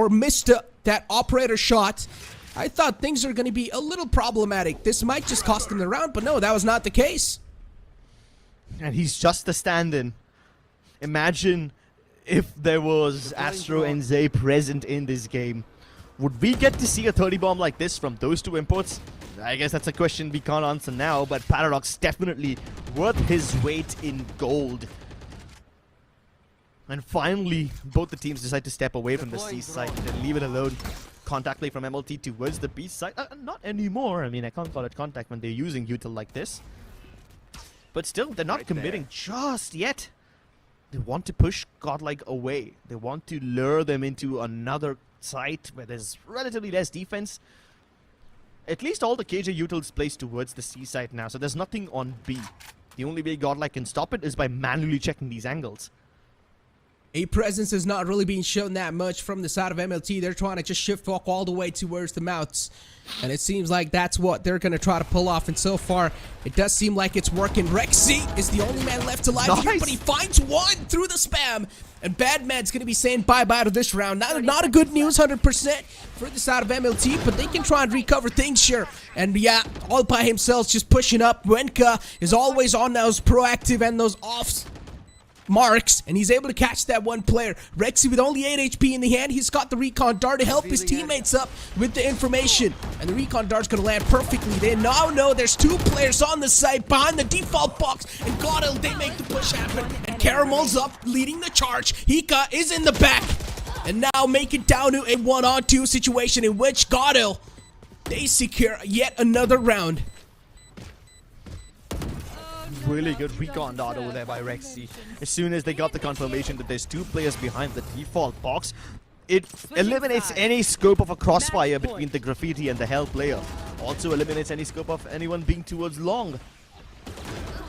operator shot, I thought things are going to be a little problematic. This might just cost him the round, but no, that was not the case. And he's just the stand-in. Imagine if there was Astro and Zay present in this game. Would we get to see a 30 bomb like this from those 2 imports? I guess that's a question we can't answer now, but Paradox definitely worth his weight in gold. And finally, both the teams decide to step away from the C side and leave it alone. Contact play from MLT towards the B side. Not anymore. I mean, I can't call it contact when they're using util like this. But still, they're not committing just yet. They want to push Godlike away. They want to lure them into another site where there's relatively less defense. At least all the KJ utils placed towards the C site now, so there's nothing on B. The only way Godlike can stop it is by manually checking these angles. A presence is not really being shown that much from the side of MLT. They're trying to just shift walk all the way towards the mounts. And it seems like that's what they're going to try to pull off. And so far, it does seem like it's working. Rexy is the only man left alive here, but he finds one through the spam. And Badman's going to be saying bye-bye to this round. Not a good news, 100% for the side of MLT, but they can try and recover things here. And yeah, all by himself, just pushing up. Wenka is always on those proactive and those offs. Marks, and he's able to catch that one player. Rexy with only 8 HP in the hand. He's got the recon dart to help his teammates up with the information, and the recon dart's gonna land perfectly. They now know there's 2 players on the site behind the default box, and Godel, they make the push happen, and Caramel's up leading the charge. Hika is in the back, and now make it down to a 1-on-2 situation in which Godel, they secure yet another round. Really good recon dart over there by Rexy. As soon as they got the confirmation that there's 2 players behind the default box, it eliminates any scope of a crossfire between the graffiti and the hell player. Also eliminates any scope of anyone being towards long.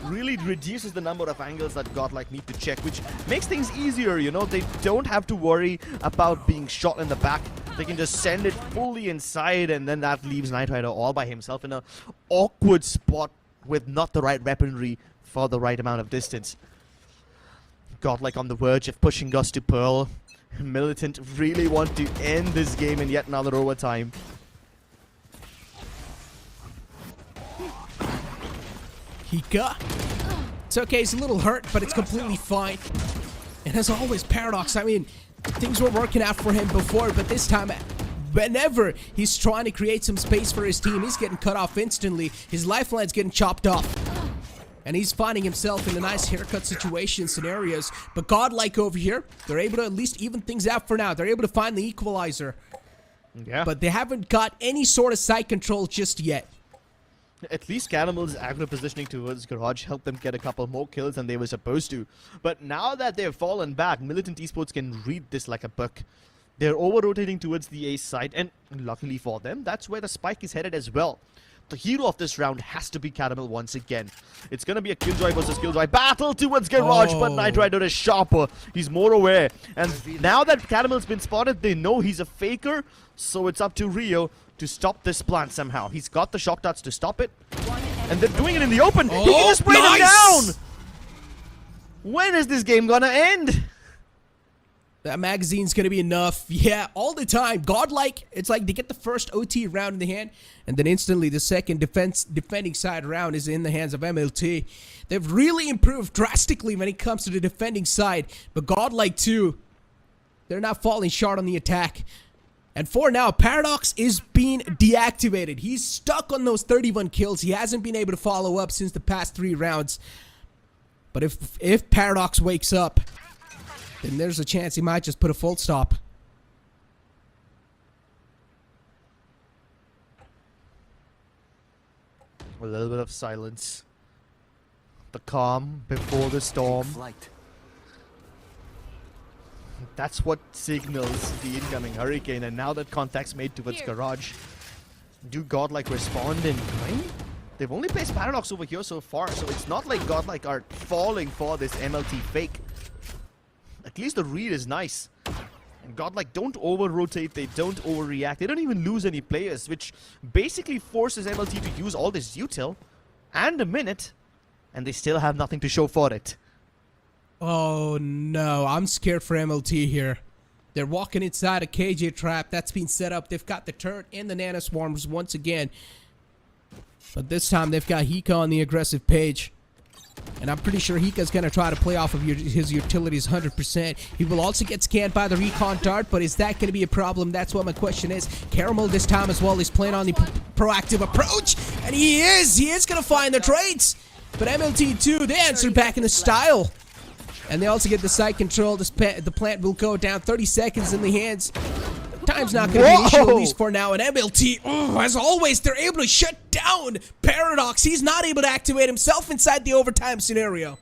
Really reduces the number of angles that Godlike need to check, which makes things easier, you know. They don't have to worry about being shot in the back. They can just send it fully inside, and then that leaves Knight Rider all by himself in an awkward spot with not the right weaponry for the right amount of distance. Godlike on the verge of pushing Gus to Pearl. Militant really want to end this game in yet another overtime. Hika. It's okay, he's a little hurt, but it's completely fine. And as always, Paradox, I mean, things were working out for him before, but this time, whenever he's trying to create some space for his team, he's getting cut off instantly. His lifeline's getting chopped off. And he's finding himself in a nice haircut situation scenarios. But Godlike over here, they're able to at least even things out for now. They're able to find the equalizer. Yeah. But they haven't got any sort of side control just yet. At least Caramel's aggro positioning towards Garage helped them get a couple more kills than they were supposed to. But now that they've fallen back, Militant Esports can read this like a book. They're over-rotating towards the A side, and luckily for them, that's where the spike is headed as well. The hero of this round has to be Caramel once again. It's going to be a Killjoy versus Killjoy battle towards Garage, but Knight Rider is sharper. He's more aware. And now that Caramel's been spotted, they know he's a faker, so it's up to Rio to stop this plant somehow. He's got the shock darts to stop it, and they're doing it in the open. He can just spray them down! When is this game gonna end? That magazine's gonna be enough. Yeah, all the time. Godlike, it's like they get the first OT round in the hand, and then instantly the second defending side round is in the hands of MLT. They've really improved drastically when it comes to the defending side, but Godlike too, they're not falling short on the attack. And for now, Paradox is being deactivated. He's stuck on those 31 kills. He hasn't been able to follow up since the past 3 rounds. But if Paradox wakes up, then there's a chance he might just put a full stop. A little bit of silence. The calm before the storm. That's what signals the incoming hurricane, and now that contact's made towards Garage, do Godlike respond in kind? They've only placed Paradox over here so far, so it's not like Godlike are falling for this MLT fake. At least the read is nice. And Godlike don't over-rotate, they don't overreact, they don't even lose any players, which basically forces MLT to use all this util and a minute, and they still have nothing to show for it. Oh no, I'm scared for MLT here. They're walking inside a KJ trap that's been set up. They've got the turret and the nanoswarms once again. But this time they've got Hika on the aggressive page. And I'm pretty sure Hika's going to try to play off of his utilities 100%. He will also get scanned by the recon dart, but is that going to be a problem? That's what my question is. Caramel this time as well is playing on the proactive approach. And he is going to find the trades. But MLT too, they answer back in the style. And they also get the site control. The plant will go down 30 seconds in the hands. Time's not going to be an issue, at least for now. And MLT, as always, they're able to shut down Paradox. He's not able to activate himself inside the overtime scenario.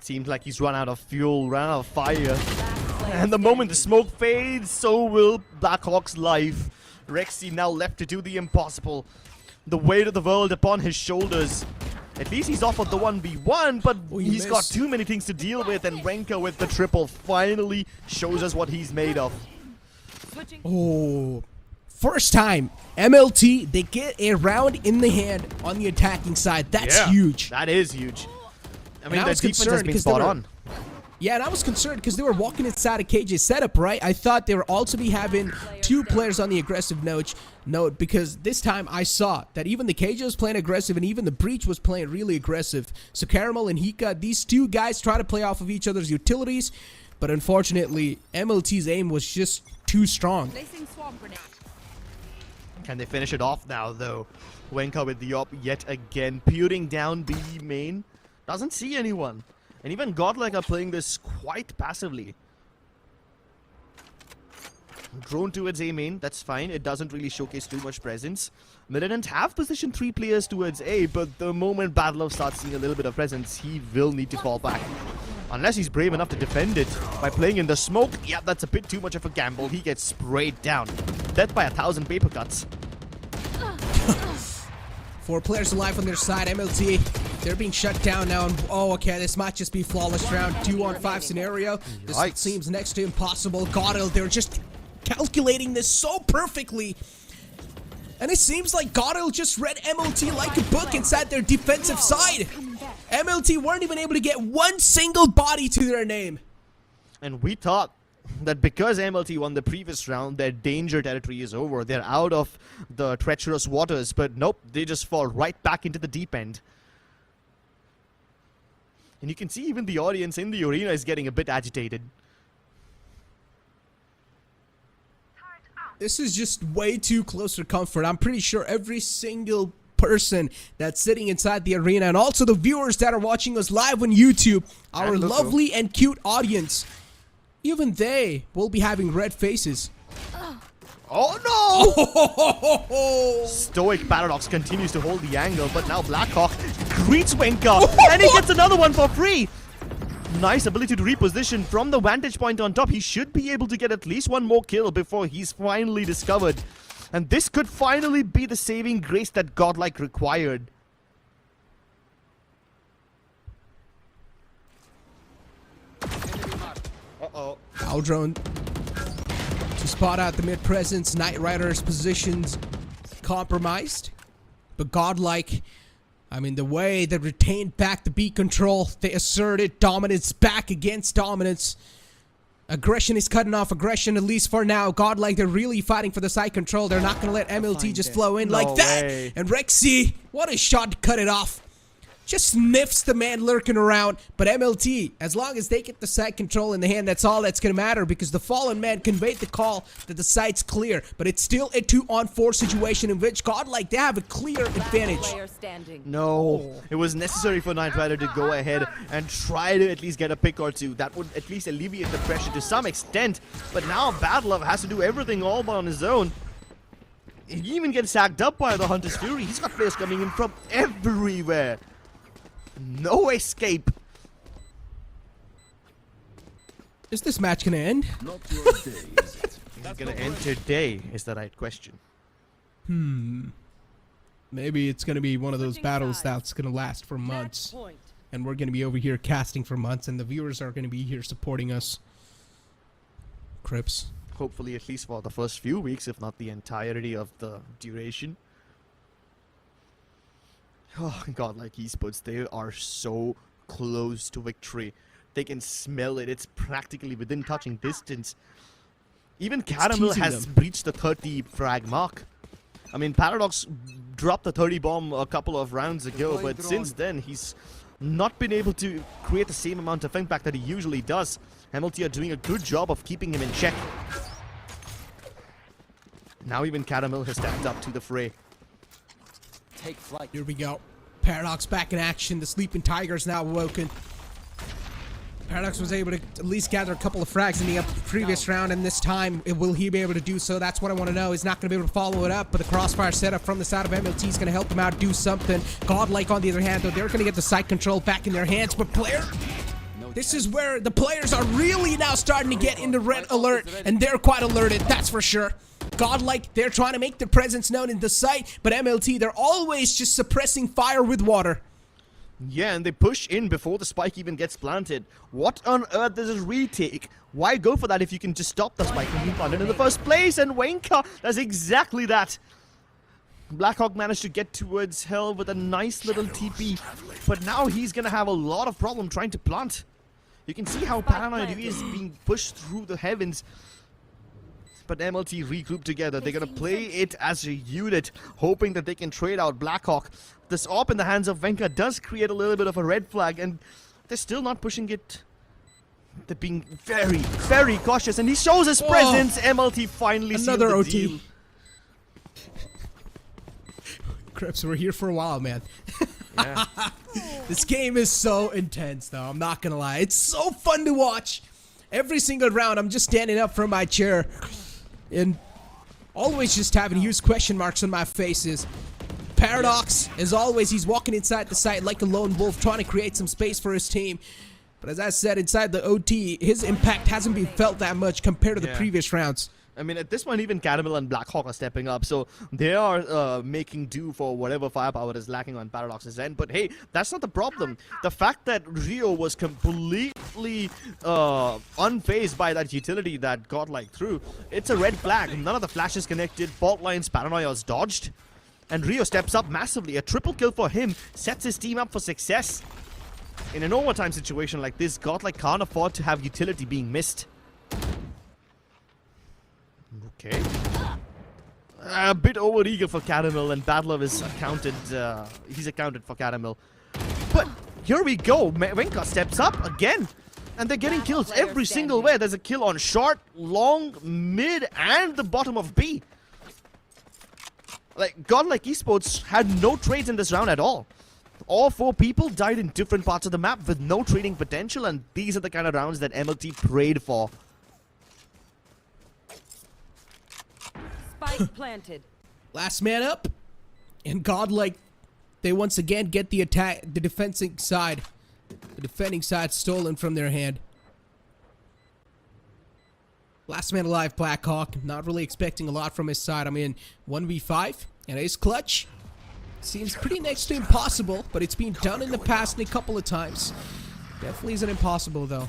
Seems like he's run out of fuel, run out of fire. And the moment the smoke fades, so will Blackhawk's life. Rexy now left to do the impossible. The weight of the world upon his shoulders. At least he's off of the 1v1, but he's got too many things to deal with, and Renka with the triple finally shows us what he's made of. Oh, first time MLT, they get a round in the hand on the attacking side. That's huge. That is huge. I mean, their defense has been spot on. Yeah, and I was concerned because they were walking inside a KJ setup, right? I thought they were also be having 2 players on the aggressive note because this time I saw that even the KJ was playing aggressive and even the Breach was playing really aggressive. So Caramel and Hika, these 2 guys try to play off of each other's utilities, but unfortunately, MLT's aim was just too strong. Can they finish it off now, though? Wenka with the op yet again, peering down B main. Doesn't see anyone. And even Godlike are playing this quite passively. Drone towards A main, that's fine. It doesn't really showcase too much presence. Militant have positioned 3 players towards A, but the moment Badlov starts seeing a little bit of presence, he will need to fall back. Unless he's brave enough to defend it by playing in the smoke. Yeah, that's a bit too much of a gamble. He gets sprayed down. Death by 1,000 paper cuts. 4 players alive on their side. MLT, they're being shut down now. And, oh, okay, this might just be flawless round 2-on-5 scenario. This seems next to impossible. Godlike, they're just calculating this so perfectly. And it seems like Godlike just read MLT like a book inside their defensive side. MLT weren't even able to get 1 single body to their name. And we thought that because MLT won the previous round, their danger territory is over. They're out of the treacherous waters, but nope, they just fall right back into the deep end. And you can see even the audience in the arena is getting a bit agitated. This is just way too close for comfort. I'm pretty sure every single person that's sitting inside the arena, and also the viewers that are watching us live on YouTube, our lovely and cute audience, even they will be having red faces. Oh no! Stoic Paradox continues to hold the angle, but now Blackhawk greets Wenka, and he gets another one for free! Nice ability to reposition from the vantage point on top. He should be able to get at least 1 more kill before he's finally discovered. And this could finally be the saving grace that Godlike required. Uh-oh. Aldrone to spot out the mid-presence. Knight Rider's positions compromised. But Godlike, I mean, the way they retained back the B control, they asserted dominance back against dominance. Aggression is cutting off aggression, at least for now. Godlike, they're really fighting for the side control. They're not going to let MLT just flow in like that. And Rexy, what a shot to cut it off. just sniffs the man lurking around. But MLT, as long as they get the site control in the hand, that's all that's going to matter, because the fallen man conveyed the call that the site's clear. But it's still a 2-on-4 situation in which Godlike, they have a clear advantage. Player standing. No, it was necessary for Knight Rider to go ahead and try to at least get a pick or two. That would at least alleviate the pressure to some extent. But now Badlove has to do everything all by on his own. He even gets sacked up by the Hunter's Fury. He's got players coming in from everywhere. No escape. Is this match gonna end? Not your day, is it? Is it gonna end today? Is the right question. Maybe it's gonna be one of those Switching battles sides. that's gonna last for months. Match point. And we're gonna be over here casting for months, and the viewers are gonna be here supporting us. Crips. Hopefully at least for the first few weeks, if not the entirety of the duration. Oh, Godlike Esports, they are so close to victory. They can smell it. It's practically within touching distance. Even Caramel teasing has them. breached the 30 frag mark. I mean, Paradox dropped the 30 bomb a couple of rounds ago, but since then, he's not been able to create the same amount of impact that he usually does. MLT are doing a good job of keeping him in check. Now even Caramel has stepped up to the fray. Take flight. Here we go. Paradox back in action. The sleeping tiger's now awoken. Paradox was able to at least gather a couple of frags in the previous round, and this time, will he be able to do so? That's what I want to know. He's not going to be able to follow it up, but the crossfire setup from the side of MLT is going to help him out do something. Godlike, on the other hand, though, they're going to get the site control back in their hands, but this is where the players are really now starting to get into red alert, and they're quite alerted, that's for sure. Godlike, they're trying to make their presence known in the site, but MLT, they're always just suppressing fire with water. Yeah, and they push in before the spike even gets planted. What on earth is a retake? Why go for that if you can just stop the spike from being planted in the first place? And Wenka does exactly that. Blackhawk managed to get towards Hell with a nice little TP, but now he's gonna have a lot of problem trying to plant. You can see how Paranoid is being pushed through the heavens. But MLT regroup together. They're going to play it as a unit, hoping that they can trade out Blackhawk. This AWP in the hands of Venka does create a little bit of a red flag, and they're still not pushing it. They're being very, very cautious, and he shows his presence. MLT finally Another sealed the OT. deal. Crips, we're here for a while, man. Yeah. This game is so intense, though. I'm not gonna lie. It's so fun to watch. Every single round, I'm just standing up from my chair and always just having huge question marks on my faces. Paradox, as always, he's walking inside the site like a lone wolf, trying to create some space for his team. But as I said, inside the OT, his impact hasn't been felt that much compared to the previous rounds. I mean, at this point, even Caramel and Blackhawk are stepping up, so they are making do for whatever firepower is lacking on Paradox's end. But hey, that's not the problem. The fact that Rio was completely unfazed by that utility that Godlike threw, it's a red flag. None of the flashes connected, fault lines, Paranoia was dodged, and Rio steps up massively. A triple kill for him sets his team up for success. In an overtime situation like this, Godlike can't afford to have utility being missed. Okay. A bit overeager for Caramel, and Badlove is accounted. He's accounted for Caramel. But here we go. Venka steps up again, and they're getting kills every single way. There's a kill on short, long, mid, and the bottom of B. Like, Godlike Esports had no trades in this round at all. All four people died in different parts of the map with no trading potential, and these are the kind of rounds that MLT prayed for. Spike planted. Last man up, and Godlike, they once again get the attack, the defending side stolen from their hand. Last man alive, Blackhawk. Not really expecting a lot from his side. I mean, 1v5 and ace clutch seems pretty next to impossible, but it's been done in the past a couple of times. Definitely isn't impossible though.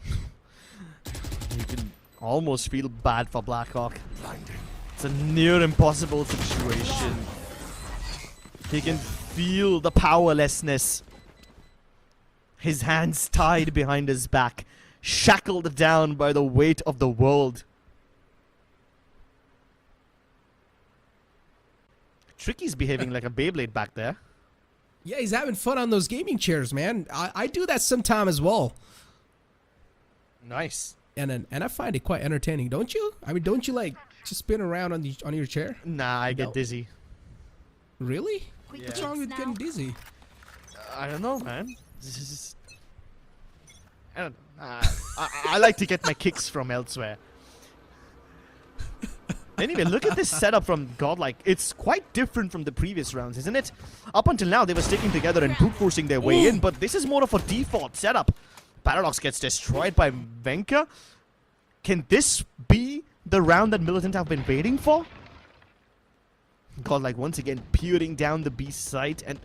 You can almost feel bad for Blackhawk. It's a near impossible situation. He can feel the powerlessness. His hands tied behind his back, shackled down by the weight of the world. Tricky's behaving like a Beyblade back there. Yeah, he's having fun on those gaming chairs, man. I do that sometime as well. Nice. And I find it quite entertaining, don't you? I mean, don't you like just spin around on your chair? Nah, I get No. dizzy. Really? Quick What's hits wrong with now. getting dizzy? I don't know, man. This is- I don't know. I like to get my kicks from elsewhere. Anyway, look at this setup from Godlike. It's quite different from the previous rounds, isn't it? Up until now, they were sticking together and brute forcing their way in, but this is more of a default setup. Paradox gets destroyed by Venka. Can this be the round that Militant have been waiting for? Godlike once again peering down the B site, and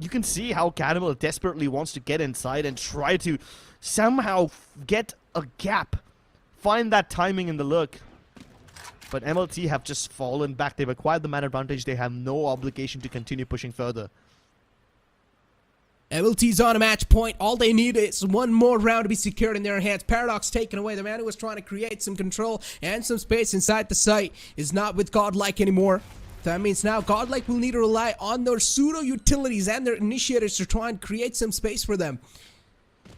you can see how Cannibal desperately wants to get inside and try to somehow get a gap. Find that timing in the lurk. But MLT have just fallen back. They've acquired the man advantage. They have no obligation to continue pushing further. MLT's on a match point. All they need is one more round to be secured in their hands. Paradox taken away. The man who was trying to create some control and some space inside the site is not with Godlike anymore. That means now Godlike will need to rely on their pseudo-utilities and their initiators to try and create some space for them.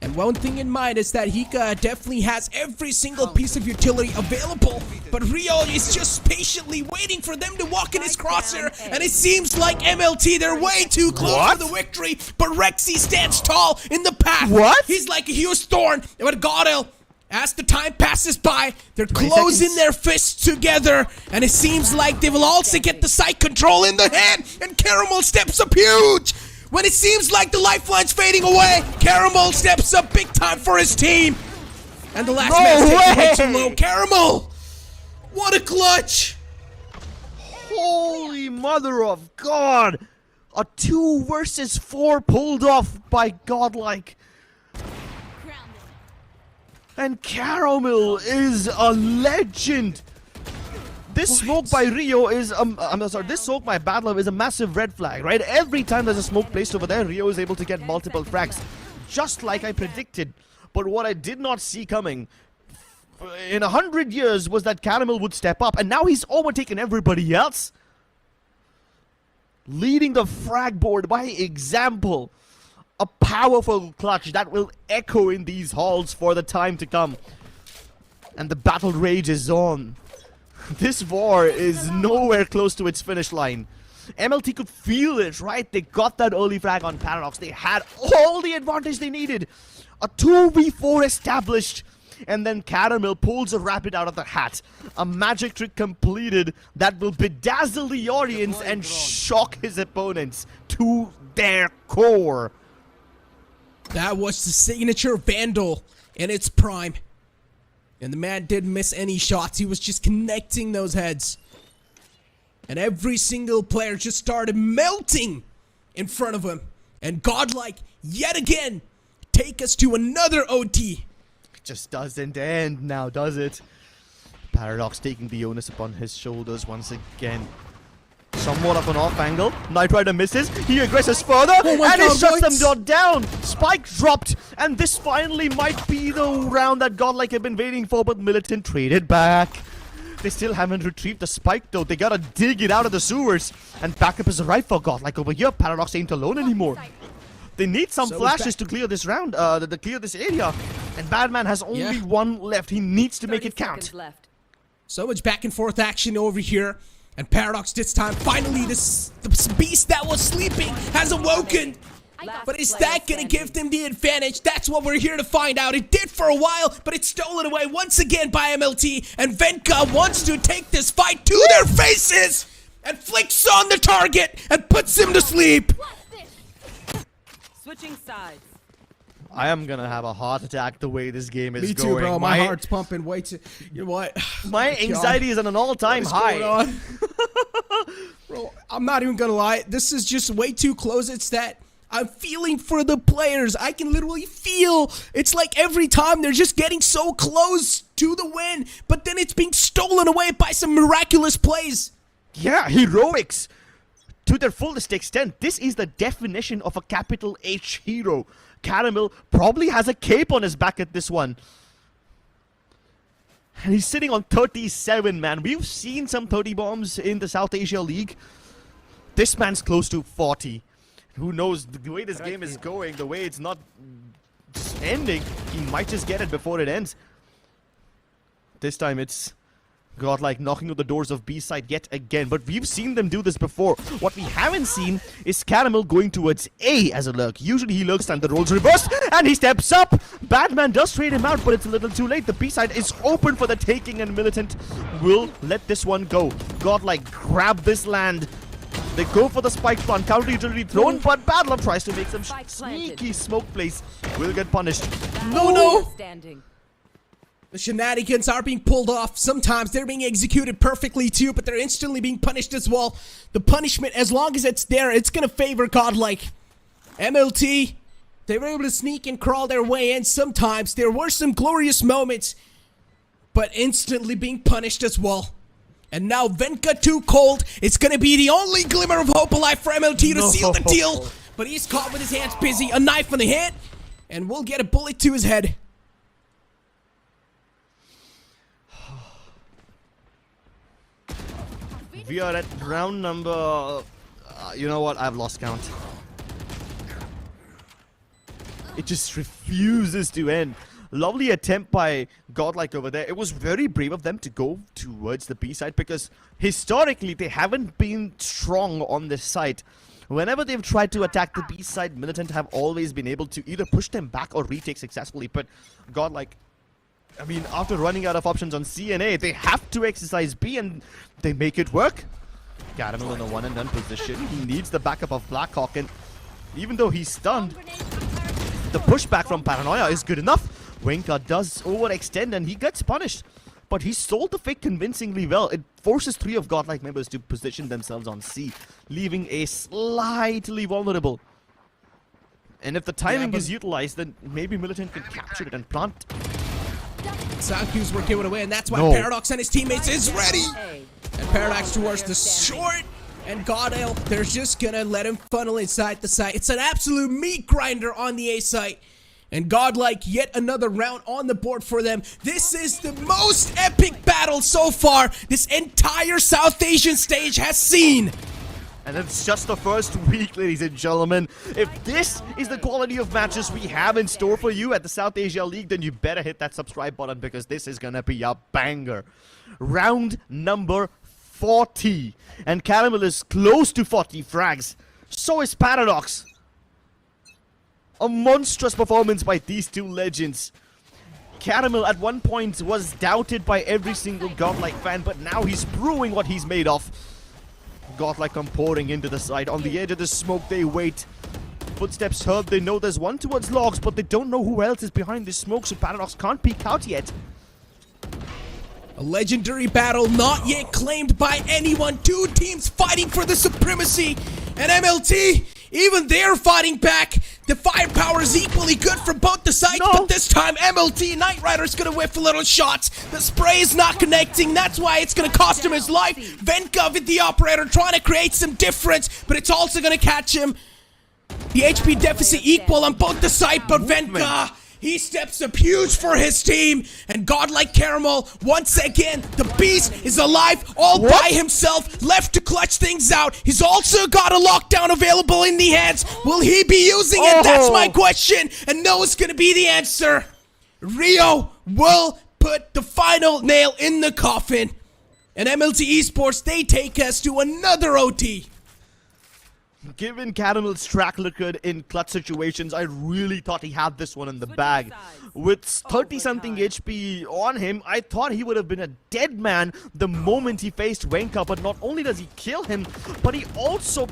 And one thing in mind is that Hika definitely has every single piece of utility available, but Rio is just patiently waiting for them to walk in his crosshair, and it seems like MLT, they're way too close for the victory, but Rexy stands tall in the path. What? He's like a huge thorn, but Godel, as the time passes by, they're 20 closing seconds. their fists together, and it seems like they will also get the site control in the hand, and Caramel steps up huge! When it seems like the lifeline's fading away, Caramel steps up big time for his team. And the last man's taken way too low. Caramel! What a clutch! Holy mother of God! A 2 versus 4 pulled off by Godlike. And Caramel is a legend. This smoke by Rio is, this smoke by Badlove is a massive red flag, right? Every time there's a smoke placed over there, Rio is able to get multiple frags. Just like I predicted. But what I did not see coming in 100 years was that Caramel would step up, and now he's overtaken everybody else. Leading the frag board by example. A powerful clutch that will echo in these halls for the time to come. And the battle rage is on. This war is nowhere close to its finish line. MLT could feel it, right? They got that early frag on Paradox. They had all the advantage they needed. A 2v4 established. And then Caramel pulls a rapid out of the hat. A magic trick completed that will bedazzle the audience and shock his opponents to their core. That was the signature Vandal in its prime. And the man didn't miss any shots. He was just connecting those heads. And every single player just started melting in front of him. And Godlike, yet again, take us to another OT. It just doesn't end now, does it? Paradox taking the onus upon his shoulders once again. Somewhat of an off angle. Knight Rider misses. He aggresses further. Oh my and he God, shuts them what? down. Spike dropped. And this finally might be the round that Godlike had been waiting for. But Militant traded back. They still haven't retrieved the spike though. They gotta dig it out of the sewers. And backup is right for Godlike over here. Paradox ain't alone anymore. They need some flashes to clear this round. To clear this area. And Badman has only one left. He needs to make it count. Left. So much back and forth action over here. And Paradox this time, finally, the beast that was sleeping has awoken. But is that going to give them the advantage? That's what we're here to find out. It did for a while, but it's stolen away once again by MLT. And Venka wants to take this fight to their faces and flicks on the target and puts him to sleep. Switching sides. I am gonna have a heart attack the way this game is Me going. too, bro. My heart's pumping way too. You know what? My anxiety is at an all-time high. Going on? Bro, I'm not even gonna lie. This is just way too close. It's that I'm feeling for the players. I can literally feel. It's like every time they're just getting so close to the win, but then it's being stolen away by some miraculous plays. Yeah, heroics. To their fullest extent, this is the definition of a capital H hero. Caramel probably has a cape on his back at this one. And he's sitting on 37, man. We've seen some 30 bombs in the South Asia League. This man's close to 40. Who knows, the way this game is going, the way it's not just ending, he might just get it before it ends. This time it's Godlike knocking on the doors of B side yet again, but we've seen them do this before. What we haven't seen is Caramel going towards A as a lurk. Usually he lurks and the roles reversed, and he steps up. Badman does trade him out, but it's a little too late. The B side is open for the taking, and Militant will let this one go. Godlike grab this land. They go for the spike plant, counter utility thrown, but Bad Love tries to make some sneaky smoke plays. Will get punished. No! Standing. The shenanigans are being pulled off. Sometimes they're being executed perfectly too, but they're instantly being punished as well. The punishment, as long as it's there, it's gonna favor Godlike. MLT, they were able to sneak and crawl their way in sometimes. There were some glorious moments, but instantly being punished as well. And now Venka too cold. It's gonna be the only glimmer of hope alive for MLT to seal the deal. But he's caught with his hands busy. A knife on the hit, and we'll get a bullet to his head. We are at round number... you know what? I've lost count. It just refuses to end. Lovely attempt by Godlike over there. It was very brave of them to go towards the B side because historically they haven't been strong on this side. Whenever they've tried to attack the B side, Militant have always been able to either push them back or retake successfully. But Godlike, I mean, after running out of options on C and A, they have to exercise B and they make it work. Caramel in a one and done position. He needs the backup of Blackhawk, and even though he's stunned, the pushback from Paranoia is good enough. Wenka does overextend and he gets punished. But he sold the fake convincingly well. It forces 3 of Godlike members to position themselves on C, leaving A slightly vulnerable. And if the timing is utilized, then maybe Militant can capture it and plant. Sound cues were given away, and that's why Paradox and his teammates is ready. And Paradox towards the short, and Godale, they're just gonna let him funnel inside the site. It's an absolute meat grinder on the A site. And Godlike, yet another round on the board for them. This is the most epic battle so far this entire South Asian stage has seen. And it's just the first week, ladies and gentlemen. If this is the quality of matches we have in store for you at the South Asia League, then you better hit that subscribe button because this is gonna be a banger. Round number 40. And Caramel is close to 40 frags. So is Paradox. A monstrous performance by these two legends. Caramel at one point was doubted by every single Godlike fan, but now he's proving what he's made of. Godlike come pouring into the side. On the edge of the smoke, they wait. Footsteps heard, they know there's one towards logs, but they don't know who else is behind this smoke, so Paradox can't peek out yet. A legendary battle not yet claimed by anyone. 2 teams fighting for the supremacy. And MLT, even they're fighting back. The firepower is equally good for both the sides, but this time MLT Knight Rider's gonna whiff a little shots. The spray is not connecting, that's why it's gonna cost him his life. Venka with the operator trying to create some difference, but it's also gonna catch him. The HP deficit equal on both the sides, but Venka, he steps up huge for his team. And Godlike Caramel, once again, the beast is alive all by himself, left to clutch things out. He's also got a lockdown available in the hands. Will he be using it? That's my question. And no is going to be the answer. Rio will put the final nail in the coffin. And MLT Esports, they take us to another OT. Given Caramel's track record in clutch situations, I really thought he had this one in the bag. With 30-something HP on him, I thought he would have been a dead man the moment he faced Wenka, but not only does he kill him, but he also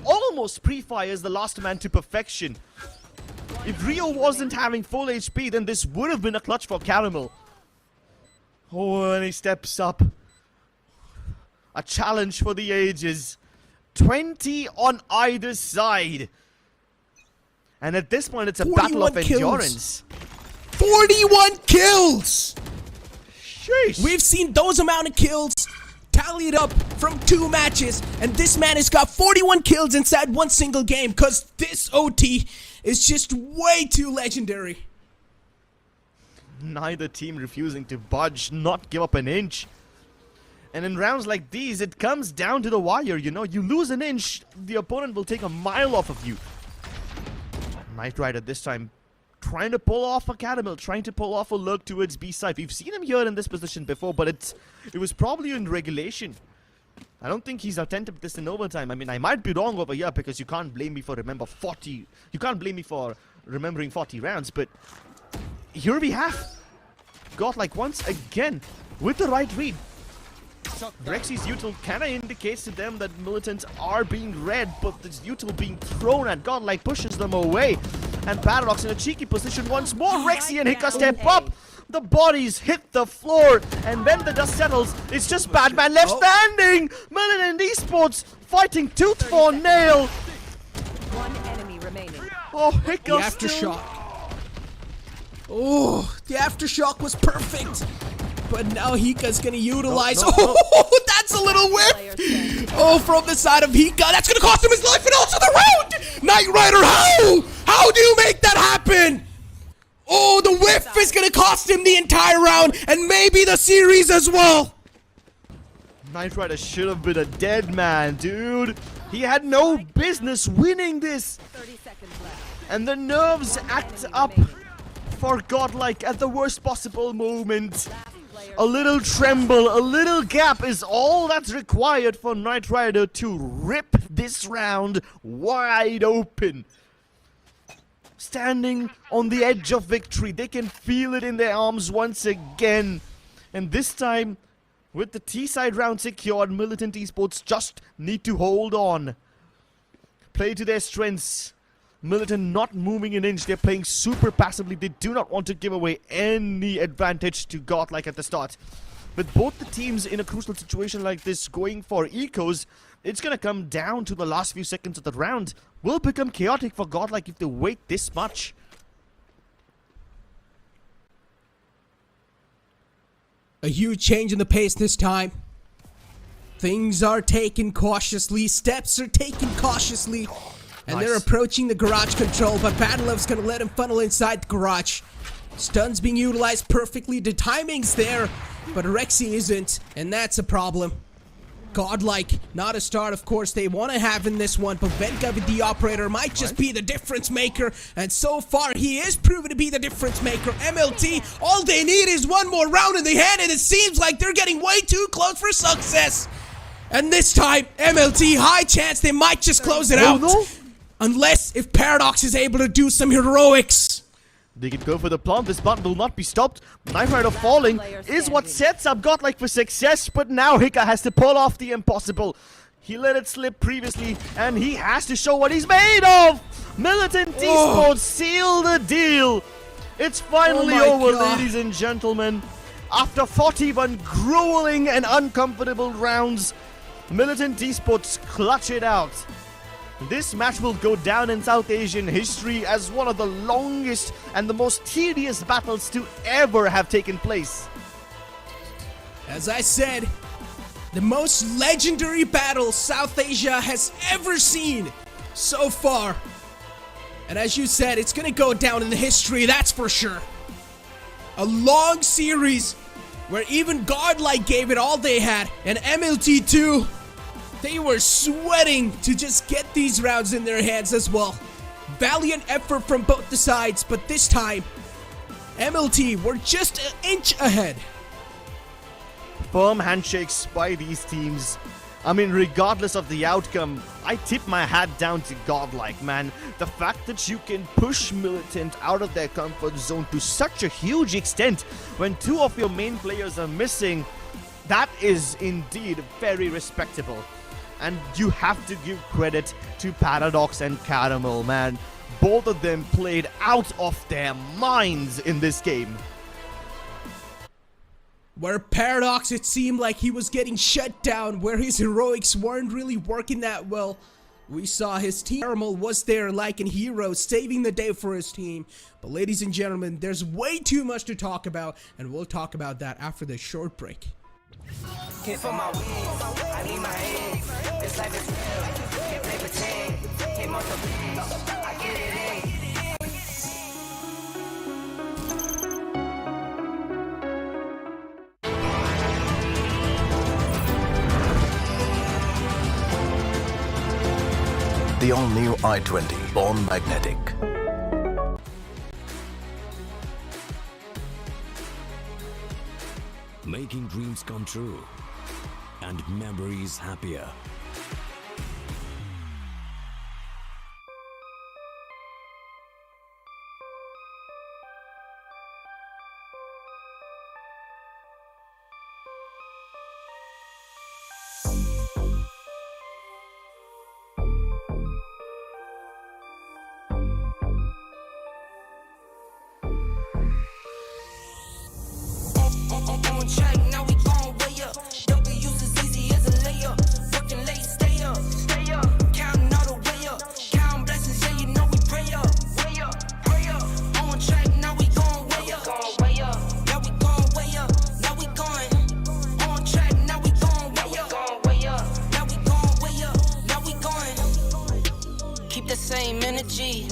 almost pre-fires the last man to perfection. If Rio wasn't having full HP, then this would have been a clutch for Caramel. Oh, and he steps up. A challenge for the ages. 20 on either side. And at this point, it's a battle of endurance. 41 kills! Sheesh. We've seen those amount of kills tallied up from 2 matches, and this man has got 41 kills inside one single game, because this OT is just way too legendary. Neither team refusing to budge, not give up an inch. And in rounds like these, it comes down to the wire, you know. You lose an inch, the opponent will take a mile off of you. Knight Rider this time trying to pull off a caramel, trying to pull off a lurk towards B side. We've seen him here in this position before, but it was probably in regulation. I don't think he's attempted this in overtime. I mean, I might be wrong over here because you can't blame me for remembering 40 rounds, but here we have Godlike once again with the right read. Rexy's util kinda indicates to them that militants are being read, but this util being thrown at Godlike pushes them away. And Paradox in a cheeky position once more. Rexy and Hika step up. The bodies hit the floor, and when the dust settles, it's just Batman left standing. MLT Esports fighting tooth for nail. One enemy remaining. Oh, Hika The aftershock. Oh, the aftershock was perfect. But now Hika's gonna utilize. Oh, that's a little whip. Oh, from the side of Hika. That's gonna cost him his life and also the round. Knight Rider, how? How do you make that happen? Oh, the whiff is gonna cost him the entire round and maybe the series as well. Knight Rider should have been a dead man, dude. He had no business winning this. 30 seconds left. And the nerves act up for Godlike at the worst possible moment. A little tremble, a little gap is all that's required for Knight Rider to rip this round wide open. Standing on the edge of victory, they can feel it in their arms once again. And this time, with the T-side round secured, MLT Esports just need to hold on. Play to their strengths. Militant not moving an inch. They're playing super passively. They do not want to give away any advantage to Godlike at the start. With both the teams in a crucial situation like this going for ecos, it's going to come down to the last few seconds of the round. Will become chaotic for Godlike if they wait this much. A huge change in the pace this time. Things are taken cautiously. Steps are taken cautiously. And they're approaching the garage control, but Battlelove's gonna let him funnel inside the garage. Stun's being utilized perfectly, the timing's there, but Rexy isn't, and that's a problem. Godlike, not a start of course they want to have in this one, but Venka with the operator might just be the difference maker, and so far he is proven to be the difference maker. MLT, all they need is one more round in the hand, and it seems like they're getting way too close for success. And this time, MLT, high chance they might just close it out. Unless if Paradox is able to do some heroics. They can go for the plant. This plant will not be stopped. Knight Rider falling is what sets up Godlike for success. But now Hika has to pull off the impossible. He let it slip previously, and he has to show what he's made of. MLT Esports seal the deal. It's finally over, ladies and gentlemen. After 41 grueling and uncomfortable rounds, MLT Esports clutch it out. This match will go down in South Asian history as one of the longest and the most tedious battles to ever have taken place. As I said, the most legendary battle South Asia has ever seen so far. And as you said, it's gonna go down in the history, that's for sure. A long series where even Godlike gave it all they had, and MLT too. They were sweating to just get these rounds in their hands as well. Valiant effort from both the sides, but this time, MLT were just an inch ahead. Firm handshakes by these teams. I mean, regardless of the outcome, I tip my hat down to Godlike, man. The fact that you can push Militant out of their comfort zone to such a huge extent when two of your main players are missing, that is indeed very respectable. And you have to give credit to Paradox and Caramel, man. Both of them played out of their minds in this game. Where Paradox, it seemed like he was getting shut down, where his heroics weren't really working that well. We saw his team. Caramel was there like a hero, saving the day for his team. But ladies and gentlemen, there's way too much to talk about, and we'll talk about that after this short break. Hit for my wings, I need my hands. This life is real, can't play pretend. Came off the beach, I get it in. The all-new i20, born magnetic. Making dreams come true and memories happier. On track, now we gon' way up. W's as easy as a layup. Working late, stay up. Counting all the way up. Counting blessings, yeah, you know we pray up. Way up, pray up. On track, now we gon' way up. Now we gon' way up. Now we going. On track, now we gon' way up. Now we gon' way up. Now we going. Keep the same energy.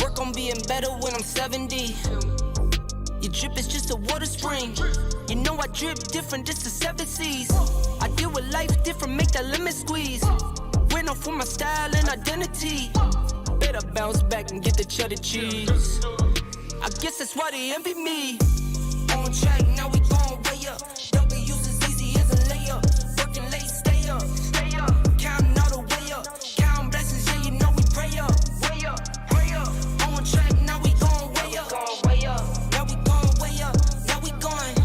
Work on being better when I'm 70. Your drip is just a water spring. You know I drip different, this the 7 seas. I deal with life different, make that lemon squeeze. Went off for my style and identity. Better bounce back and get the cheddar cheese. I guess that's why they envy me. On track, now we gon' way up. W's as easy as a layup. Working late, stay up. Counting all the way up. Counting blessings, yeah, you know we pray up. Way up, pray up. On track, now we gon' way up. Now we gon' way up. Now we going.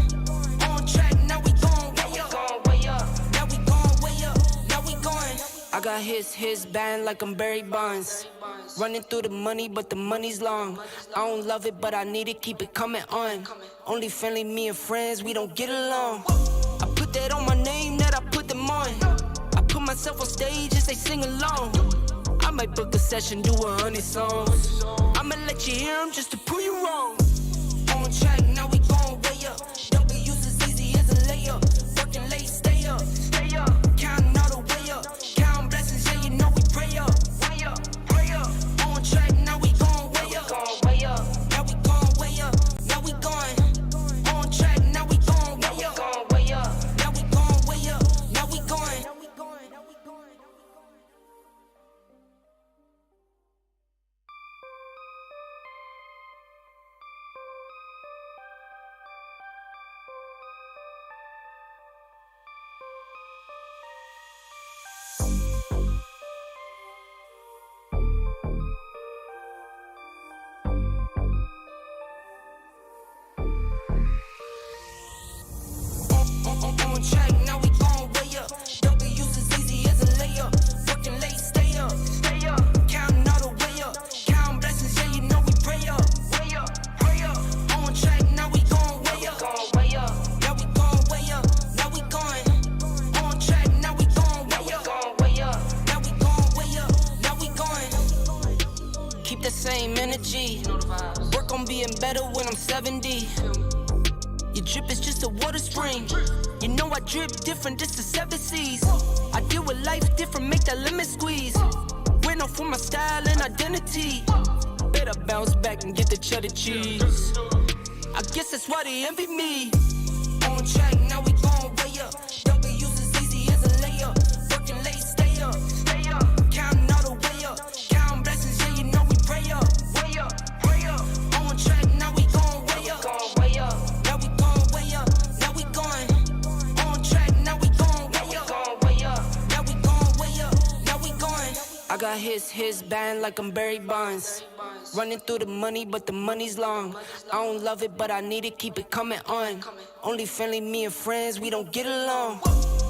On track, now we gon' way up. Now we gon' way up. Now we going. I got his band like I'm Barry Bonds. Running through the money, but the money's long. I don't love it, but I need it, keep it coming on. Only friendly, me and friends, we don't get along. I put that on my name, that I put them on. I put myself on stage as they sing along. I might book a session, do 100 songs. I'ma let you hear them just to prove you wrong. On track, now we gon' way up. W's as easy as a layup. Working late, stay up. Counting all the way up. Counting blessings, yeah, you know we pray up. Way up, pray up. On track, now we gon' way up. Now we gon' way up. Now we going. On track, now we gon' way up. Now we gon' way up. Now we going. On track, now we gon' way up. W's as easy as a layup. Working late, stay up. Counting all the way up. Counting blessings, yeah, you know we pray up. Way up, pray up. On track, now we gon' way up. Now we gon' way up. Now we going. On track, now we gon' way up. Now we gon' way up. Now we going. Keep the same energy. Work on being better when I'm 70. Your drip is just a water spring. You know I drip different, this the 7 seas. I deal with life different, make that lemon squeeze. Went off for my style and identity. Better bounce back and get the cheddar cheese. I guess that's why they envy me. On track, now we gon' way up. W's as easy as a layup. Working late, stay up. Counting all the way up. Counting blessings, yeah, you know we pray up. Way up, pray up. On track, now we gon' way up. Now we gon' way up. Now we going. On track, now we gon' way up. Now we gon' way up. Now we going. I got his band like I'm Barry Bonds. Running through the money, but the money's long. I don't love it, but I need it, keep it coming on. Only friendly, me and friends, we don't get along.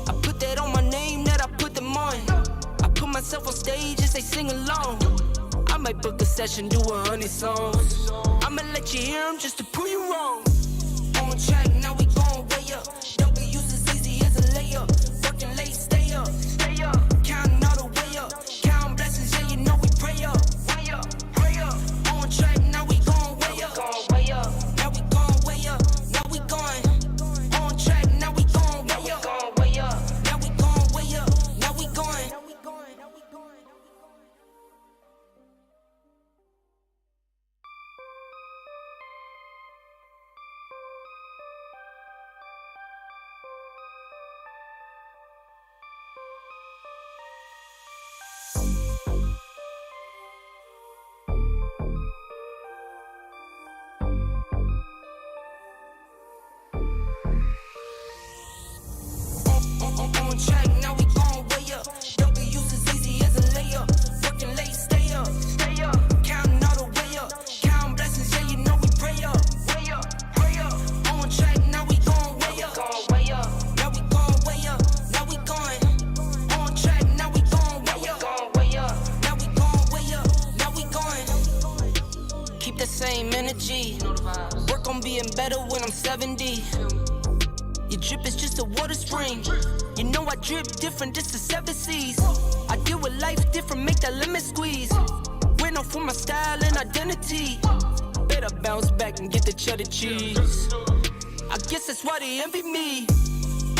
I put that on my name, that I put them on. I put myself on stage as they sing along. I might book a session, do 100 songs. I'ma let you hear them just to prove you wrong. On track, now we gon' way up. W's as easy as a layup. Working late, stay up. Counting all the way up. Counting blessings, yeah, you know we pray up. Way up, pray up. On track, now we gon' way up. Now we gon' way up. Now we going. On track, now we gon' way up. Now we gon' way up. Now we going. On track, now we going way up. W's as easy as a layup. Working late, stay up. Stay up. Counting all the way up. Counting blessings, yeah, you know we pray up. Way up, pray up. On track, now we going way up. Going way up. Now we going way up. Now we going. On track, now we going way up. Going way up. Now we going way up. Now we going. Keep the same energy. Work on being better when I'm 70. Your drip is just a water spring. You know I drip different, this the 7 seas. I deal with life different, make that lemon squeeze. Went off for my style and identity. Better bounce back and get the cheddar cheese. I guess that's why they envy me.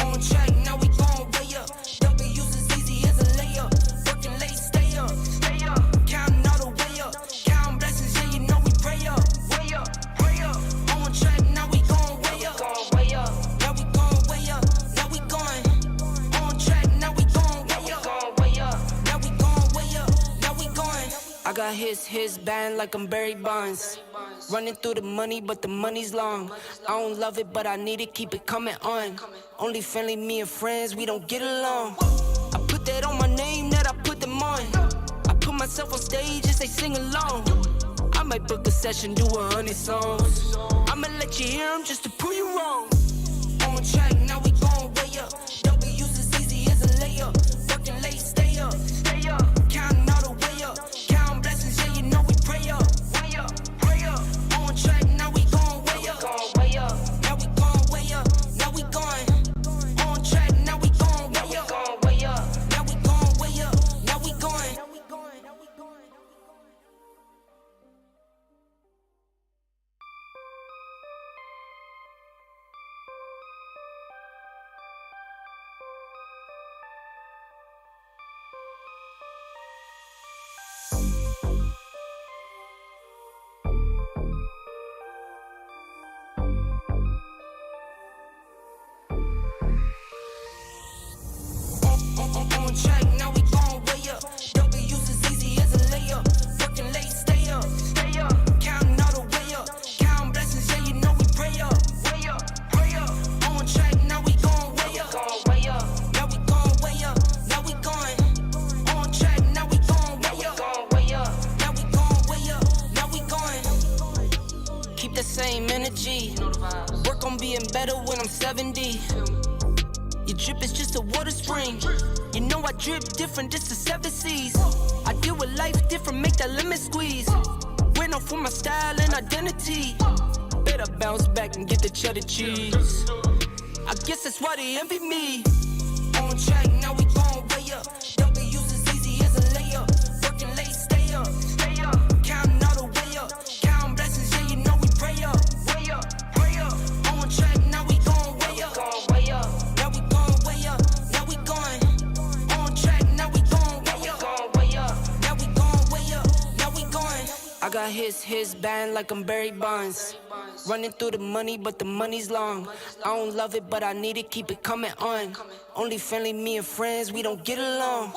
On track, now we going way up. W's as easy as a layup. Working late, stay up. Stay up. Counting all the way up. Counting blessings, yeah, you know we pray up. Way up, pray up. On track, now we going way up. Going way up. Now we going way up. Now we going. On track, now we going way up. Going way up. Now we going way up. Now we going. I got his band like I'm Barry Bonds. Running through the money, but the money's long. I don't love it, but I need it, keep it coming on. Only friendly, me and friends, we don't get along. I put that on my name, that I put them on. I put myself on stage as they sing along. I might book a session, do 100 songs. I'ma let you hear them just to prove you wrong. On track, now we going way up. W's as easy as a layup. Working late, stay up. Stay up. Counting all the way up. Counting blessings, yeah, you know we pray up. Way up, pray up. On track, now we going way up. Going way up. Now we going way up. Now we going. On track, now we going way up. Going way up. Now we going way up. Now we going. On track, now we going way up. W's as easy as a layup. Working late, stay up. Stay up. Counting all the way up. Counting blessings, yeah, you know we pray up. Way up, pray up. On track, now we going way up. Going way up. Now we going way up. Now we going. On track, now we going way up. Going way up. Now we going way up. Now we going. Keep the same energy. Work on being better when I'm 70. Your drip is just a water spring. You know I drip different, this the 7 seas. I deal with life different, make that lemon squeeze. Went off for my style and identity. Better bounce back and get the cheddar cheese. I guess that's why they envy me. On track, now we going way up. W's as easy as a layup. Working late, stay up. Stay up. Counting all the way up. Counting blessings, yeah, you know we pray up. Way up, pray up. On track, now we going way up. Going way up. Now we going way up. Now we going. On track, now we going way up. Going way up. Now we going way up. Now we going. I got his band like I'm Barry Bonds. Running through the money, but the money's long. I don't love it, but I need it, keep it coming on. Only friendly, me and friends, we don't get along.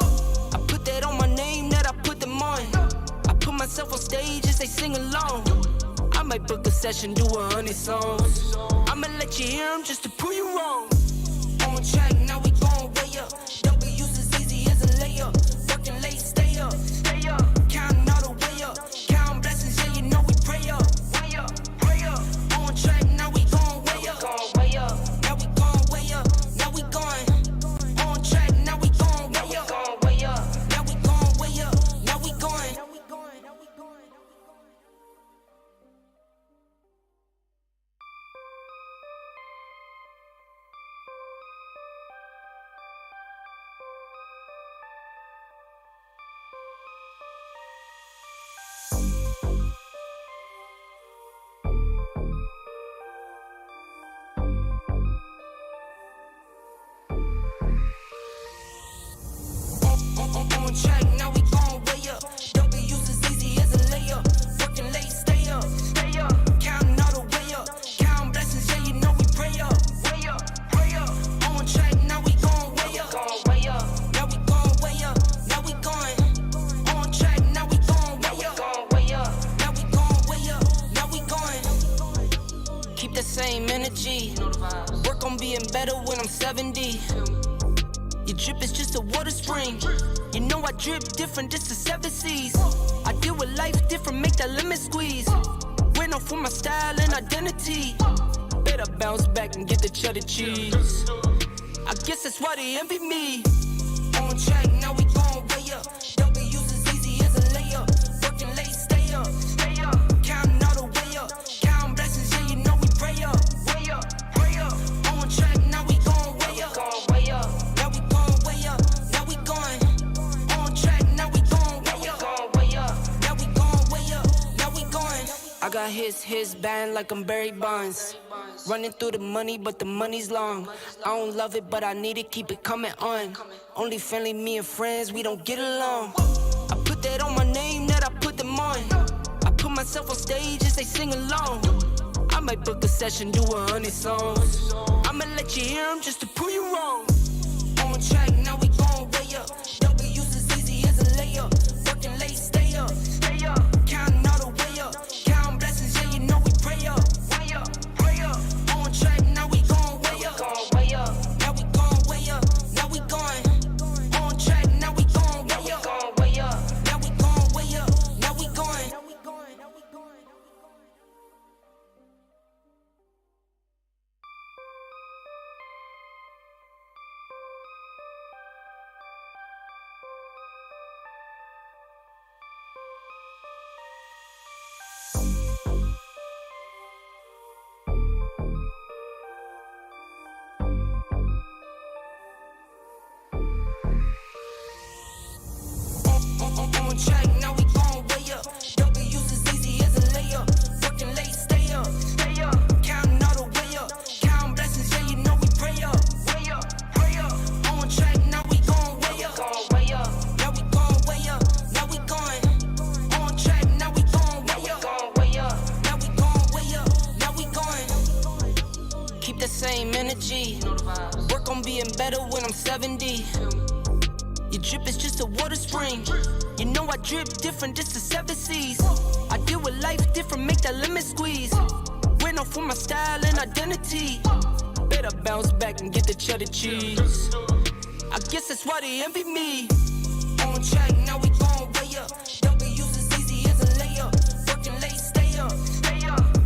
I put that on my name, that I put them on. I put myself on stage as they sing along. I might book a session, do 100 songs. I'ma let you hear them just to prove you wrong. On track, now we going way up. W's as easy as a layup. Working late, stay up. Stay up. Counting all the way up. Counting blessings, yeah, you know we pray up. Way up, pray up. On track, now we going way up. Going way up. Now we going way up. Now we going. On track, now we going way up. Going way up. Now we going way up. Now we going. On track, now we going way up. W's as easy as a layup. Working late, stay up. Stay up. Counting all the way up. Counting blessings, yeah, you know we pray up. Way up, pray up. On track, now we going way up. Going way up. Now we going way up. Now we going. On track, now we going way up. Going way up. Now we going way up. Now we going. Keep the same energy. Work on being better when I'm 70. Your drip is just a water spring. You know I drip different, just the 7 C's. I deal with life different, make that lemon squeeze. Went off for my style and identity. Better bounce back and get the cheddar cheese. I guess that's why they envy me. On track, now we going way up. W's as easy as a layup. Working late, stay up. Counting all the way up. Counting blessings, yeah, you know we pray up. Way up, pray up. On track, now we going way up. Now we going way up. Now we going. On track, now we going way up. Now we going way up. Now we going. I got his band like I'm Barry Bonds. Running through the money, but the money's long. I don't love it, but I need it, keep it coming on. Only friendly, me and friends, we don't get along. I put that on my name, that I put them on. I put myself on stage and they sing along. I might book a session, do 100 songs. I'ma let you hear them just to prove you wrong. On track, now we going way up. W's as easy as a layup. Working late, stay up. Counting all the way up. Counting blessings, yeah, you know we pray up. Pray up. On track, now we going way up. Now we going way up. Now we going. On track, now we going way up. Now we going way up. Now we going. On track, now we going way up. W's as easy as a layup. Working late, stay up. Counting all the way up. Counting blessings, yeah, you know we pray up. Pray up. On track, now we going way up. Now we going way up. Now we going. On track, now we going way up. Now we going way up. Now we going. Keep the same energy. Work on being better when I'm 70. Your drip is just a water spring. You know I drip different, just the 7 C's. I deal with life different, make that lemon squeeze. Went off for my style and identity. Better bounce back and get the cheddar cheese. I guess that's why they envy me. On track, now we going way up. W's as easy as a layup. Working late, stay up.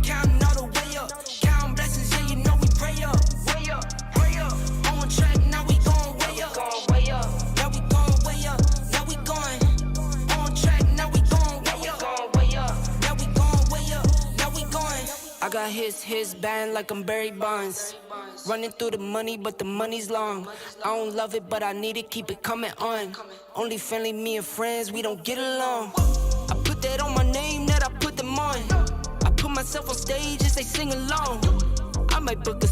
Counting all the way up. Counting blessings, yeah, you know we pray up. Pray up. On track, now we going way up. Now we going way up. Now we going. On track, now we going way up. Now we going way up. Now we going. I got his band like I'm Barry Bonds. Running through the money, but the money's long. I don't love it, but I need it, keep it coming on. Only friendly, me and friends, we don't get along. I put that on my name, that I put them on. I put myself on stage as they sing along. I might book a